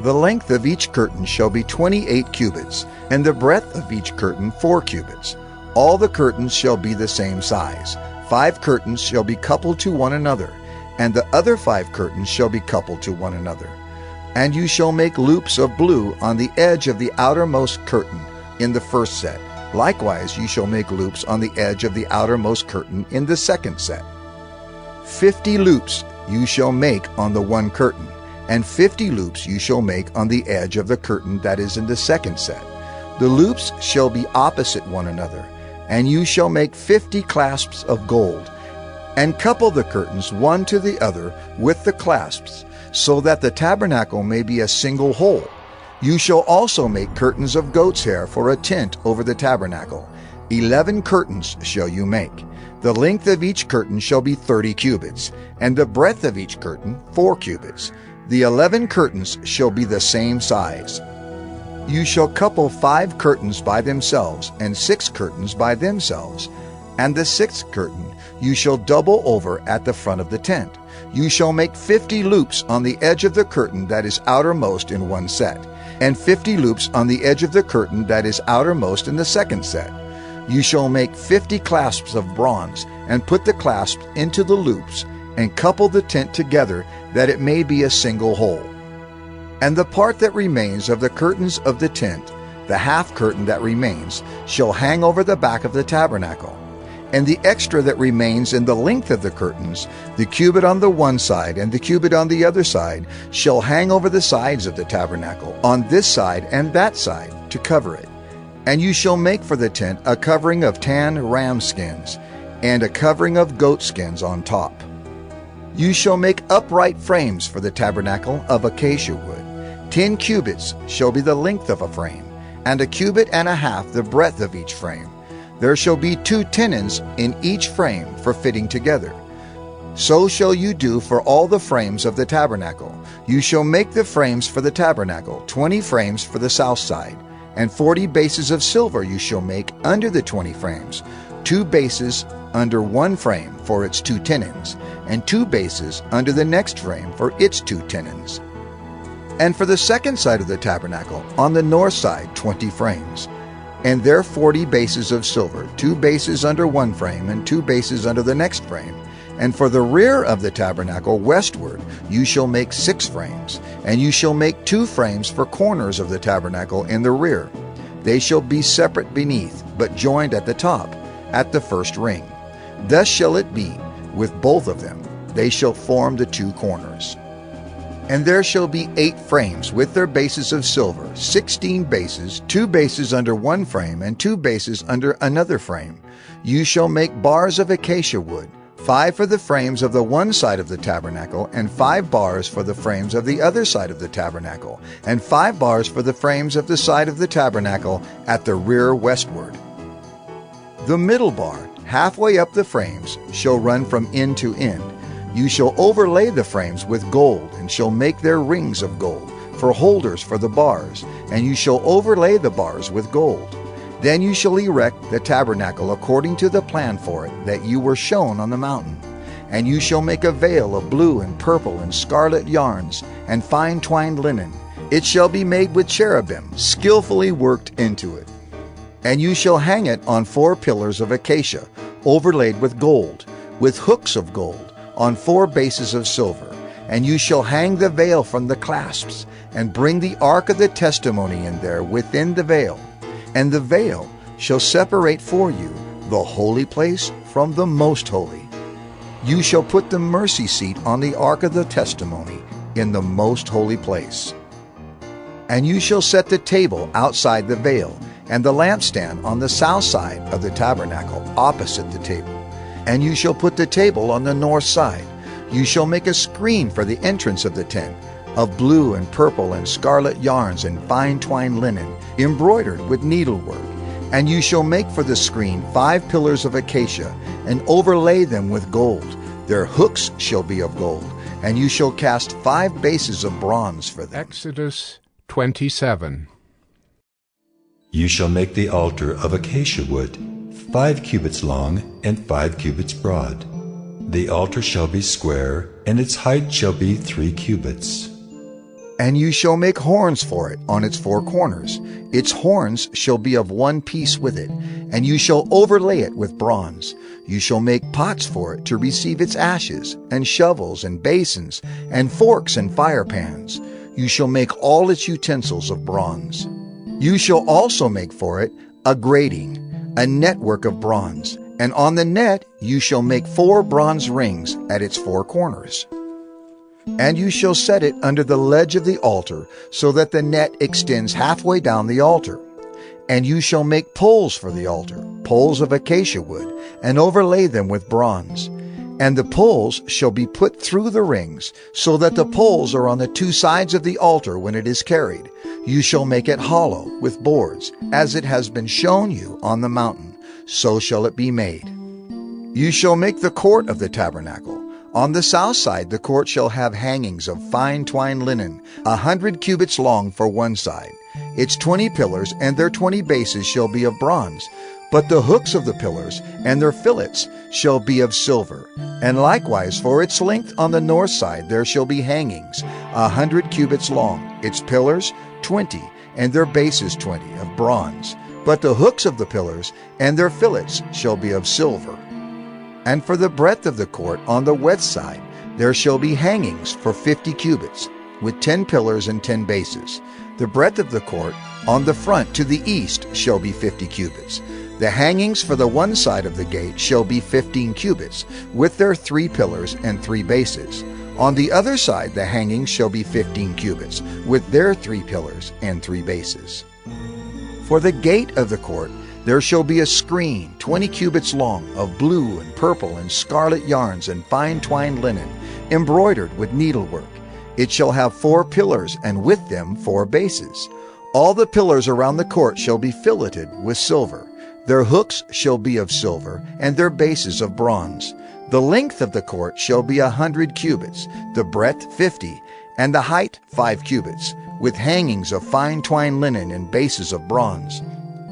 The length of each curtain shall be 28 cubits, and the breadth of each curtain 4 cubits. All the curtains shall be the same size. 5 curtains shall be coupled to one another, and the other 5 curtains shall be coupled to one another. And you shall make loops of blue on the edge of the outermost curtain in the first set. Likewise you shall make loops on the edge of the outermost curtain in the second set. 50 loops you shall make on the one curtain, and 50 loops you shall make on the edge of the curtain that is in the second set. The loops shall be opposite one another, and you shall make 50 clasps of gold, and couple the curtains one to the other with the clasps, so that the tabernacle may be a single whole. You shall also make curtains of goat's hair for a tent over the tabernacle. 11 curtains shall you make. The length of each curtain shall be 30 cubits, and the breadth of each curtain 4 cubits. The 11 curtains shall be the same size. You shall couple 5 curtains by themselves, and 6 curtains by themselves. And the 6th curtain you shall double over at the front of the tent. You shall make 50 loops on the edge of the curtain that is outermost in one set, and 50 loops on the edge of the curtain that is outermost in the second set. You shall make 50 clasps of bronze, and put the clasps into the loops, and couple the tent together, that it may be a single whole. And the part that remains of the curtains of the tent, the half curtain that remains, shall hang over the back of the tabernacle. And the extra that remains in the length of the curtains, the cubit on the one side and the cubit on the other side, shall hang over the sides of the tabernacle, on this side and that side, to cover it. And you shall make for the tent a covering of tan ram skins, and a covering of goat skins on top. You shall make upright frames for the tabernacle of acacia wood. 10 cubits shall be the length of a frame, and a cubit and a half the breadth of each frame. There shall be 2 tenons in each frame for fitting together. So shall you do for all the frames of the tabernacle. You shall make the frames for the tabernacle, 20 frames for the south side, and 40 bases of silver you shall make under the 20 frames, 2 bases under one frame for its 2 tenons, and 2 bases under the next frame for its 2 tenons. And for the second side of the tabernacle, on the north side, 20 frames, and there 40 bases of silver, 2 bases under one frame and 2 bases under the next frame. And for the rear of the tabernacle westward you shall make 6 frames, and you shall make 2 frames for corners of the tabernacle in the rear. They shall be separate beneath, but joined at the top, at the first ring. Thus shall it be with both of them. They shall form the 2 corners. And there shall be 8 frames with their bases of silver, 16 bases, 2 bases under one frame and 2 bases under another frame. You shall make bars of acacia wood, 5 for the frames of the one side of the tabernacle, and 5 bars for the frames of the other side of the tabernacle, and 5 bars for the frames of the side of the tabernacle at the rear westward. The middle bar, halfway up the frames, shall run from end to end. You shall overlay the frames with gold, and shall make their rings of gold, for holders for the bars, and you shall overlay the bars with gold. Then you shall erect the tabernacle according to the plan for it that you were shown on the mountain. And you shall make a veil of blue and purple and scarlet yarns, and fine twined linen. It shall be made with cherubim, skillfully worked into it. And you shall hang it on 4 pillars of acacia, overlaid with gold, with hooks of gold, on 4 bases of silver. And you shall hang the veil from the clasps, and bring the ark of the testimony in there within the veil. And the veil shall separate for you the holy place from the most holy, You shall put the mercy seat on the ark of the testimony in the most holy place. And you shall set the table outside the veil, and the lampstand on the south side of the tabernacle opposite the table. And you shall put the table on the north side. You shall make a screen for the entrance of the tent, of blue and purple and scarlet yarns and fine twined linen, embroidered with needlework. And you shall make for the screen 5 pillars of acacia, and overlay them with gold. Their hooks shall be of gold, and you shall cast 5 bases of bronze for them. Exodus 27. You shall make the altar of acacia wood, 5 cubits long and 5 cubits broad. The altar shall be square, and its height shall be 3 cubits. And you shall make horns for it on its 4 corners. Its horns shall be of one piece with it, and you shall overlay it with bronze. You shall make pots for it to receive its ashes, and shovels and basins, and forks and fire pans. You shall make all its utensils of bronze. You shall also make for it a grating, a network of bronze, and on the net you shall make 4 bronze rings at its 4 corners. And you shall set it under the ledge of the altar, so that the net extends halfway down the altar. And you shall make poles for the altar, poles of acacia wood, and overlay them with bronze. And the poles shall be put through the rings, so that the poles are on the 2 sides of the altar when it is carried. You shall make it hollow with boards, as it has been shown you on the mountain. So shall it be made. You shall make the court of the tabernacle. On the south side the court shall have hangings of fine twined linen, 100 cubits long for one side. Its 20 pillars and their 20 bases shall be of bronze, but the hooks of the pillars and their fillets shall be of silver. And likewise for its length on the north side there shall be hangings, 100 cubits long, its pillars 20, and their bases 20, of bronze. But the hooks of the pillars and their fillets shall be of silver. And for the breadth of the court on the west side there shall be hangings for 50 cubits, with 10 pillars and 10 bases. The breadth of the court on the front to the east shall be 50 cubits. The hangings for the one side of the gate shall be 15 cubits, with their 3 pillars and 3 bases. On the other side the hangings shall be 15 cubits, with their 3 pillars and 3 bases. For the gate of the court there shall be a screen 20 cubits long, of blue and purple and scarlet yarns and fine twined linen, embroidered with needlework. It shall have 4 pillars, and with them 4 bases. All the pillars around the court shall be filleted with silver. Their hooks shall be of silver, and their bases of bronze. The length of the court shall be 100 cubits, the breadth 50, and the height 5 cubits, with hangings of fine twined linen and bases of bronze.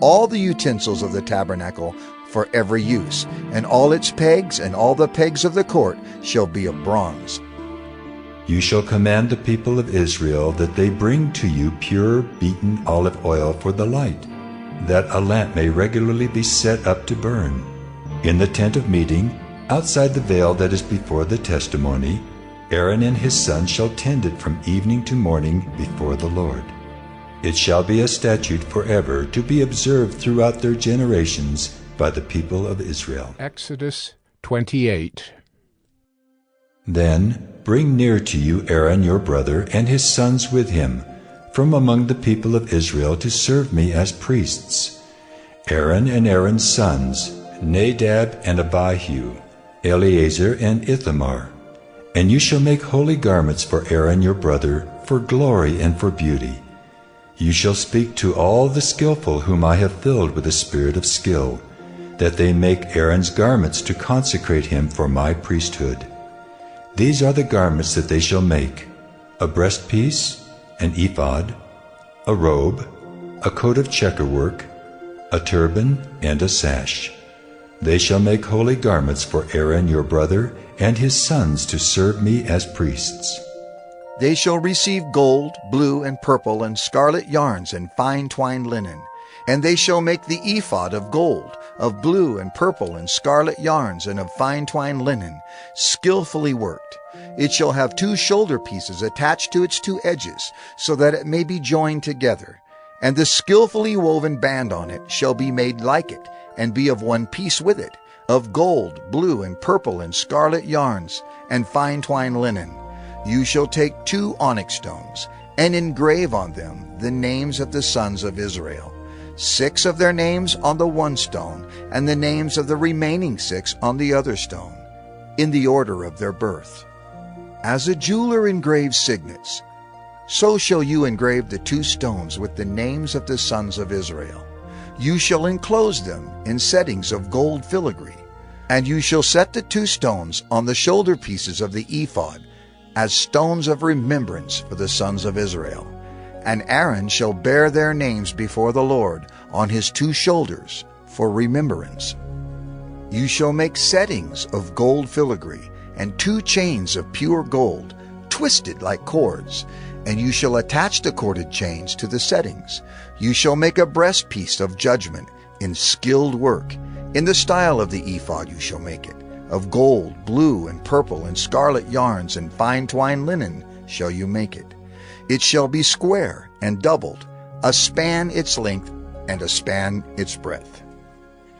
All the utensils of the tabernacle for every use, and all its pegs and all the pegs of the court shall be of bronze. You shall command the people of Israel that they bring to you pure beaten olive oil for the light, that a lamp may regularly be set up to burn. In the tent of meeting, outside the veil that is before the testimony, Aaron and his sons shall tend it from evening to morning before the Lord. It shall be a statute forever, to be observed throughout their generations by the people of Israel. Exodus 28. Then bring near to you Aaron your brother and his sons with him, from among the people of Israel, to serve me as priests. Aaron and Aaron's sons, Nadab and Abihu, Eleazar and Ithamar. And you shall make holy garments for Aaron your brother, for glory and for beauty. You shall speak to all the skillful whom I have filled with a spirit of skill, that they make Aaron's garments to consecrate him for my priesthood. These are the garments that they shall make: a breastpiece, an ephod, a robe, a coat of checkerwork, a turban, and a sash. They shall make holy garments for Aaron your brother and his sons to serve me as priests. They shall receive gold, blue, and purple, and scarlet yarns, and fine twined linen. And they shall make the ephod of gold, of blue, and purple, and scarlet yarns, and of fine twined linen, skillfully worked. It shall have 2 shoulder pieces attached to its 2 edges, so that it may be joined together. And the skillfully woven band on it shall be made like it, and be of one piece with it, of gold, blue, and purple, and scarlet yarns, and fine twined linen. You shall take 2 onyx stones, and engrave on them the names of the sons of Israel, 6 of their names on the one stone, and the names of the remaining 6 on the other stone, in the order of their birth. As a jeweler engraves signets, so shall you engrave the 2 stones with the names of the sons of Israel. You shall enclose them in settings of gold filigree, and you shall set the 2 stones on the shoulder pieces of the ephod as stones of remembrance for the sons of Israel. And Aaron shall bear their names before the Lord on his 2 shoulders for remembrance. You shall make settings of gold filigree and 2 chains of pure gold, twisted like cords, and you shall attach the corded chains to the settings. You shall make a breastpiece of judgment in skilled work. In the style of the ephod you shall make it. Of gold, blue, and purple, and scarlet yarns, and fine twined linen shall you make it. It shall be square and doubled, a span its length, and a span its breadth.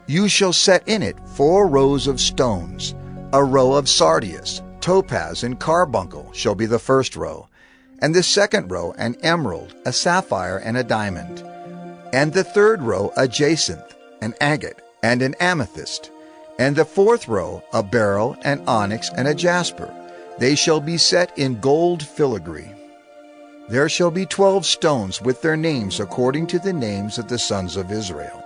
You shall set in it 4 rows of stones. A row of sardius, topaz, and carbuncle shall be the first row, and the second row an emerald, a sapphire, and a diamond, and the third row a jacinth, an agate, and an amethyst, and the 4th row a beryl, an onyx, and a jasper. They shall be set in gold filigree. There shall be 12 stones with their names according to the names of the sons of Israel.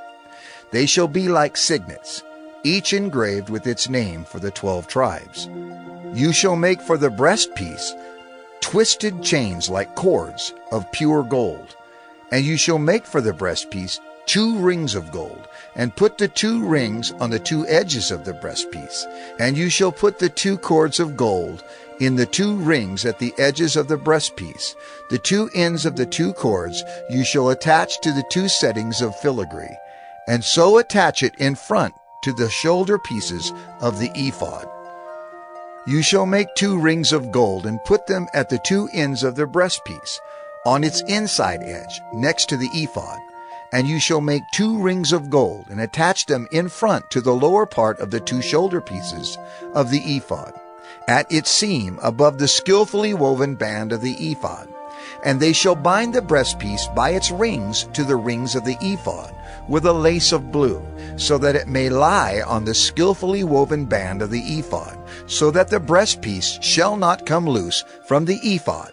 They shall be like signets, each engraved with its name for the 12 tribes. You shall make for the breastpiece twisted chains like cords of pure gold. And you shall make for the breastpiece 2 rings of gold, and put the 2 rings on the 2 edges of the breastpiece. And you shall put the 2 cords of gold in the 2 rings at the edges of the breastpiece. The 2 ends of the 2 cords you shall attach to the 2 settings of filigree, and so attach it in front to the shoulder pieces of the ephod. You shall make 2 rings of gold, and put them at the 2 ends of the breastpiece, on its inside edge, next to the ephod. And you shall make 2 rings of gold, and attach them in front to the lower part of the 2 shoulder pieces of the ephod, at its seam above the skillfully woven band of the ephod. And they shall bind the breastpiece by its rings to the rings of the ephod, with a lace of blue, so that it may lie on the skillfully woven band of the ephod, so that the breastpiece shall not come loose from the ephod.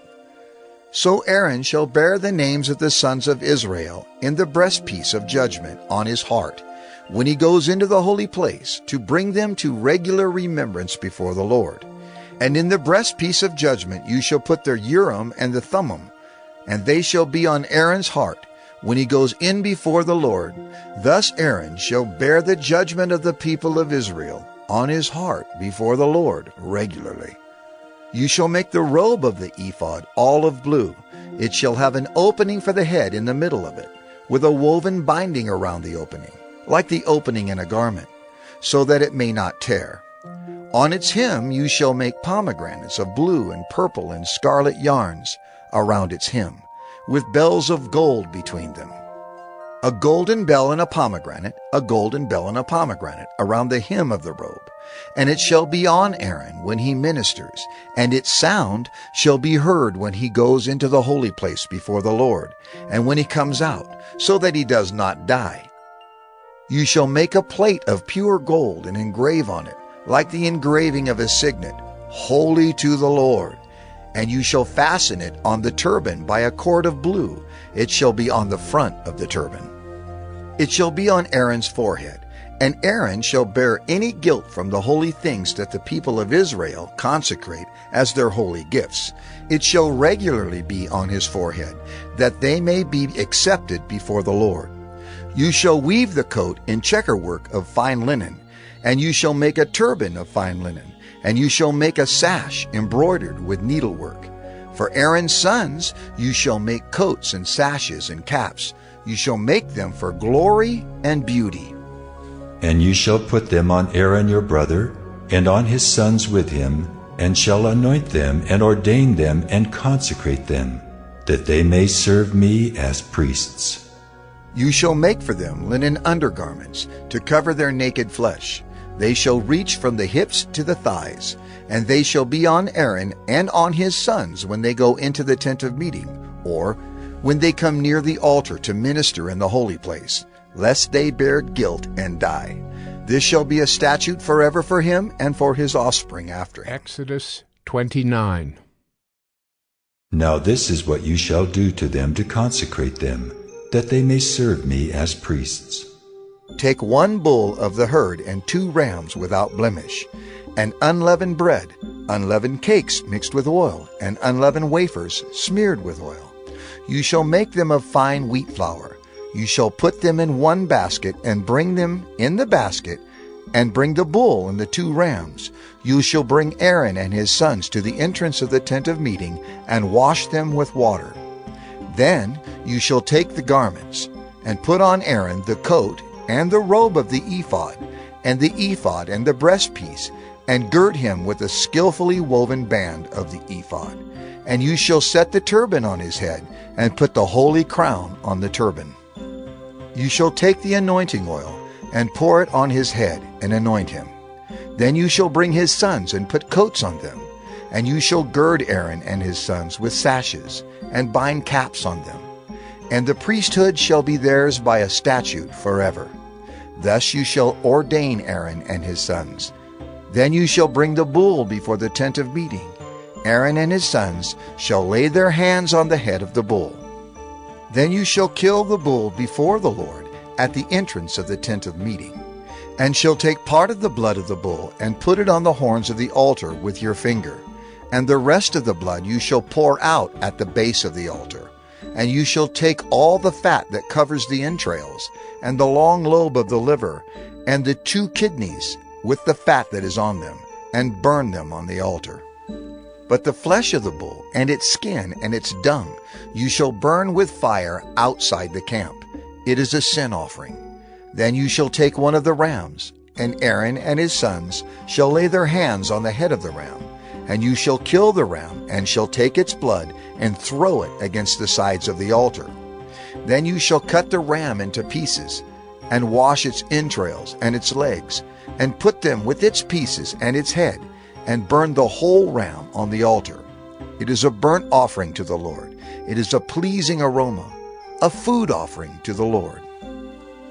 So Aaron shall bear the names of the sons of Israel in the breastpiece of judgment on his heart, when he goes into the holy place, to bring them to regular remembrance before the Lord. And in the breastpiece of judgment you shall put the Urim and the Thummim, and they shall be on Aaron's heart when he goes in before the Lord. Thus Aaron shall bear the judgment of the people of Israel on his heart before the Lord regularly. You shall make the robe of the ephod olive blue. It shall have an opening for the head in the middle of it, with a woven binding around the opening, like the opening in a garment, so that it may not tear. On its hem you shall make pomegranates of blue and purple and scarlet yarns around its hem, with bells of gold between them. A golden bell and a pomegranate, a golden bell and a pomegranate around the hem of the robe. And it shall be on Aaron when he ministers, and its sound shall be heard when he goes into the holy place before the Lord, and when he comes out, so that he does not die. You shall make a plate of pure gold and engrave on it, like the engraving of a signet, holy to the Lord. And you shall fasten it on the turban by a cord of blue. It shall be on the front of the turban. It shall be on Aaron's forehead, and Aaron shall bear any guilt from the holy things that the people of Israel consecrate as their holy gifts. It shall regularly be on his forehead, that they may be accepted before the Lord. You shall weave the coat in checkerwork of fine linen, and you shall make a turban of fine linen, and you shall make a sash embroidered with needlework. For Aaron's sons you shall make coats and sashes and caps. You shall make them for glory and beauty. And you shall put them on Aaron your brother, and on his sons with him, and shall anoint them, and ordain them, and consecrate them, that they may serve me as priests. You shall make for them linen undergarments, to cover their naked flesh. They shall reach from the hips to the thighs, and they shall be on Aaron and on his sons when they go into the tent of meeting, or when they come near the altar to minister in the holy place, lest they bear guilt and die. This shall be a statute forever for him and for his offspring after him. Exodus 29. Now this is what you shall do to them to consecrate them, that they may serve me as priests. Take 1 bull of the herd and 2 rams without blemish, and unleavened bread, unleavened cakes mixed with oil, and unleavened wafers smeared with oil. You shall make them of fine wheat flour. You shall put them in 1 basket, and bring them in the basket, and bring the bull and the 2 rams. You shall bring Aaron and his sons to the entrance of the tent of meeting, and wash them with water. Then you shall take the garments, and put on Aaron the coat and the robe of the ephod, and the breastpiece, and gird him with a skillfully woven band of the ephod. And you shall set the turban on his head, and put the holy crown on the turban. You shall take the anointing oil, and pour it on his head, and anoint him. Then you shall bring his sons, and put coats on them. And you shall gird Aaron and his sons with sashes, and bind caps on them. And the priesthood shall be theirs by a statute forever. Thus you shall ordain Aaron and his sons. Then you shall bring the bull before the tent of meeting. Aaron and his sons shall lay their hands on the head of the bull. Then you shall kill the bull before the Lord at the entrance of the tent of meeting, and shall take part of the blood of the bull and put it on the horns of the altar with your finger. And the rest of the blood you shall pour out at the base of the altar. And you shall take all the fat that covers the entrails, and the long lobe of the liver, and the 2 kidneys, with the fat that is on them, and burn them on the altar. But the flesh of the bull, and its skin, and its dung, you shall burn with fire outside the camp. It is a sin offering. Then you shall take 1 of the rams, and Aaron and his sons shall lay their hands on the head of the ram. And you shall kill the ram, and shall take its blood, and throw it against the sides of the altar. Then you shall cut the ram into pieces, and wash its entrails and its legs, and put them with its pieces and its head, and burn the whole ram on the altar. It is a burnt offering to the Lord. It is a pleasing aroma, a food offering to the Lord.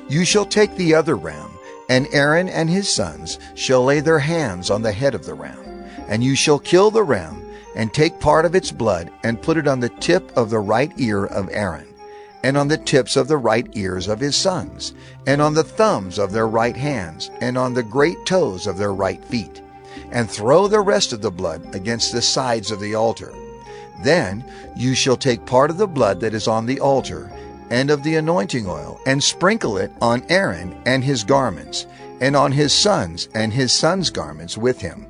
You shall take the other ram, and Aaron and his sons shall lay their hands on the head of the ram. And you shall kill the ram, and take part of its blood, and put it on the tip of the right ear of Aaron, and on the tips of the right ears of his sons, and on the thumbs of their right hands, and on the great toes of their right feet, and throw the rest of the blood against the sides of the altar. Then you shall take part of the blood that is on the altar, and of the anointing oil, and sprinkle it on Aaron and his garments, and on his sons and his sons' garments with him.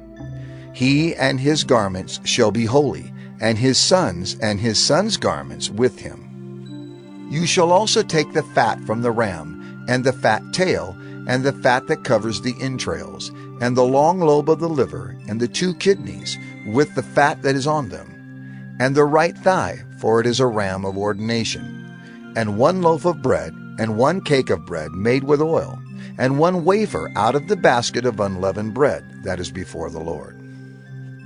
He and his garments shall be holy, and his sons and his sons' garments with him. You shall also take the fat from the ram, and the fat tail, and the fat that covers the entrails, and the long lobe of the liver, and the 2 kidneys, with the fat that is on them, and the right thigh, for it is a ram of ordination, and 1 loaf of bread, and 1 cake of bread made with oil, and 1 wafer out of the basket of unleavened bread that is before the Lord.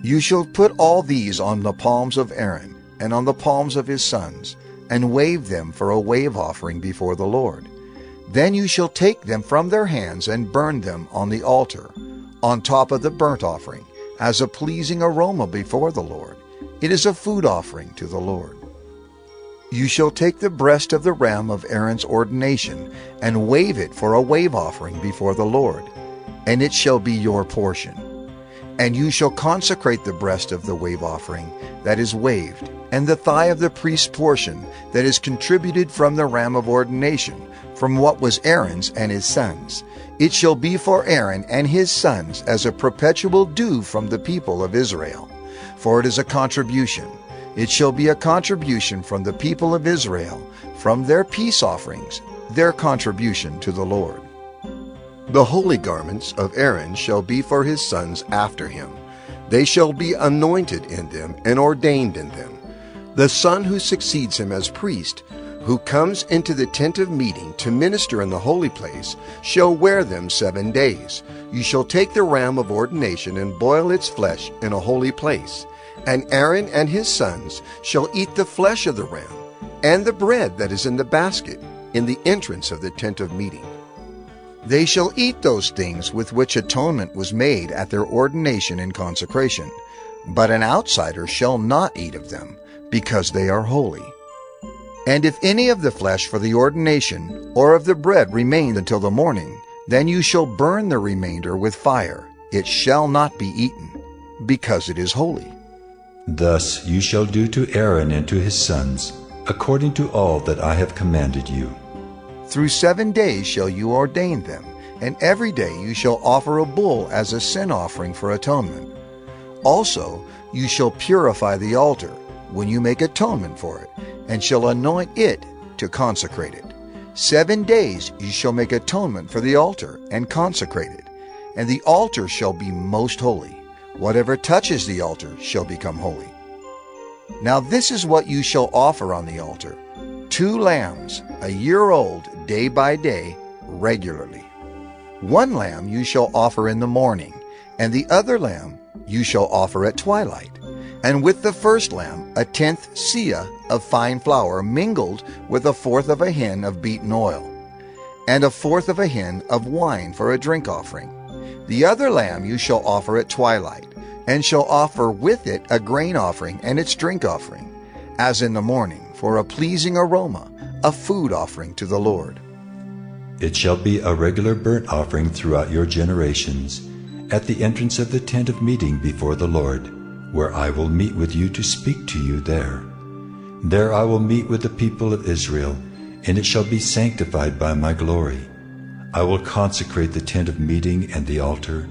You shall put all these on the palms of Aaron, and on the palms of his sons, and wave them for a wave offering before the Lord. Then you shall take them from their hands and burn them on the altar, on top of the burnt offering, as a pleasing aroma before the Lord. It is a food offering to the Lord. You shall take the breast of the ram of Aaron's ordination, and wave it for a wave offering before the Lord, and it shall be your portion. And you shall consecrate the breast of the wave offering that is waved, and the thigh of the priest's portion that is contributed from the ram of ordination, from what was Aaron's and his sons. It shall be for Aaron and his sons as a perpetual due from the people of Israel. For it is a contribution. It shall be a contribution from the people of Israel, from their peace offerings, their contribution to the Lord. The holy garments of Aaron shall be for his sons after him. They shall be anointed in them and ordained in them. The son who succeeds him as priest, who comes into the tent of meeting to minister in the holy place shall wear them 7 days. You shall take the ram of ordination and boil its flesh in a holy place. And Aaron and his sons shall eat the flesh of the ram, and the bread that is in the basket, in the entrance of the tent of meeting. They shall eat those things with which atonement was made at their ordination and consecration, but an outsider shall not eat of them, because they are holy. And if any of the flesh for the ordination or of the bread remain until the morning, then you shall burn the remainder with fire. It shall not be eaten, because it is holy. Thus you shall do to Aaron and to his sons, according to all that I have commanded you. Through 7 days shall you ordain them, and every day you shall offer a bull as a sin offering for atonement. Also you shall purify the altar when you make atonement for it, and shall anoint it to consecrate it. 7 days you shall make atonement for the altar and consecrate it, and the altar shall be most holy. Whatever touches the altar shall become holy. Now this is what you shall offer on the altar: 2 lambs, a year old, day by day, regularly. 1 lamb you shall offer in the morning, and the other lamb you shall offer at twilight. And with the first lamb 1/10 seah of fine flour mingled with 1/4 of a hin of beaten oil, and 1/4 of a hin of wine for a drink offering. The other lamb you shall offer at twilight, and shall offer with it a grain offering and its drink offering, as in the morning, for a pleasing aroma, a food offering to the Lord. It shall be a regular burnt offering throughout your generations, at the entrance of the tent of meeting before the Lord, where I will meet with you to speak to you there. There I will meet with the people of Israel, and it shall be sanctified by my glory. I will consecrate the tent of meeting and the altar.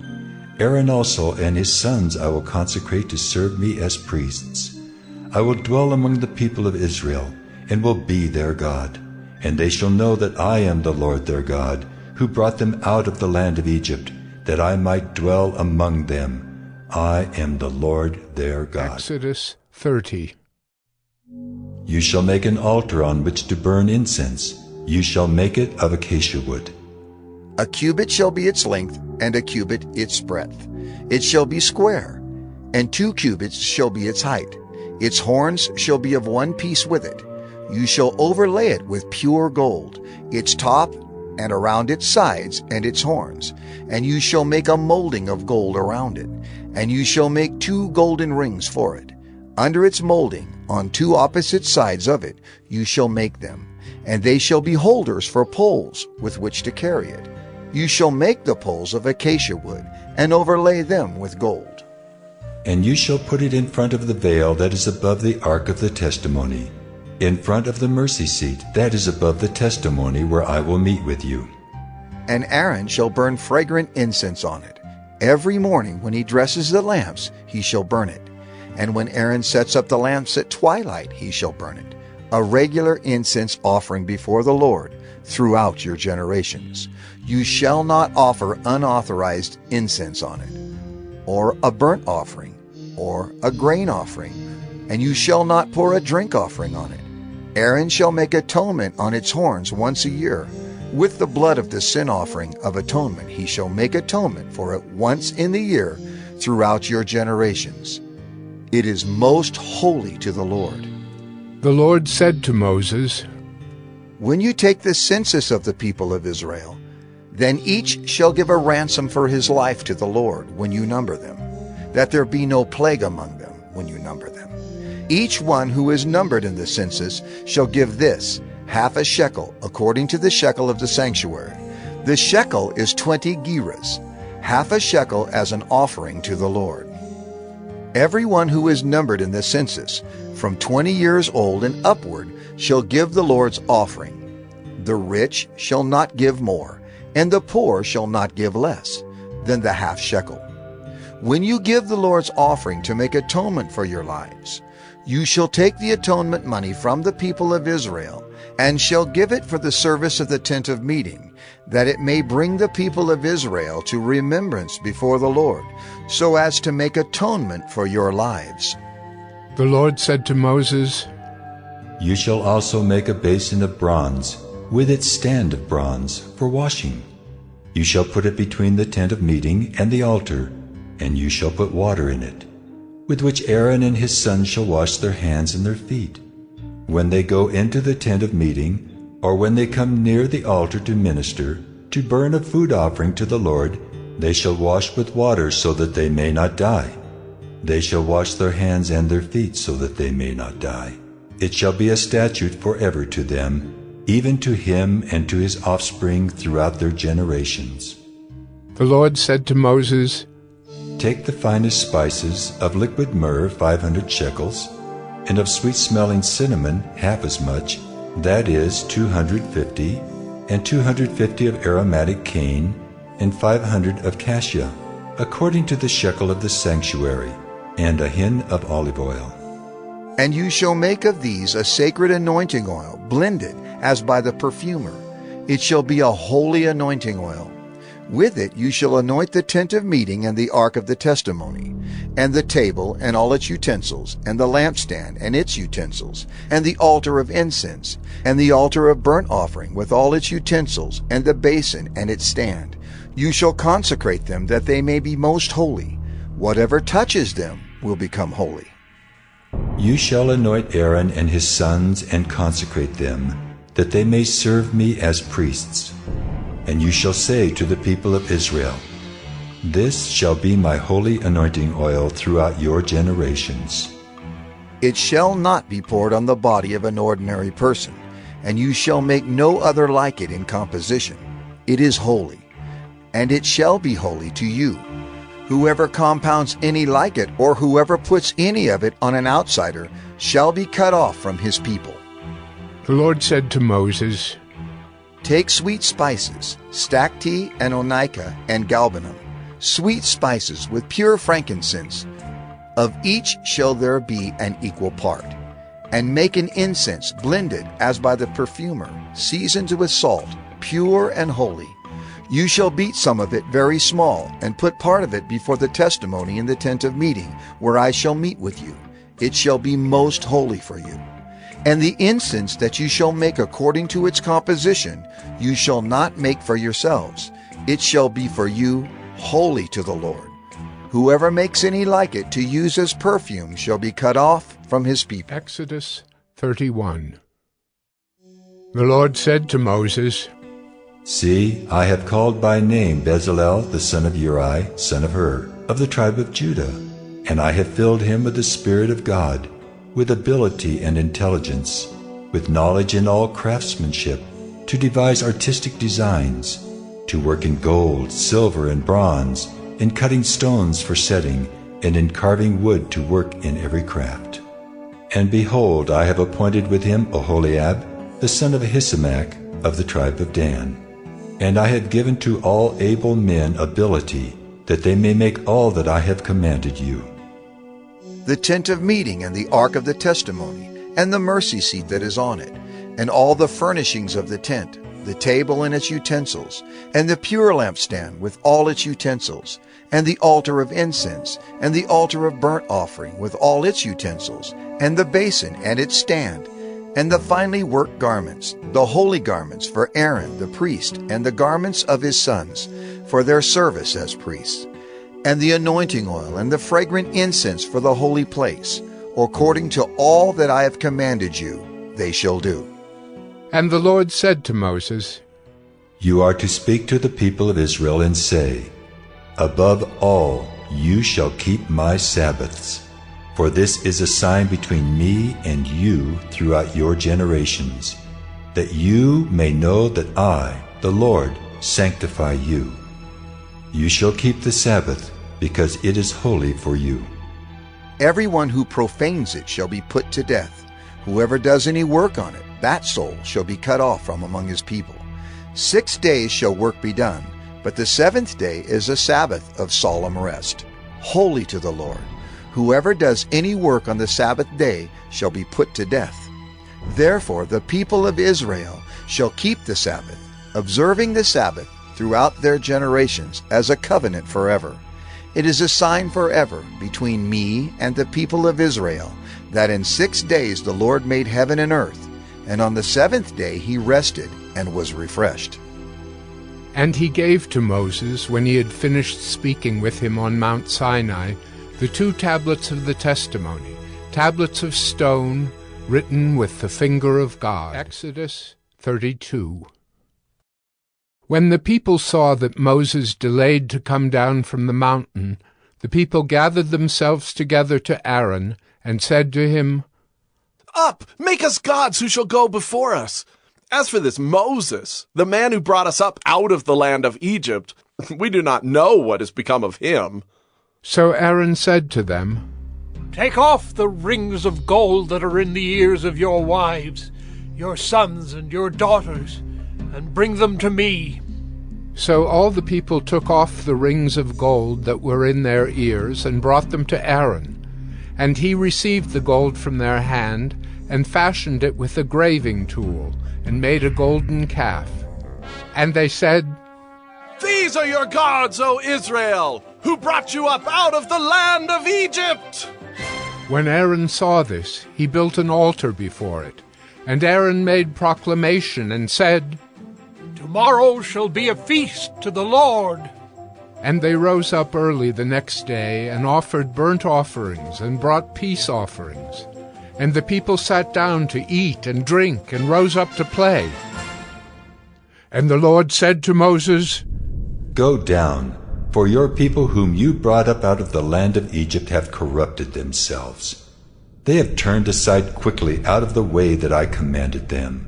Aaron also and his sons I will consecrate to serve me as priests. I will dwell among the people of Israel, and will be their God. And they shall know that I am the Lord their God, who brought them out of the land of Egypt, that I might dwell among them. I am the Lord their God. Exodus 30. You shall make an altar on which to burn incense. You shall make it of acacia wood. A cubit shall be its length, and a cubit its breadth. It shall be square, and 2 cubits shall be its height. Its horns shall be of 1 piece with it. You shall overlay it with pure gold, its top and around its sides and its horns. And you shall make a molding of gold around it, and you shall make 2 golden rings for it. Under its molding, on 2 opposite sides of it, you shall make them, and they shall be holders for poles with which to carry it. You shall make the poles of acacia wood, and overlay them with gold. And you shall put it in front of the veil that is above the ark of the testimony, in front of the mercy seat that is above the testimony, where I will meet with you. And Aaron shall burn fragrant incense on it. Every morning when he dresses the lamps, he shall burn it. And when Aaron sets up the lamps at twilight, he shall burn it. A regular incense offering before the Lord throughout your generations. You shall not offer unauthorized incense on it, or a burnt offering, or a grain offering, and you shall not pour a drink offering on it. Aaron shall make atonement on its horns once a year. With the blood of the sin offering of atonement he shall make atonement for it once in the year throughout your generations. It is most holy to the Lord. The Lord said to Moses, When you take the census of the people of Israel, then each shall give a ransom for his life to the Lord when you number them, that there be no plague among them when you number them. Each one who is numbered in the census shall give this, half a shekel, according to the shekel of the sanctuary. The shekel is 20 gerahs, half a shekel as an offering to the Lord. Everyone who is numbered in the census, from 20 years old and upward, shall give the Lord's offering. The rich shall not give more, and the poor shall not give less than the half shekel. When you give the Lord's offering to make atonement for your lives, you shall take the atonement money from the people of Israel, and shall give it for the service of the tent of meeting, that it may bring the people of Israel to remembrance before the Lord, so as to make atonement for your lives. The Lord said to Moses, You shall also make a basin of bronze, with its stand of bronze, for washing. You shall put it between the tent of meeting and the altar, and you shall put water in it, with which Aaron and his sons shall wash their hands and their feet. When they go into the tent of meeting, or when they come near the altar to minister, to burn a food offering to the Lord, they shall wash with water so that they may not die. They shall wash their hands and their feet so that they may not die. It shall be a statute forever to them, even to him and to his offspring throughout their generations. The Lord said to Moses, Take the finest spices, of liquid myrrh 500 shekels, and of sweet-smelling cinnamon half as much, that is 250, and 250 of aromatic cane, and 500 of cassia, according to the shekel of the sanctuary, and a hin of olive oil. And you shall make of these a sacred anointing oil, blended as by the perfumer. It shall be a holy anointing oil. With it you shall anoint the tent of meeting and the ark of the testimony, and the table and all its utensils, and the lampstand and its utensils, and the altar of incense, and the altar of burnt offering with all its utensils, and the basin and its stand. You shall consecrate them that they may be most holy. Whatever touches them will become holy. You shall anoint Aaron and his sons and consecrate them, that they may serve me as priests. And you shall say to the people of Israel, This shall be my holy anointing oil throughout your generations. It shall not be poured on the body of an ordinary person, and you shall make no other like it in composition. It is holy, and it shall be holy to you. Whoever compounds any like it, or whoever puts any of it on an outsider, shall be cut off from his people. The Lord said to Moses, Take sweet spices, stacte and onycha and galbanum, sweet spices with pure frankincense. Of each shall there be an equal part. And make an incense blended as by the perfumer, seasoned with salt, pure and holy. You shall beat some of it very small, and put part of it before the testimony in the tent of meeting, where I shall meet with you. It shall be most holy for you. And the incense that you shall make according to its composition, you shall not make for yourselves. It shall be for you holy to the Lord. Whoever makes any like it to use as perfume shall be cut off from his people. Exodus 31. The Lord said to Moses, See, I have called by name Bezalel the son of Uri, son of Hur, of the tribe of Judah, and I have filled him with the Spirit of God, with ability and intelligence, with knowledge in all craftsmanship, to devise artistic designs, to work in gold, silver, and bronze, in cutting stones for setting, and in carving wood to work in every craft. And behold, I have appointed with him Oholiab, the son of Ahisamach, of the tribe of Dan. And I have given to all able men ability, that they may make all that I have commanded you. The tent of meeting and the ark of the testimony, and the mercy seat that is on it, and all the furnishings of the tent, the table and its utensils, and the pure lampstand with all its utensils, and the altar of incense, and the altar of burnt offering with all its utensils, and the basin and its stand, and the finely worked garments, the holy garments for Aaron the priest, and the garments of his sons, for their service as priests, and the anointing oil, and the fragrant incense for the holy place, according to all that I have commanded you, they shall do. And the Lord said to Moses, You are to speak to the people of Israel and say, Above all, you shall keep my Sabbaths. For this is a sign between me and you throughout your generations, that you may know that I, the Lord, sanctify you. You shall keep the Sabbath, because it is holy for you. Everyone who profanes it shall be put to death. Whoever does any work on it, that soul shall be cut off from among his people. 6 days shall work be done, but the 7th day is a Sabbath of solemn rest, holy to the Lord. Whoever does any work on the Sabbath day shall be put to death. Therefore the people of Israel shall keep the Sabbath, observing the Sabbath throughout their generations as a covenant forever. It is a sign forever between me and the people of Israel, that in 6 days the Lord made heaven and earth, and on the 7th day he rested and was refreshed. And he gave to Moses, when he had finished speaking with him on Mount Sinai, the 2 tablets of the testimony, tablets of stone, written with the finger of God. Exodus 32. When the people saw that Moses delayed to come down from the mountain, the people gathered themselves together to Aaron, and said to him, Up, make us gods who shall go before us. As for this Moses, the man who brought us up out of the land of Egypt, we do not know what has become of him. So Aaron said to them, Take off the rings of gold that are in the ears of your wives, your sons and your daughters, and bring them to me. So all the people took off the rings of gold that were in their ears, and brought them to Aaron. And he received the gold from their hand, and fashioned it with a graving tool, and made a golden calf. And they said, These are your gods, O Israel, who brought you up out of the land of Egypt. When Aaron saw this, he built an altar before it. And Aaron made proclamation and said, Tomorrow shall be a feast to the Lord. And they rose up early the next day, and offered burnt offerings, and brought peace offerings. And the people sat down to eat and drink, and rose up to play. And the Lord said to Moses, Go down, for your people whom you brought up out of the land of Egypt have corrupted themselves. They have turned aside quickly out of the way that I commanded them.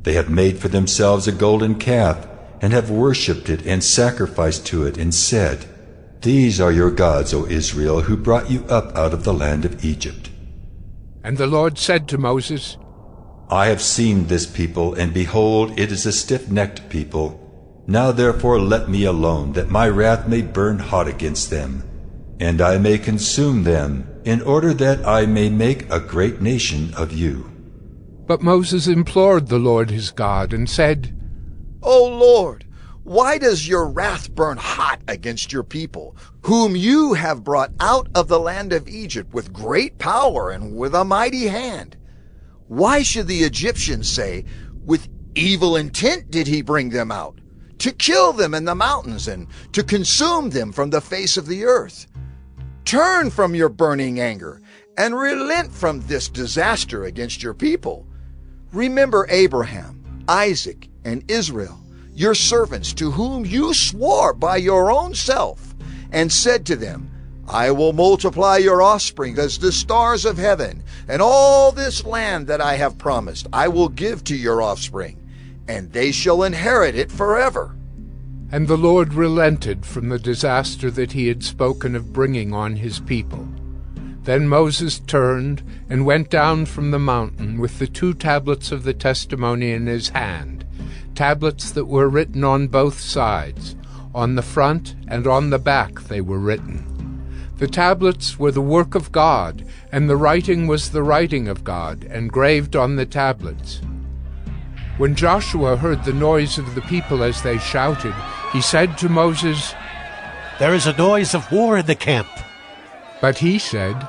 They have made for themselves a golden calf, and have worshipped it and sacrificed to it, and said, These are your gods, O Israel, who brought you up out of the land of Egypt. And the Lord said to Moses, I have seen this people, and behold, it is a stiff-necked people. Now therefore let me alone, that my wrath may burn hot against them, and I may consume them, in order that I may make a great nation of you. But Moses implored the Lord his God, and said, O Lord, why does your wrath burn hot against your people, whom you have brought out of the land of Egypt with great power and with a mighty hand? Why should the Egyptians say, With evil intent did he bring them out, to kill them in the mountains and to consume them from the face of the earth? Turn from your burning anger and relent from this disaster against your people. Remember Abraham, Isaac, and Israel, your servants, to whom you swore by your own self, and said to them, I will multiply your offspring as the stars of heaven, and all this land that I have promised I will give to your offspring, and they shall inherit it forever. And the Lord relented from the disaster that he had spoken of bringing on his people. Then Moses turned and went down from the mountain with the 2 tablets of the testimony in his hand, tablets that were written on both sides. On the front and on the back they were written. The tablets were the work of God, and the writing was the writing of God, engraved on the tablets. When Joshua heard the noise of the people as they shouted, he said to Moses, There is a noise of war in the camp. But he said,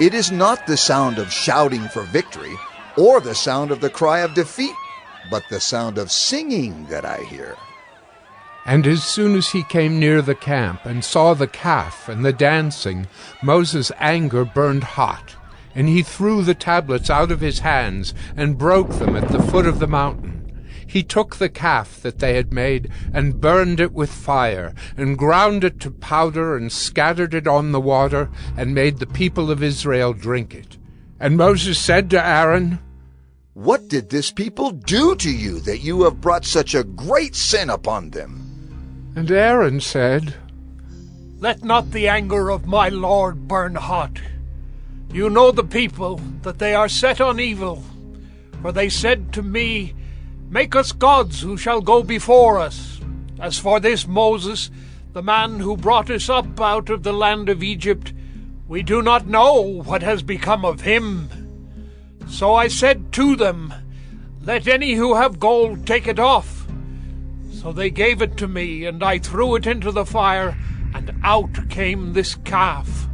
It is not the sound of shouting for victory, or the sound of the cry of defeat, but the sound of singing that I hear. And as soon as he came near the camp and saw the calf and the dancing, Moses' anger burned hot, and he threw the tablets out of his hands and broke them at the foot of the mountain. He took the calf that they had made and burned it with fire, and ground it to powder, and scattered it on the water, and made the people of Israel drink it. And Moses said to Aaron, What did this people do to you, that you have brought such a great sin upon them? And Aaron said, Let not the anger of my Lord burn hot. You know the people, that they are set on evil. For they said to me, Make us gods who shall go before us. As for this Moses, the man who brought us up out of the land of Egypt, we do not know what has become of him. So I said to them, Let any who have gold take it off. So they gave it to me, and I threw it into the fire, and out came this calf.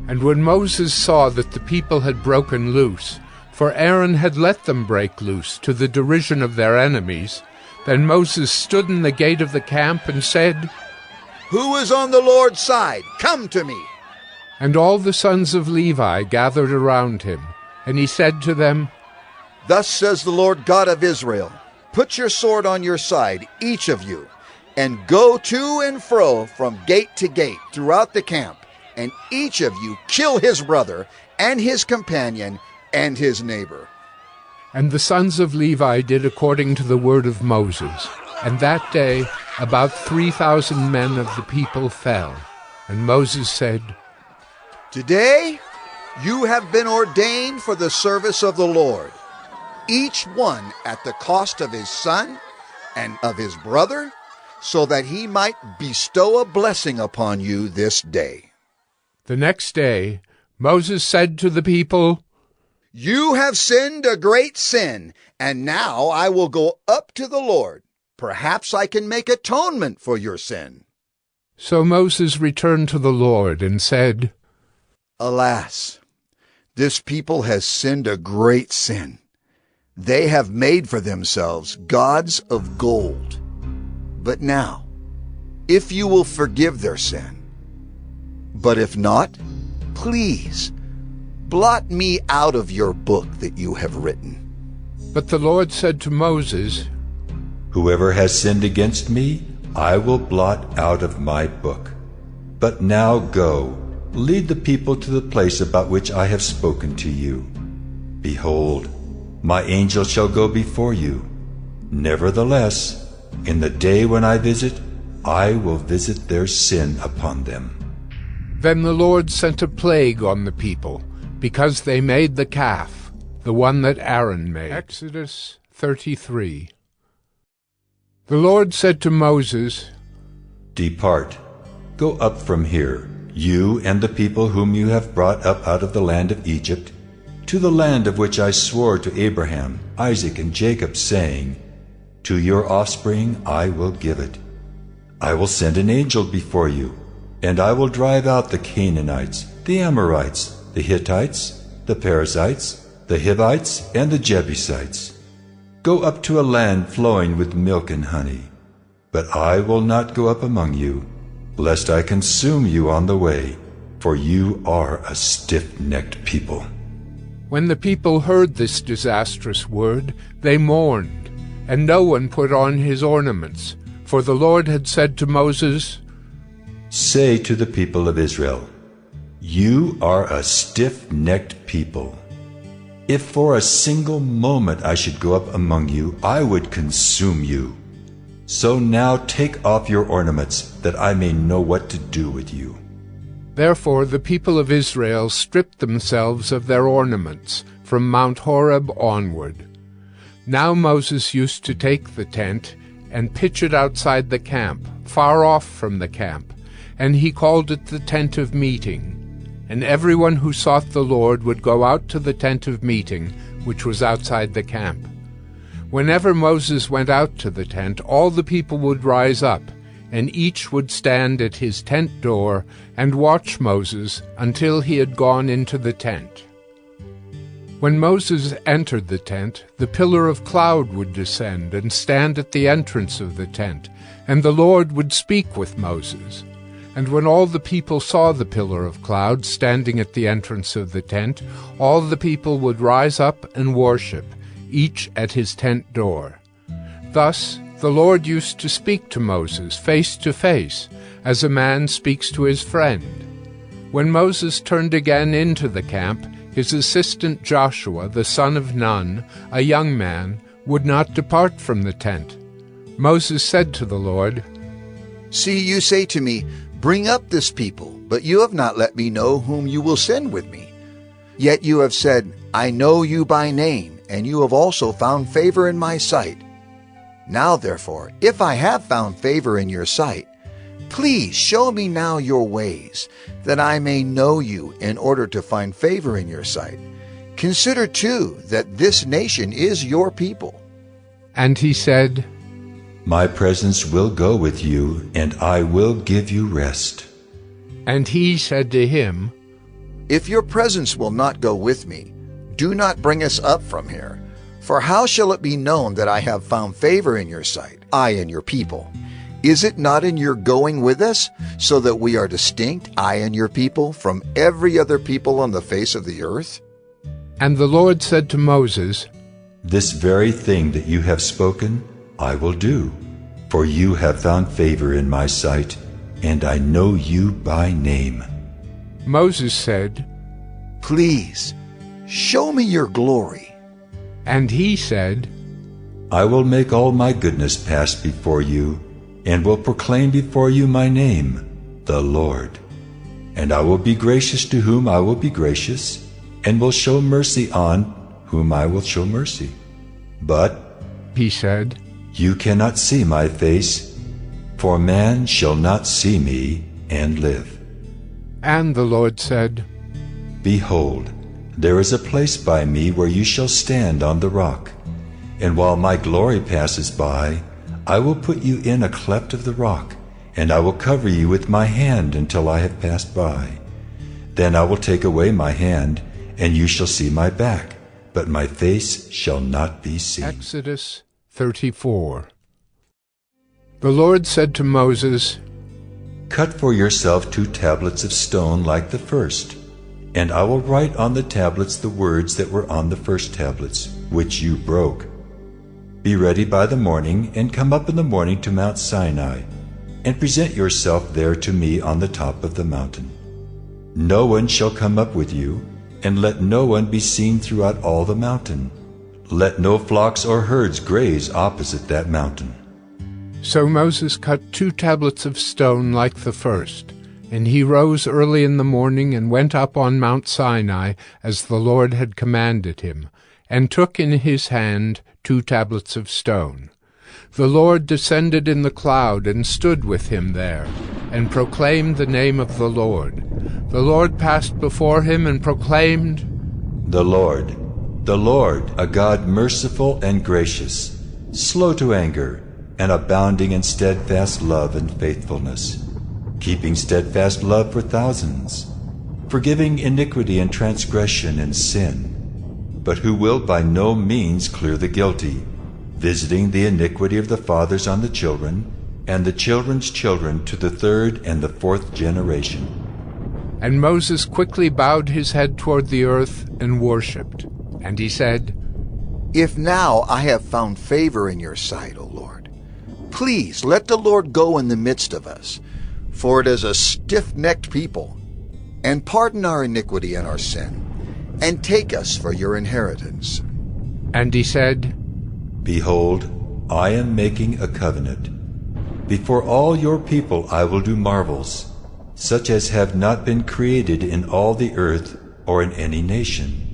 And when Moses saw that the people had broken loose, for Aaron had let them break loose to the derision of their enemies, then Moses stood in the gate of the camp and said, "Who is on the Lord's side? Come to me." And all the sons of Levi gathered around him, and he said to them, "Thus says the Lord God of Israel, put your sword on your side, each of you, and go to and fro from gate to gate throughout the camp, and each of you kill his brother and his companion and his neighbor." And the sons of Levi did according to the word of Moses. And that day about 3,000 men of the people fell. And Moses said, "Today you have been ordained for the service of the Lord, each one at the cost of his son and of his brother, so that he might bestow a blessing upon you this day." The next day Moses said to the people, "You have sinned a great sin, and now I will go up to the Lord. Perhaps I can make atonement for your sin." So Moses returned to the Lord and said, "Alas, this people has sinned a great sin. They have made for themselves gods of gold. But now, if you will forgive their sin, but if not, please blot me out of your book that you have written." But the Lord said to Moses, "Whoever has sinned against me, I will blot out of my book. But now go, lead the people to the place about which I have spoken to you. Behold, my angel shall go before you. Nevertheless, in the day when I visit, I will visit their sin upon them." Then the Lord sent a plague on the people, because they made the calf, the one that Aaron made. Exodus 33. The Lord said to Moses, "Depart, go up from here, you and the people whom you have brought up out of the land of Egypt, to the land of which I swore to Abraham, Isaac, and Jacob, saying, to your offspring I will give it. I will send an angel before you, and I will drive out the Canaanites, the Amorites, the Hittites, the Perizzites, the Hivites, and the Jebusites. Go up to a land flowing with milk and honey. But I will not go up among you, lest I consume you on the way, for you are a stiff-necked people." When the people heard this disastrous word, they mourned, and no one put on his ornaments, for the Lord had said to Moses, "Say to the people of Israel, you are a stiff-necked people. If for a single moment I should go up among you, I would consume you. So now take off your ornaments, that I may know what to do with you." Therefore the people of Israel stripped themselves of their ornaments from Mount Horeb onward. Now Moses used to take the tent and pitch it outside the camp, far off from the camp, and he called it the tent of meeting. And everyone who sought the Lord would go out to the tent of meeting, which was outside the camp. Whenever Moses went out to the tent, all the people would rise up, and each would stand at his tent door and watch Moses until he had gone into the tent. When Moses entered the tent, the pillar of cloud would descend and stand at the entrance of the tent, and the Lord would speak with Moses. And when all the people saw the pillar of cloud standing at the entrance of the tent, all the people would rise up and worship, each at his tent door. Thus the Lord used to speak to Moses face to face, as a man speaks to his friend. When Moses turned again into the camp, his assistant Joshua, the son of Nun, a young man, would not depart from the tent. Moses said to the Lord, "See, you say to me, 'Bring up this people,' but you have not let me know whom you will send with me. Yet you have said, 'I know you by name, and you have also found favor in my sight.' Now therefore, if I have found favor in your sight, please show me now your ways, that I may know you in order to find favor in your sight. Consider too that this nation is your people." And he said, My presence will go with you, and I will give you rest. And he said to him, If your presence will not go with me, do not bring us up from here. For how shall it be known that I have found favor in your sight, I and your people? Is it not in your going with us, so that we are distinct, I and your people, from every other people on the face of the earth? And the Lord said to Moses, This very thing that you have spoken, I will do, for you have found favor in my sight, and I know you by name. Moses said, Please, show me your glory. And he said, I will make all my goodness pass before you, and will proclaim before you my name, the Lord. And I will be gracious to whom I will be gracious, and will show mercy on whom I will show mercy. But, he said, you cannot see my face, for man shall not see me and live. And the Lord said, Behold, there is a place by me where you shall stand on the rock, and while my glory passes by, I will put you in a cleft of the rock, and I will cover you with my hand until I have passed by. Then I will take away my hand, and you shall see my back, but my face shall not be seen. Exodus 34. The Lord said to Moses, Cut for yourself 2 tablets of stone like the first, and I will write on the tablets the words that were on the first tablets, which you broke. Be ready by the morning, and come up in the morning to Mount Sinai, and present yourself there to me on the top of the mountain. No one shall come up with you, and let no one be seen throughout all the mountain. Let no flocks or herds graze opposite that mountain. So Moses cut 2 tablets of stone like the first, and he rose early in the morning and went up on Mount Sinai as the Lord had commanded him, and took in his hand 2 tablets of stone. The Lord descended in the cloud and stood with him there, and proclaimed the name of the Lord. The Lord passed before him and proclaimed, The Lord, a God merciful and gracious, slow to anger, and abounding in steadfast love and faithfulness, keeping steadfast love for thousands, forgiving iniquity and transgression and sin, but who will by no means clear the guilty, visiting the iniquity of the fathers on the children, and the children's children to the 3rd and the 4th generation. And Moses quickly bowed his head toward the earth and worshipped. And he said, If now I have found favor in your sight, O Lord, please let the Lord go in the midst of us, for it is a stiff-necked people, and pardon our iniquity and our sin, and take us for your inheritance. And he said, Behold, I am making a covenant. Before all your people I will do marvels, such as have not been created in all the earth or in any nation.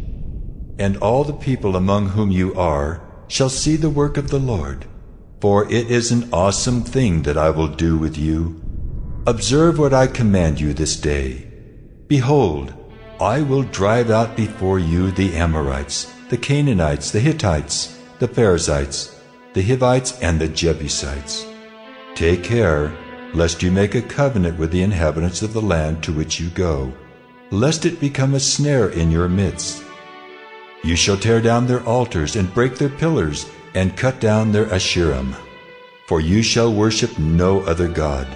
And all the people among whom you are shall see the work of the Lord, for it is an awesome thing that I will do with you. Observe what I command you this day. Behold, I will drive out before you the Amorites, the Canaanites, the Hittites, the Perizzites, the Hivites, and the Jebusites. Take care, lest you make a covenant with the inhabitants of the land to which you go, lest it become a snare in your midst. You shall tear down their altars and break their pillars and cut down their Asherim. For you shall worship no other God.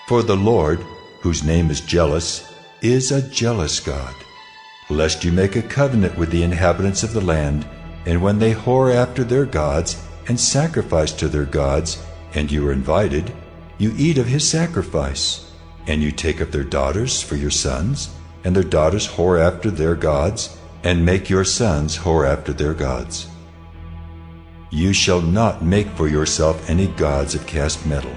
For the Lord, whose name is jealous, is a jealous God. Lest you make a covenant with the inhabitants of the land, and when they whore after their gods and sacrifice to their gods, and you are invited, you eat of his sacrifice, and you take up their daughters for your sons, and their daughters whore after their gods, and make your sons whore after their gods. You shall not make for yourself any gods of cast metal.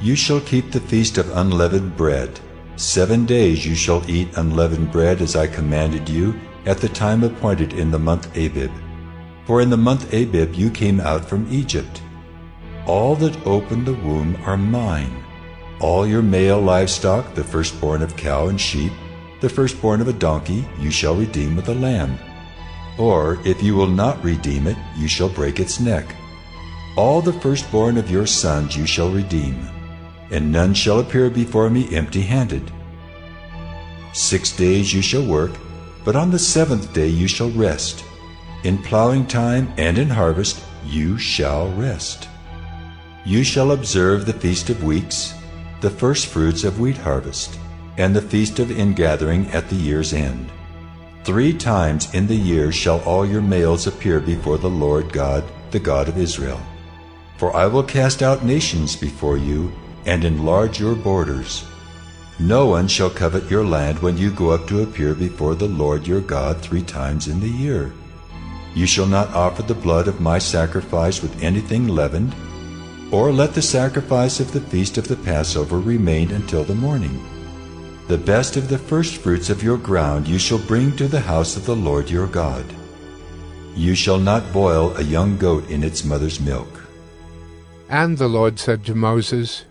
You shall keep the feast of unleavened bread. 7 days you shall eat unleavened bread as I commanded you at the time appointed in the month Abib. For in the month Abib you came out from Egypt. All that open the womb are mine. All your male livestock, the firstborn of cow and sheep, the firstborn of a donkey, you shall redeem with a lamb. Or if you will not redeem it, you shall break its neck. All the firstborn of your sons you shall redeem, and none shall appear before me empty-handed. 6 days you shall work, but on the 7th day you shall rest. In plowing time and in harvest you shall rest. You shall observe the Feast of Weeks, the firstfruits of wheat harvest, and the Feast of Ingathering at the year's end. 3 times in the year shall all your males appear before the Lord God, the God of Israel. For I will cast out nations before you, and enlarge your borders. No one shall covet your land when you go up to appear before the Lord your God 3 times in the year. You shall not offer the blood of my sacrifice with anything leavened, or let the sacrifice of the feast of the Passover remain until the morning. The best of the firstfruits of your ground you shall bring to the house of the Lord your God. You shall not boil a young goat in its mother's milk. And the Lord said to Moses,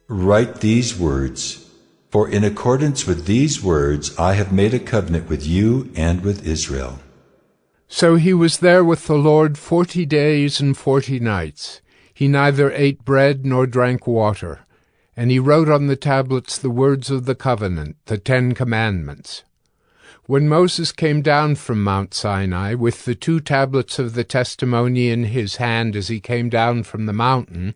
Write these words, for in accordance with these words I have made a covenant with you and with Israel. So he was there with the Lord 40 days and 40 nights. He neither ate bread nor drank water. And he wrote on the tablets the words of the covenant, the 10 Commandments. When Moses came down from Mount Sinai with the 2 tablets of the testimony in his hand as he came down from the mountain,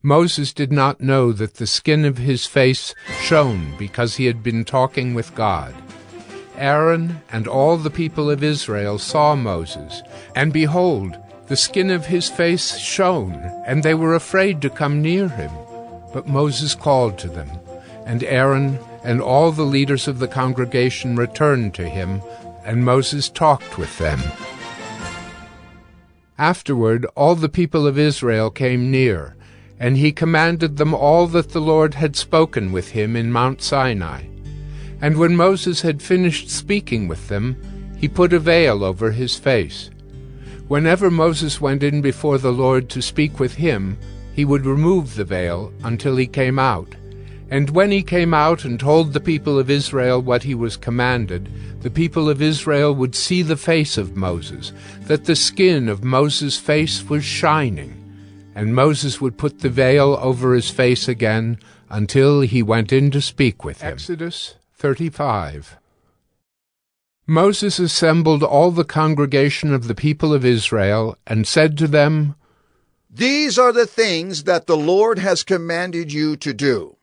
Moses did not know that the skin of his face shone because he had been talking with God. Aaron and all the people of Israel saw Moses, and behold, the skin of his face shone, and they were afraid to come near him. But Moses called to them, and Aaron and all the leaders of the congregation returned to him, and Moses talked with them. Afterward all the people of Israel came near, and he commanded them all that the Lord had spoken with him in Mount Sinai. And when Moses had finished speaking with them, he put a veil over his face. Whenever Moses went in before the Lord to speak with him, he would remove the veil until he came out. And when he came out and told the people of Israel what he was commanded, the people of Israel would see the face of Moses, that the skin of Moses' face was shining. And Moses would put the veil over his face again until he went in to speak with him. Exodus 35. Moses assembled all the congregation of the people of Israel and said to them, These are the things that the Lord has commanded you to do.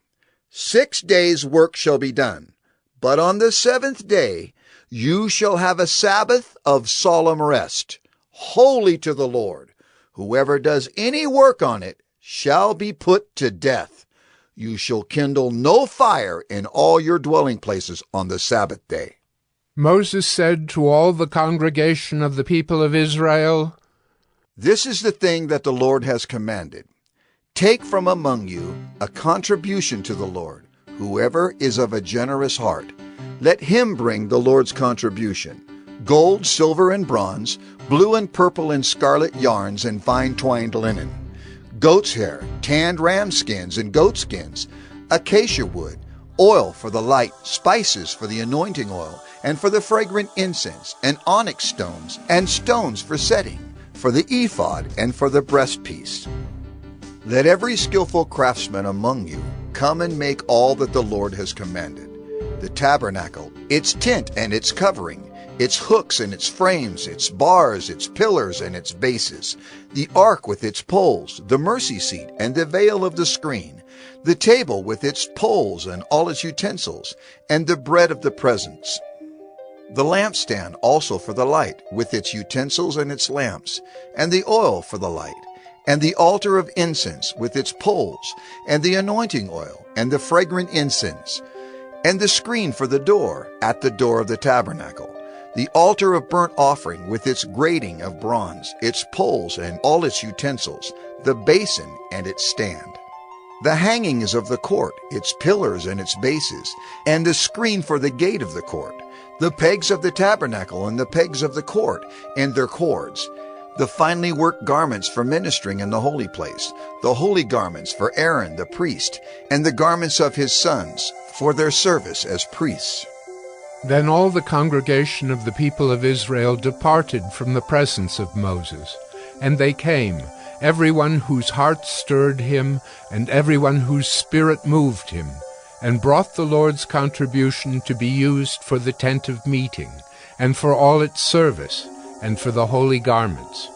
6 days' work shall be done, but on the 7th day you shall have a Sabbath of solemn rest, holy to the Lord. Whoever does any work on it shall be put to death. You shall kindle no fire in all your dwelling places on the Sabbath day. Moses said to all the congregation of the people of Israel, This is the thing that the Lord has commanded. Take from among you a contribution to the Lord. Whoever is of a generous heart, let him bring the Lord's contribution. Gold, silver, and bronze, blue and purple and scarlet yarns, and fine twined linen. Goat's hair, tanned ram skins and goat skins, acacia wood, oil for the light, spices for the anointing oil, and for the fragrant incense, and onyx stones, and stones for setting, for the ephod, and for the breastpiece. Let every skillful craftsman among you come and make all that the Lord has commanded. The tabernacle, its tent and its covering, its hooks and its frames, its bars, its pillars and its bases, the ark with its poles, the mercy seat and the veil of the screen, the table with its poles and all its utensils, and the bread of the presence. The lampstand also for the light, with its utensils and its lamps, and the oil for the light, and the altar of incense with its poles, and the anointing oil, and the fragrant incense, and the screen for the door, at the door of the tabernacle, the altar of burnt offering with its grating of bronze, its poles and all its utensils, the basin and its stand, the hangings of the court, its pillars and its bases, and the screen for the gate of the court, the pegs of the tabernacle and the pegs of the court and their cords, the finely worked garments for ministering in the holy place, the holy garments for Aaron the priest, and the garments of his sons for their service as priests. Then all the congregation of the people of Israel departed from the presence of Moses, and they came, everyone whose heart stirred him, and everyone whose spirit moved him, and brought the Lord's contribution to be used for the tent of meeting, and for all its service, and for the holy garments.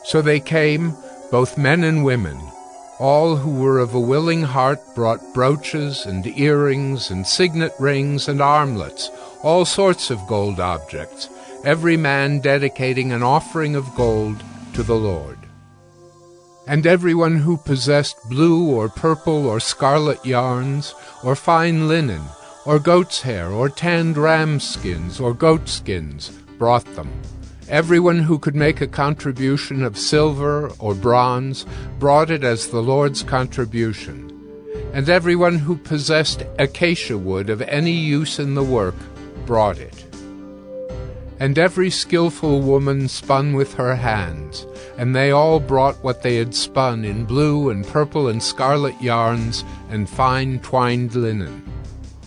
So they came, both men and women. All who were of a willing heart brought brooches and earrings and signet rings and armlets, all sorts of gold objects, every man dedicating an offering of gold to the Lord. And everyone who possessed blue or purple or scarlet yarns, or fine linen, or goat's hair, or tanned ram skins, or goat skins, brought them. Everyone who could make a contribution of silver or bronze brought it as the Lord's contribution. And everyone who possessed acacia wood of any use in the work brought it. And every skillful woman spun with her hands, and they all brought what they had spun in blue and purple and scarlet yarns and fine twined linen.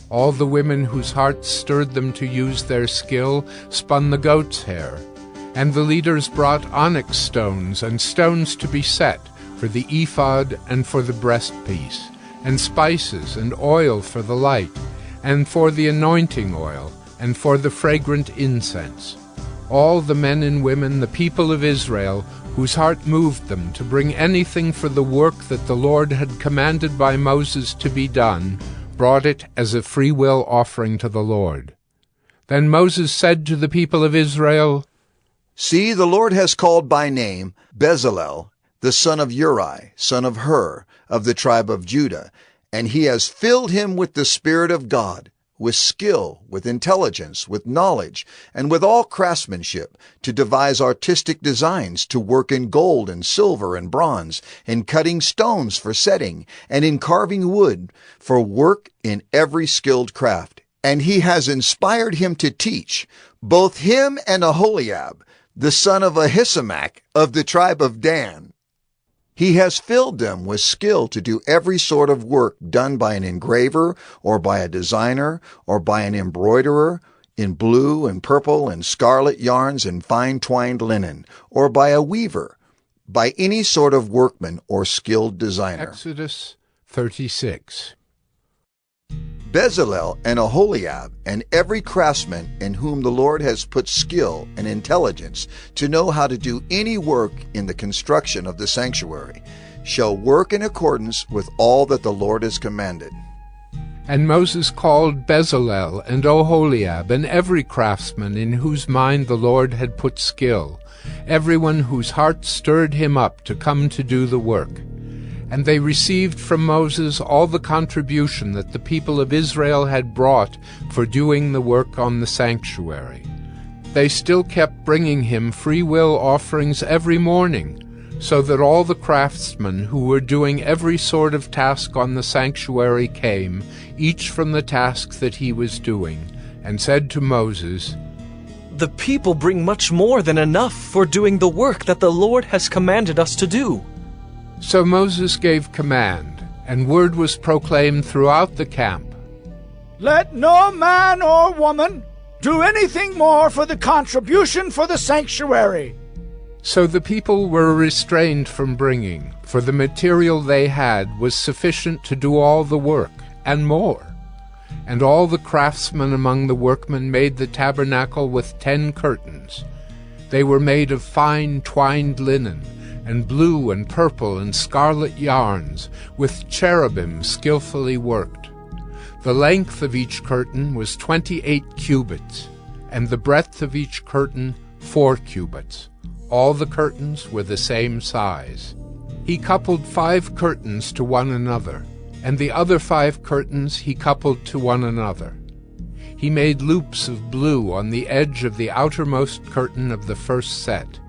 All the women whose hearts stirred them to use their skill spun the goat's hair. And the leaders brought onyx stones and stones to be set for the ephod and for the breastpiece, and spices and oil for the light, and for the anointing oil, and for the fragrant incense. All the men and women, the people of Israel, whose heart moved them to bring anything for the work that the Lord had commanded by Moses to be done, brought it as a freewill offering to the Lord. Then Moses said to the people of Israel, See, the Lord has called by name Bezalel, the son of Uri, son of Hur, of the tribe of Judah, and he has filled him with the Spirit of God, with skill, with intelligence, with knowledge, and with all craftsmanship, to devise artistic designs, to work in gold and silver and bronze, in cutting stones for setting, and in carving wood, for work in every skilled craft. And he has inspired him to teach, both him and Aholiab, the son of Ahisamach, of the tribe of Dan. He has filled them with skill to do every sort of work done by an engraver, or by a designer, or by an embroiderer, in blue and purple and scarlet yarns and fine twined linen, or by a weaver, by any sort of workman or skilled designer. Exodus 36. Bezalel and Aholiab and every craftsman in whom the Lord has put skill and intelligence to know how to do any work in the construction of the sanctuary shall work in accordance with all that the Lord has commanded. And Moses called Bezalel and Aholiab and every craftsman in whose mind the Lord had put skill, everyone whose heart stirred him up to come to do the work. And they received from Moses all the contribution that the people of Israel had brought for doing the work on the sanctuary. They still kept bringing him free-will offerings every morning, so that all the craftsmen who were doing every sort of task on the sanctuary came, each from the task that he was doing, and said to Moses, The people bring much more than enough for doing the work that the Lord has commanded us to do. So Moses gave command, and word was proclaimed throughout the camp. Let no man or woman do anything more for the contribution for the sanctuary. So the people were restrained from bringing, for the material they had was sufficient to do all the work, and more. And all the craftsmen among the workmen made the tabernacle with 10 curtains. They were made of fine twined linen, and blue and purple and scarlet yarns, with cherubim skillfully worked. The length of each curtain was 28 cubits, and the breadth of each curtain 4 cubits. All the curtains were the same size. He coupled 5 curtains to one another, and the other 5 curtains he coupled to one another. He made loops of blue on the edge of the outermost curtain of the first set.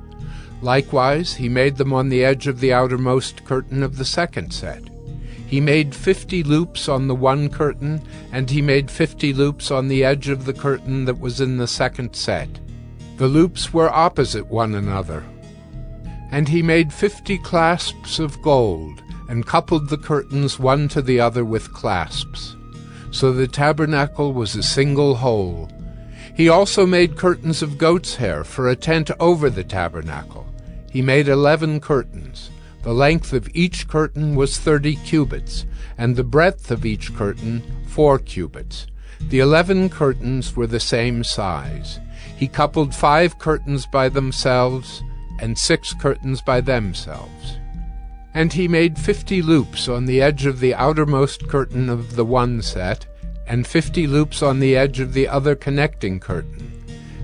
Likewise, he made them on the edge of the outermost curtain of the second set. He made 50 loops on the one curtain, and he made 50 loops on the edge of the curtain that was in the second set. The loops were opposite one another. And he made 50 clasps of gold, and coupled the curtains one to the other with clasps. So the tabernacle was a single whole. He also made curtains of goat's hair for a tent over the tabernacle. He made 11 curtains. The length of each curtain was 30 cubits, and the breadth of each curtain 4 cubits. The 11 curtains were the same size. He coupled 5 curtains by themselves, and 6 curtains by themselves. And he made 50 loops on the edge of the outermost curtain of the one set, and 50 loops on the edge of the other connecting curtain.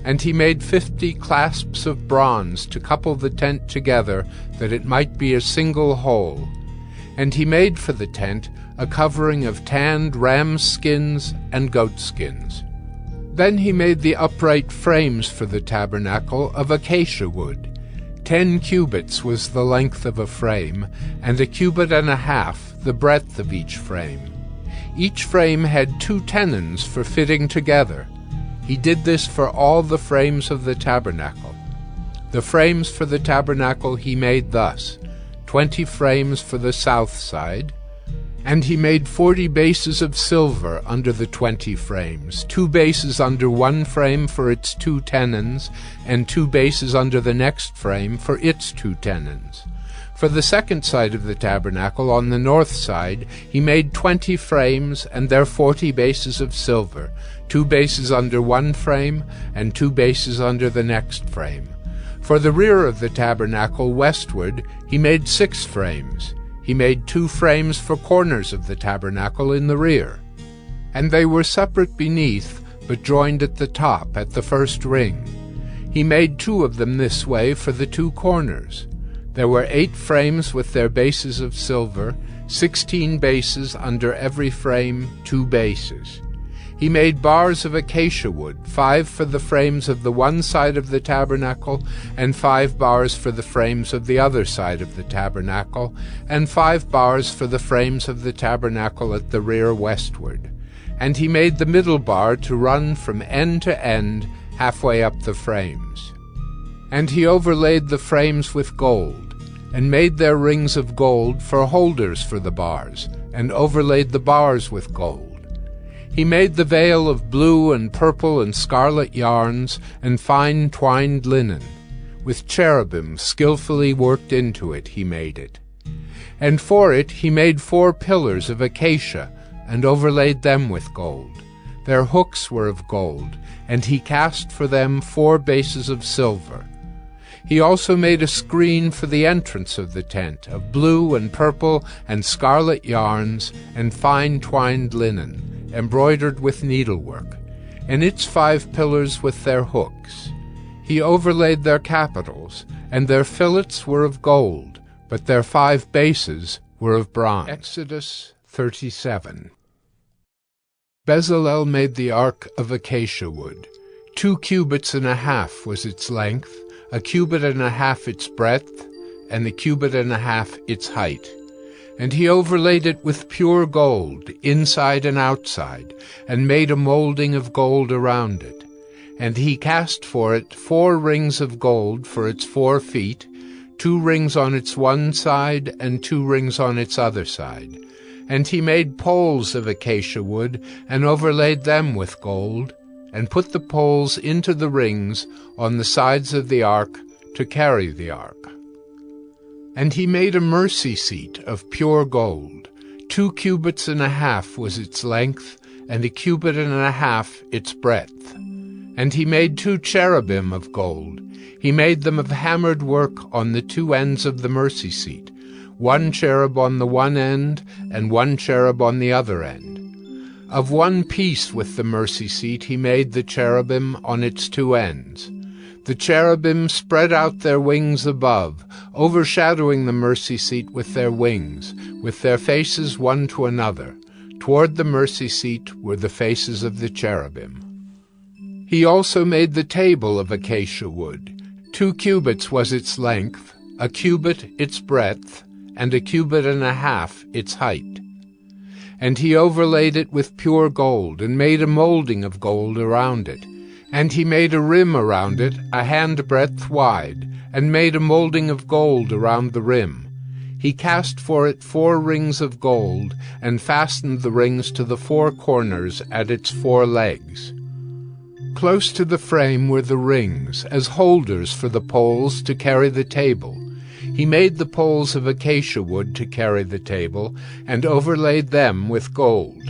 And he made 50 clasps of bronze to couple the tent together, that it might be a single whole. And he made for the tent a covering of tanned ram skins and goat skins. Then he made the upright frames for the tabernacle of acacia wood. 10 cubits was the length of a frame, and 1.5 cubits the breadth of each frame. Each frame had 2 tenons for fitting together. He did this for all the frames of the tabernacle. The frames for the tabernacle he made thus: 20 frames for the south side, and he made 40 bases of silver under the 20 frames, 2 bases under one frame for its 2 tenons, and 2 bases under the next frame for its 2 tenons. For the second side of the tabernacle, on the north side, he made 20 frames and their 40 bases of silver, 2 bases under one frame, and 2 bases under the next frame. For the rear of the tabernacle westward, he made 6 frames. He made 2 frames for corners of the tabernacle in the rear. And they were separate beneath, but joined at the top, at the first ring. He made 2 of them this way for the 2 corners. There were 8 frames with their bases of silver, 16 bases under every frame, 2 bases. He made bars of acacia wood, 5 for the frames of the one side of the tabernacle, and 5 bars for the frames of the other side of the tabernacle, and 5 bars for the frames of the tabernacle at the rear westward. And he made the middle bar to run from end to end, halfway up the frames. And he overlaid the frames with gold, and made their rings of gold for holders for the bars, and overlaid the bars with gold. He made the veil of blue and purple and scarlet yarns and fine twined linen. With cherubim skillfully worked into it he made it. And for it he made 4 pillars of acacia, and overlaid them with gold. Their hooks were of gold, and he cast for them 4 bases of silver. He also made a screen for the entrance of the tent, of blue and purple and scarlet yarns and fine twined linen, embroidered with needlework, and its 5 pillars with their hooks. He overlaid their capitals, and their fillets were of gold, but their 5 bases were of bronze. Exodus 37. Bezalel made the ark of acacia wood. 2.5 cubits was its length, 1.5 cubits its breadth, and 1.5 cubits its height. And he overlaid it with pure gold, inside and outside, and made a molding of gold around it. And he cast for it 4 rings of gold for its 4 feet, 2 rings on its one side, and 2 rings on its other side. And he made poles of acacia wood, and overlaid them with gold, and put the poles into the rings on the sides of the ark to carry the ark. And he made a mercy seat of pure gold. 2.5 cubits was its length, and 1.5 cubits its breadth. And he made 2 cherubim of gold. He made them of hammered work on the 2 ends of the mercy seat, 1 cherub on the one end, and 1 cherub on the other end. Of one piece with the mercy seat he made the cherubim on its 2 ends. The cherubim spread out their wings above, overshadowing the mercy seat with their wings, with their faces one to another. Toward the mercy seat were the faces of the cherubim. He also made the table of acacia wood. 2 cubits was its length, 1 cubit its breadth, and 1.5 cubits its height. And he overlaid it with pure gold, and made a molding of gold around it. And he made a rim around it, 1 handbreadth wide, and made a molding of gold around the rim. He cast for it 4 rings of gold, and fastened the rings to the 4 corners at its 4 legs. Close to the frame were the rings, as holders for the poles to carry the table. He made the poles of acacia wood to carry the table, and overlaid them with gold.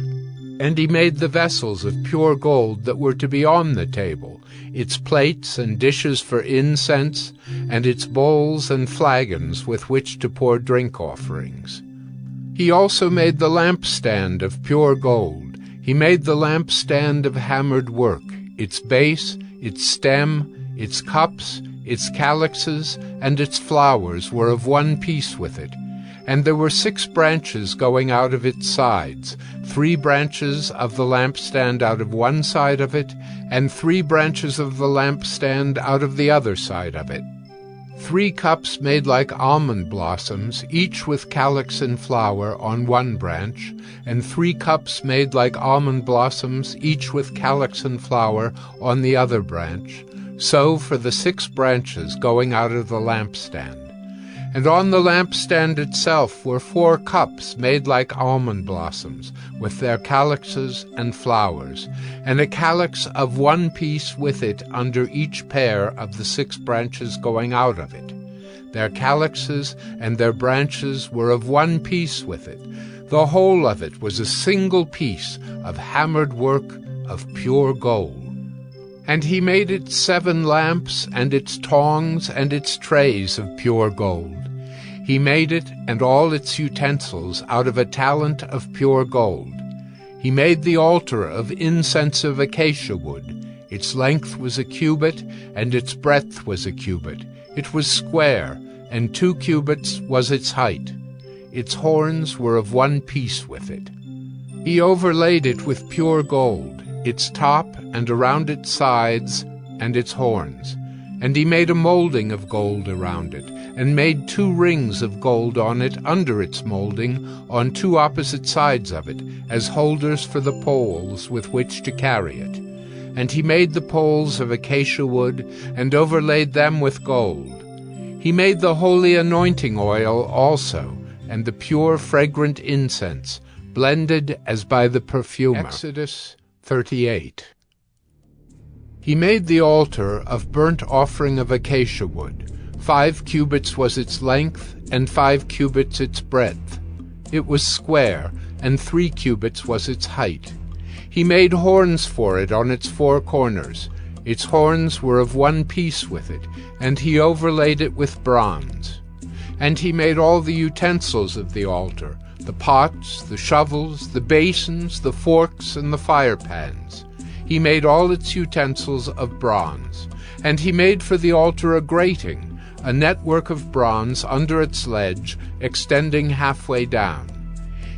And he made the vessels of pure gold that were to be on the table, its plates and dishes for incense, and its bowls and flagons with which to pour drink offerings. He also made the lampstand of pure gold. He made the lampstand of hammered work, its base, its stem, its cups, its calyxes, and its flowers were of one piece with it. And there were 6 branches going out of its sides, 3 branches of the lampstand out of one side of it, and 3 branches of the lampstand out of the other side of it. 3 cups made like almond blossoms, each with calyx and flower on one branch, and 3 cups made like almond blossoms, each with calyx and flower on the other branch. So for the 6 branches going out of the lampstand. And on the lampstand itself were 4 cups made like almond blossoms, with their calyxes and flowers, and a calyx of one piece with it under each pair of the 6 branches going out of it. Their calyxes and their branches were of one piece with it. The whole of it was a single piece of hammered work of pure gold. And he made it 7 lamps, and its tongs, and its trays of pure gold. He made it and all its utensils out of a talent of pure gold. He made the altar of incense of acacia wood. Its length was a cubit, and its breadth was a cubit. It was square, and 2 cubits was its height. Its horns were of one piece with it. He overlaid it with pure gold, its top and around its sides and its horns. And he made a molding of gold around it, and made 2 rings of gold on it under its molding, on 2 opposite sides of it, as holders for the poles with which to carry it. And he made the poles of acacia wood, and overlaid them with gold. He made the holy anointing oil also, and the pure fragrant incense, blended as by the perfumer. Exodus 38. He made the altar of burnt offering of acacia wood. 5 cubits was its length, and 5 cubits its breadth. It was square, and 3 cubits was its height. He made horns for it on its 4 corners. Its horns were of one piece with it, and he overlaid it with bronze. And he made all the utensils of the altar, the pots, the shovels, the basins, the forks, and the firepans. He made all its utensils of bronze. And he made for the altar a grating, a network of bronze under its ledge, extending halfway down.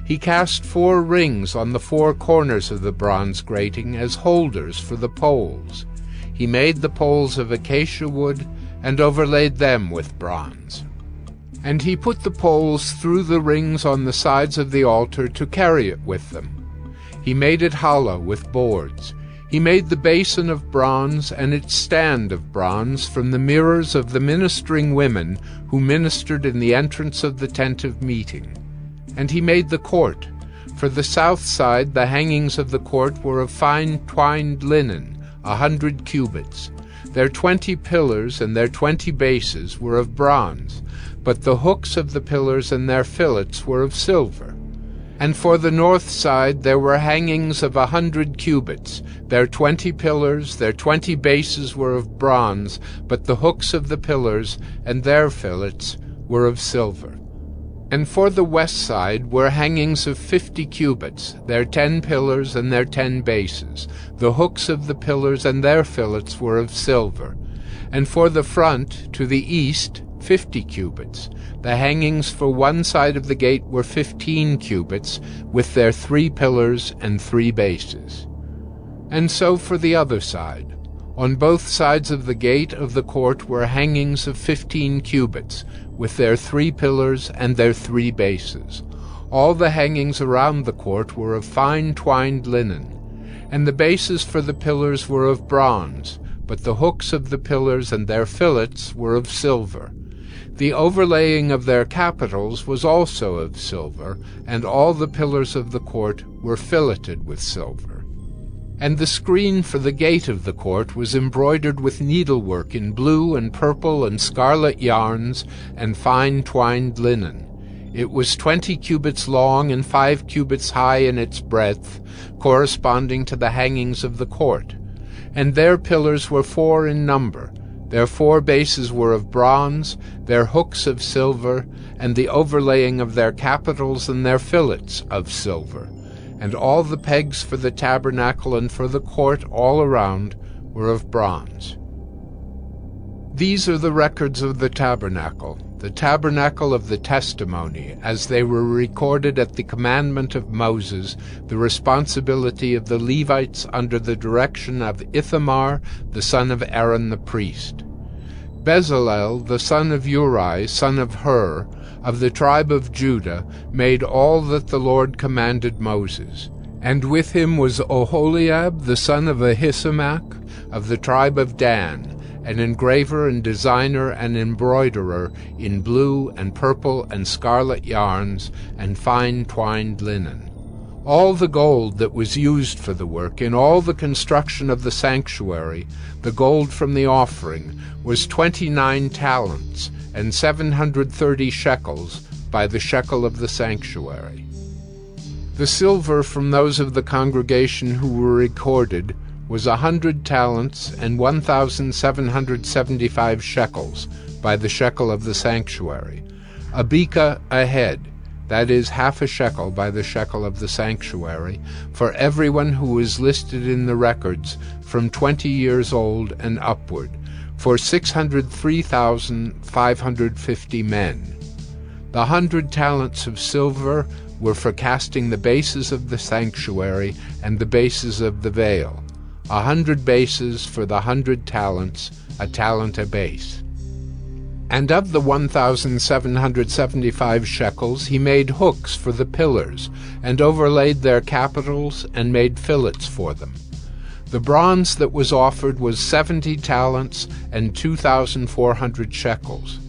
He cast 4 rings on the 4 corners of the bronze grating as holders for the poles. He made the poles of acacia wood, and overlaid them with bronze. And he put the poles through the rings on the sides of the altar to carry it with them. He made it hollow with boards. He made the basin of bronze and its stand of bronze from the mirrors of the ministering women who ministered in the entrance of the tent of meeting. And he made the court. For the south side the hangings of the court were of fine twined linen, 100 cubits. Their 20 pillars and their 20 bases were of bronze, but the hooks of the pillars and their fillets were of silver. And for the north side there were hangings of 100 cubits. Their 20 pillars, their 20 bases were of bronze, but the hooks of the pillars and their fillets were of silver. And for the west side were hangings of 50 cubits, their 10 pillars and their 10 bases. The hooks of the pillars and their fillets were of silver. And for the front, to the east, 50 cubits. The hangings for one side of the gate were 15 cubits, with their 3 pillars and 3 bases. And so for the other side. On both sides of the gate of the court were hangings of 15 cubits, with their 3 pillars and their 3 bases. All the hangings around the court were of fine twined linen, and the bases for the pillars were of bronze, but the hooks of the pillars and their fillets were of silver. The overlaying of their capitals was also of silver, and all the pillars of the court were filleted with silver. And the screen for the gate of the court was embroidered with needlework in blue and purple and scarlet yarns and fine twined linen. It was 20 cubits long and 5 cubits high in its breadth, corresponding to the hangings of the court. And their pillars were 4 in number. Their 4 bases were of bronze, their hooks of silver, and the overlaying of their capitals and their fillets of silver. And all the pegs for the tabernacle and for the court all around were of bronze. These are the records of the tabernacle of the testimony, as they were recorded at the commandment of Moses, the responsibility of the Levites under the direction of Ithamar, the son of Aaron the priest. Bezalel, the son of Uri, son of Hur, of the tribe of Judah, made all that the Lord commanded Moses. And with him was Oholiab, the son of Ahisamach, of the tribe of Dan, an engraver and designer and embroiderer in blue and purple and scarlet yarns and fine twined linen. All the gold that was used for the work in all the construction of the sanctuary, the gold from the offering, was 29 talents and 730 shekels by the shekel of the sanctuary. The silver from those of the congregation who were recorded was 100 talents and 1,775 shekels by the shekel of the sanctuary. A beka a head, that is, half a shekel by the shekel of the sanctuary, for everyone who was listed in the records from 20 years old and upward, for 603,550 men. The 100 talents of silver were for casting the bases of the sanctuary and the bases of the veil. 100 bases for the 100 talents, a talent a base. And of the 1,775 shekels he made hooks for the pillars, and overlaid their capitals, and made fillets for them. The bronze that was offered was 70 talents and 2,400 shekels.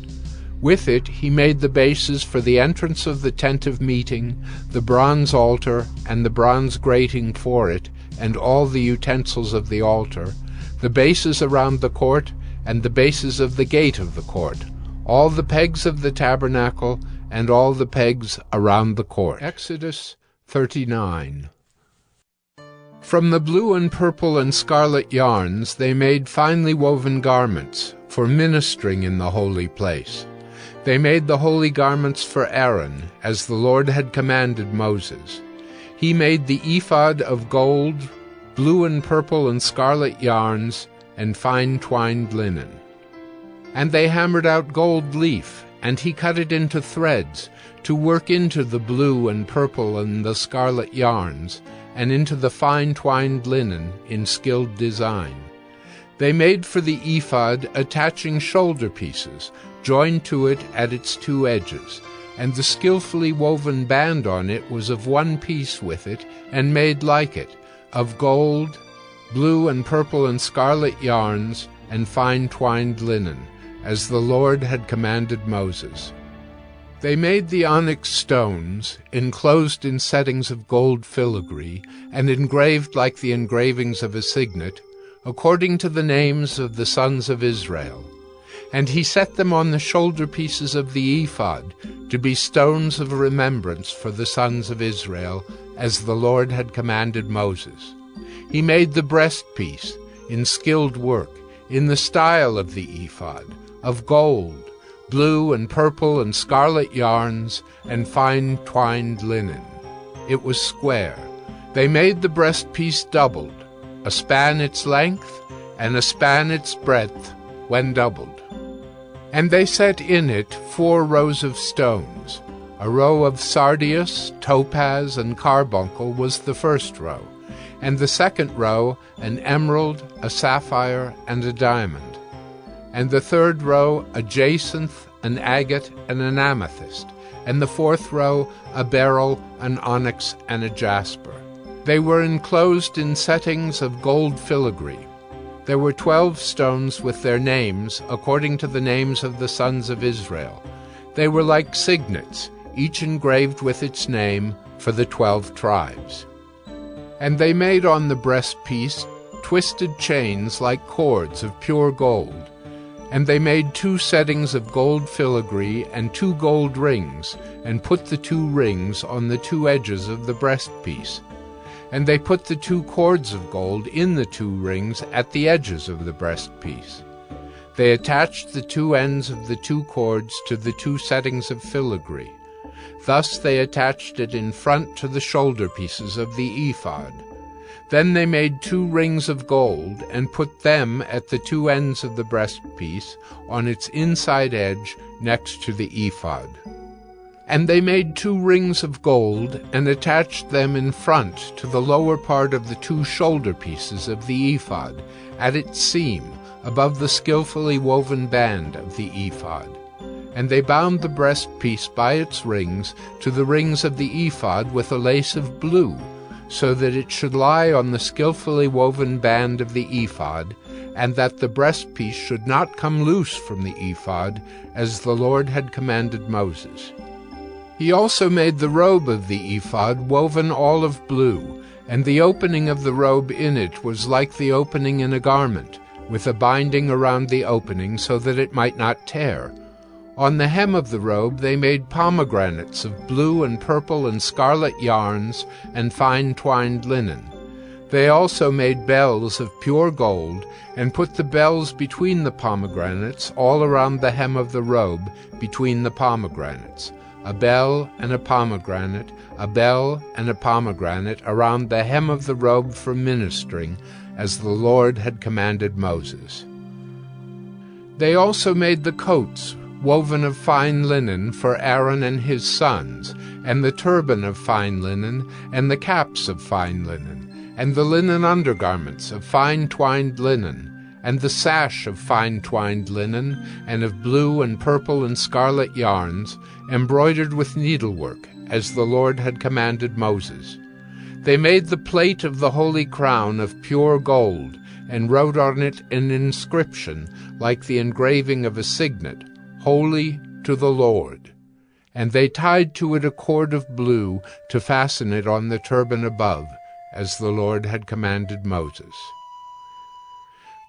With it he made the bases for the entrance of the tent of meeting, the bronze altar, and the bronze grating for it, and all the utensils of the altar, the bases around the court, and the bases of the gate of the court, all the pegs of the tabernacle, and all the pegs around the court. Exodus 39. From the blue and purple and scarlet yarns they made finely woven garments for ministering in the holy place. They made the holy garments for Aaron, as the Lord had commanded Moses. He made the ephod of gold, blue and purple and scarlet yarns, and fine twined linen. And they hammered out gold leaf, and he cut it into threads, to work into the blue and purple and the scarlet yarns, and into the fine twined linen in skilled design. They made for the ephod attaching shoulder pieces, joined to it at its 2 edges, and the skillfully woven band on it was of 1 piece with it, and made like it, of gold, blue and purple and scarlet yarns, and fine twined linen, as the Lord had commanded Moses. They made the onyx stones, enclosed in settings of gold filigree, and engraved like the engravings of a signet, according to the names of the sons of Israel. And he set them on the shoulder pieces of the ephod, to be stones of remembrance for the sons of Israel, as the Lord had commanded Moses. He made the breastpiece, in skilled work, in the style of the ephod, of gold, blue and purple and scarlet yarns, and fine twined linen. It was square. They made the breastpiece doubled, a span its length, and a span its breadth, when doubled. And they set in it 4 rows of stones. A row of sardius, topaz, and carbuncle was the first row, and the second row an emerald, a sapphire, and a diamond, and the third row a jacinth, an agate, and an amethyst, and the 4th row a beryl, an onyx, and a jasper. They were enclosed in settings of gold filigree. There were 12 stones with their names, according to the names of the sons of Israel. They were like signets, each engraved with its name, for the 12 tribes. And they made on the breastpiece twisted chains like cords of pure gold. And they made 2 settings of gold filigree and 2 gold rings, and put the 2 rings on the 2 edges of the breastpiece. And they put the 2 cords of gold in the 2 rings at the edges of the breastpiece. They attached the 2 ends of the 2 cords to the 2 settings of filigree. Thus they attached it in front to the shoulder pieces of the ephod. Then they made 2 rings of gold, and put them at the 2 ends of the breastpiece, on its inside edge next to the ephod. And they made 2 rings of gold, and attached them in front to the lower part of the 2 shoulder pieces of the ephod, at its seam, above the skillfully woven band of the ephod. And they bound the breastpiece by its rings to the rings of the ephod with a lace of blue, so that it should lie on the skillfully woven band of the ephod, and that the breastpiece should not come loose from the ephod, as the Lord had commanded Moses. He also made the robe of the ephod woven all of blue, and the opening of the robe in it was like the opening in a garment, with a binding around the opening so that it might not tear. On the hem of the robe they made pomegranates of blue and purple and scarlet yarns and fine twined linen. They also made bells of pure gold, and put the bells between the pomegranates all around the hem of the robe between the pomegranates, a bell and a pomegranate, a bell and a pomegranate around the hem of the robe for ministering, as the Lord had commanded Moses. They also made the coats, woven of fine linen, for Aaron and his sons, and the turban of fine linen, and the caps of fine linen, and the linen undergarments of fine twined linen, and the sash of fine twined linen, and of blue and purple and scarlet yarns, embroidered with needlework, as the Lord had commanded Moses. They made the plate of the holy crown of pure gold, and wrote on it an inscription like the engraving of a signet, Holy to the Lord. And they tied to it a cord of blue to fasten it on the turban above, as the Lord had commanded Moses.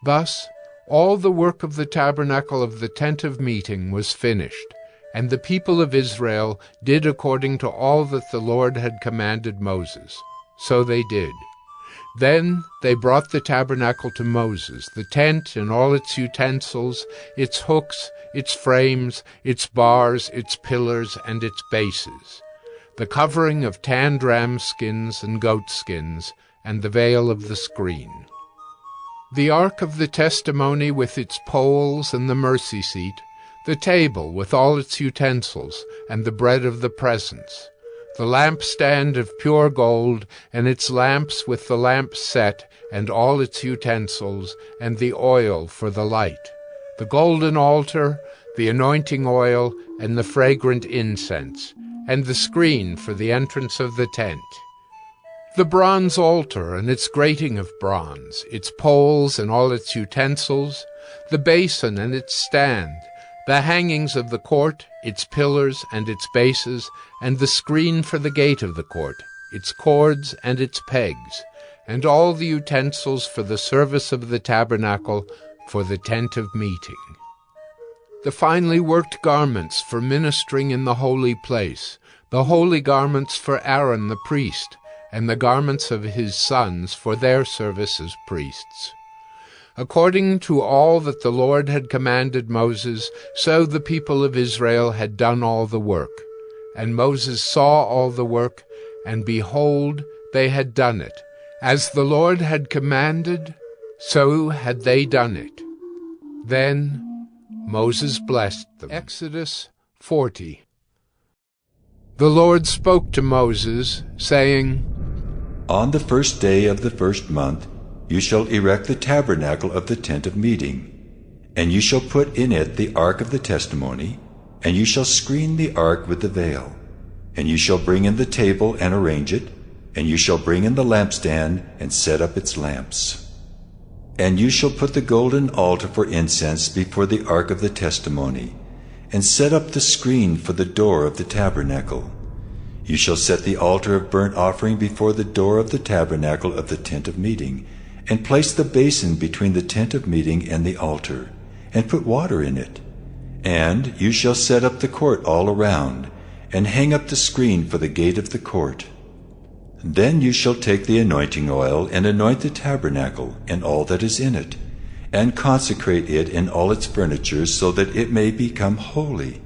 Thus all the work of the tabernacle of the tent of meeting was finished, and the people of Israel did according to all that the Lord had commanded Moses. So they did. Then they brought the tabernacle to Moses, the tent and all its utensils, its hooks, its frames, its bars, its pillars, and its bases, the covering of tanned ram skins and goat skins, and the veil of the screen. The ark of the testimony with its poles and the mercy seat, the table with all its utensils, and the bread of the presence, the lampstand of pure gold, and its lamps with the lamp set, and all its utensils, and the oil for the light, the golden altar, the anointing oil, and the fragrant incense, and the screen for the entrance of the tent, the bronze altar and its grating of bronze, its poles and all its utensils, the basin and its stand, the hangings of the court, its pillars and its bases, and the screen for the gate of the court, its cords and its pegs, and all the utensils for the service of the tabernacle, for the tent of meeting. The finely worked garments for ministering in the holy place, the holy garments for Aaron the priest, and the garments of his sons for their service as priests. According to all that the Lord had commanded Moses, so the people of Israel had done all the work. And Moses saw all the work, and behold, they had done it. As the Lord had commanded, so had they done it. Then Moses blessed them. Exodus 40. The Lord spoke to Moses, saying, On the first day of the first month you shall erect the tabernacle of the tent of meeting, and you shall put in it the ark of the testimony, and you shall screen the ark with the veil. And you shall bring in the table and arrange it, and you shall bring in the lampstand and set up its lamps. And you shall put the golden altar for incense before the ark of the testimony, and set up the screen for the door of the tabernacle. You shall set the altar of burnt offering before the door of the tabernacle of the tent of meeting, and place the basin between the tent of meeting and the altar, and put water in it. And you shall set up the court all around, and hang up the screen for the gate of the court. Then you shall take the anointing oil, and anoint the tabernacle and all that is in it, and consecrate it and all its furniture, so that it may become holy.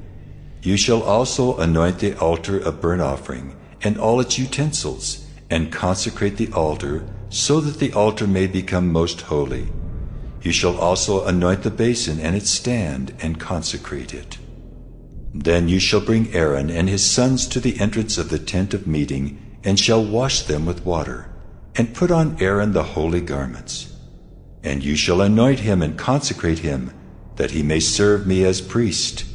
You shall also anoint the altar of burnt offering, and all its utensils, and consecrate the altar, so that the altar may become most holy. You shall also anoint the basin and its stand, and consecrate it. Then you shall bring Aaron and his sons to the entrance of the tent of meeting, and shall wash them with water, and put on Aaron the holy garments. And you shall anoint him and consecrate him, that he may serve me as priest.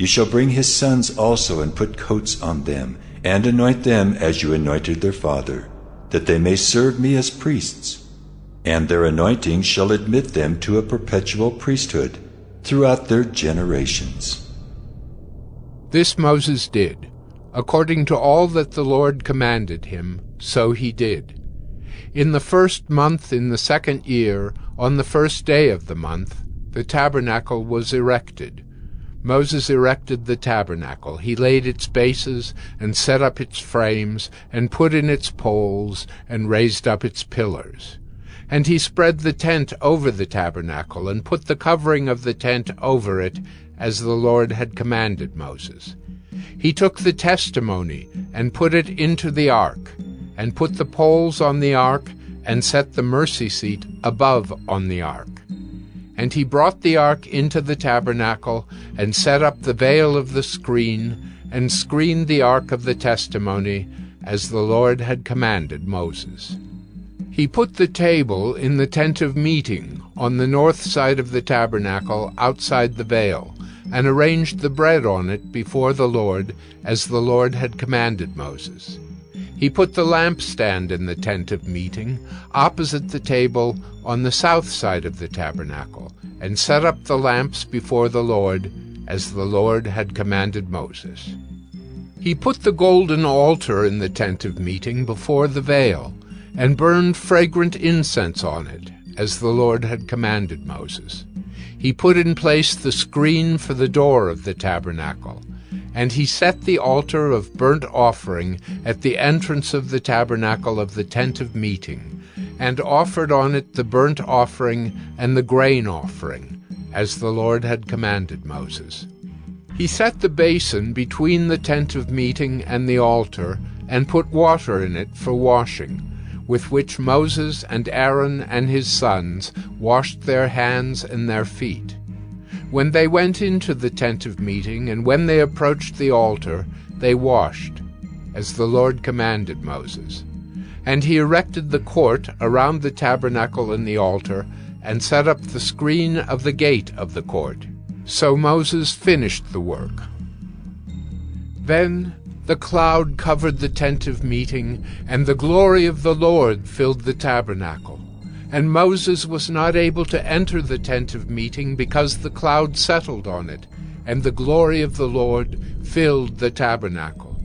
You shall bring his sons also, and put coats on them, and anoint them as you anointed their father, that they may serve me as priests. And their anointing shall admit them to a perpetual priesthood throughout their generations. This Moses did. According to all that the Lord commanded him, so he did. In the 1st month in the 2nd year, on the 1st day of the month, the tabernacle was erected. Moses erected the tabernacle. He laid its bases, and set up its frames, and put in its poles, and raised up its pillars. And he spread the tent over the tabernacle, and put the covering of the tent over it, as the Lord had commanded Moses. He took the testimony, and put it into the ark, and put the poles on the ark, and set the mercy seat above on the ark. And he brought the ark into the tabernacle, and set up the veil of the screen, and screened the ark of the testimony, as the Lord had commanded Moses. He put the table in the tent of meeting, on the north side of the tabernacle, outside the veil, and arranged the bread on it before the Lord, as the Lord had commanded Moses. He put the lampstand in the tent of meeting, opposite the table, on the south side of the tabernacle, and set up the lamps before the Lord, as the Lord had commanded Moses. He put the golden altar in the tent of meeting before the veil, and burned fragrant incense on it, as the Lord had commanded Moses. He put in place the screen for the door of the tabernacle, and he set the altar of burnt offering at the entrance of the tabernacle of the tent of meeting, and offered on it the burnt offering and the grain offering, as the Lord had commanded Moses. He set the basin between the tent of meeting and the altar, and put water in it for washing, with which Moses and Aaron and his sons washed their hands and their feet. When they went into the tent of meeting, and when they approached the altar, they washed, as the Lord commanded Moses. And he erected the court around the tabernacle and the altar, and set up the screen of the gate of the court. So Moses finished the work. Then the cloud covered the tent of meeting, and the glory of the Lord filled the tabernacle. And Moses was not able to enter the tent of meeting, because the cloud settled on it, and the glory of the Lord filled the tabernacle.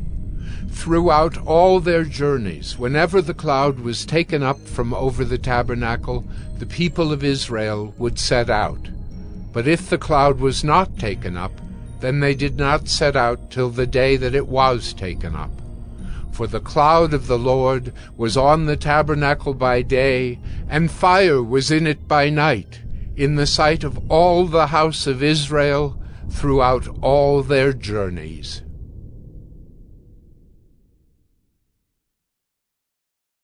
Throughout all their journeys, whenever the cloud was taken up from over the tabernacle, the people of Israel would set out. But if the cloud was not taken up, then they did not set out till the day that it was taken up. For the cloud of the Lord was on the tabernacle by day, and fire was in it by night, in the sight of all the house of Israel throughout all their journeys.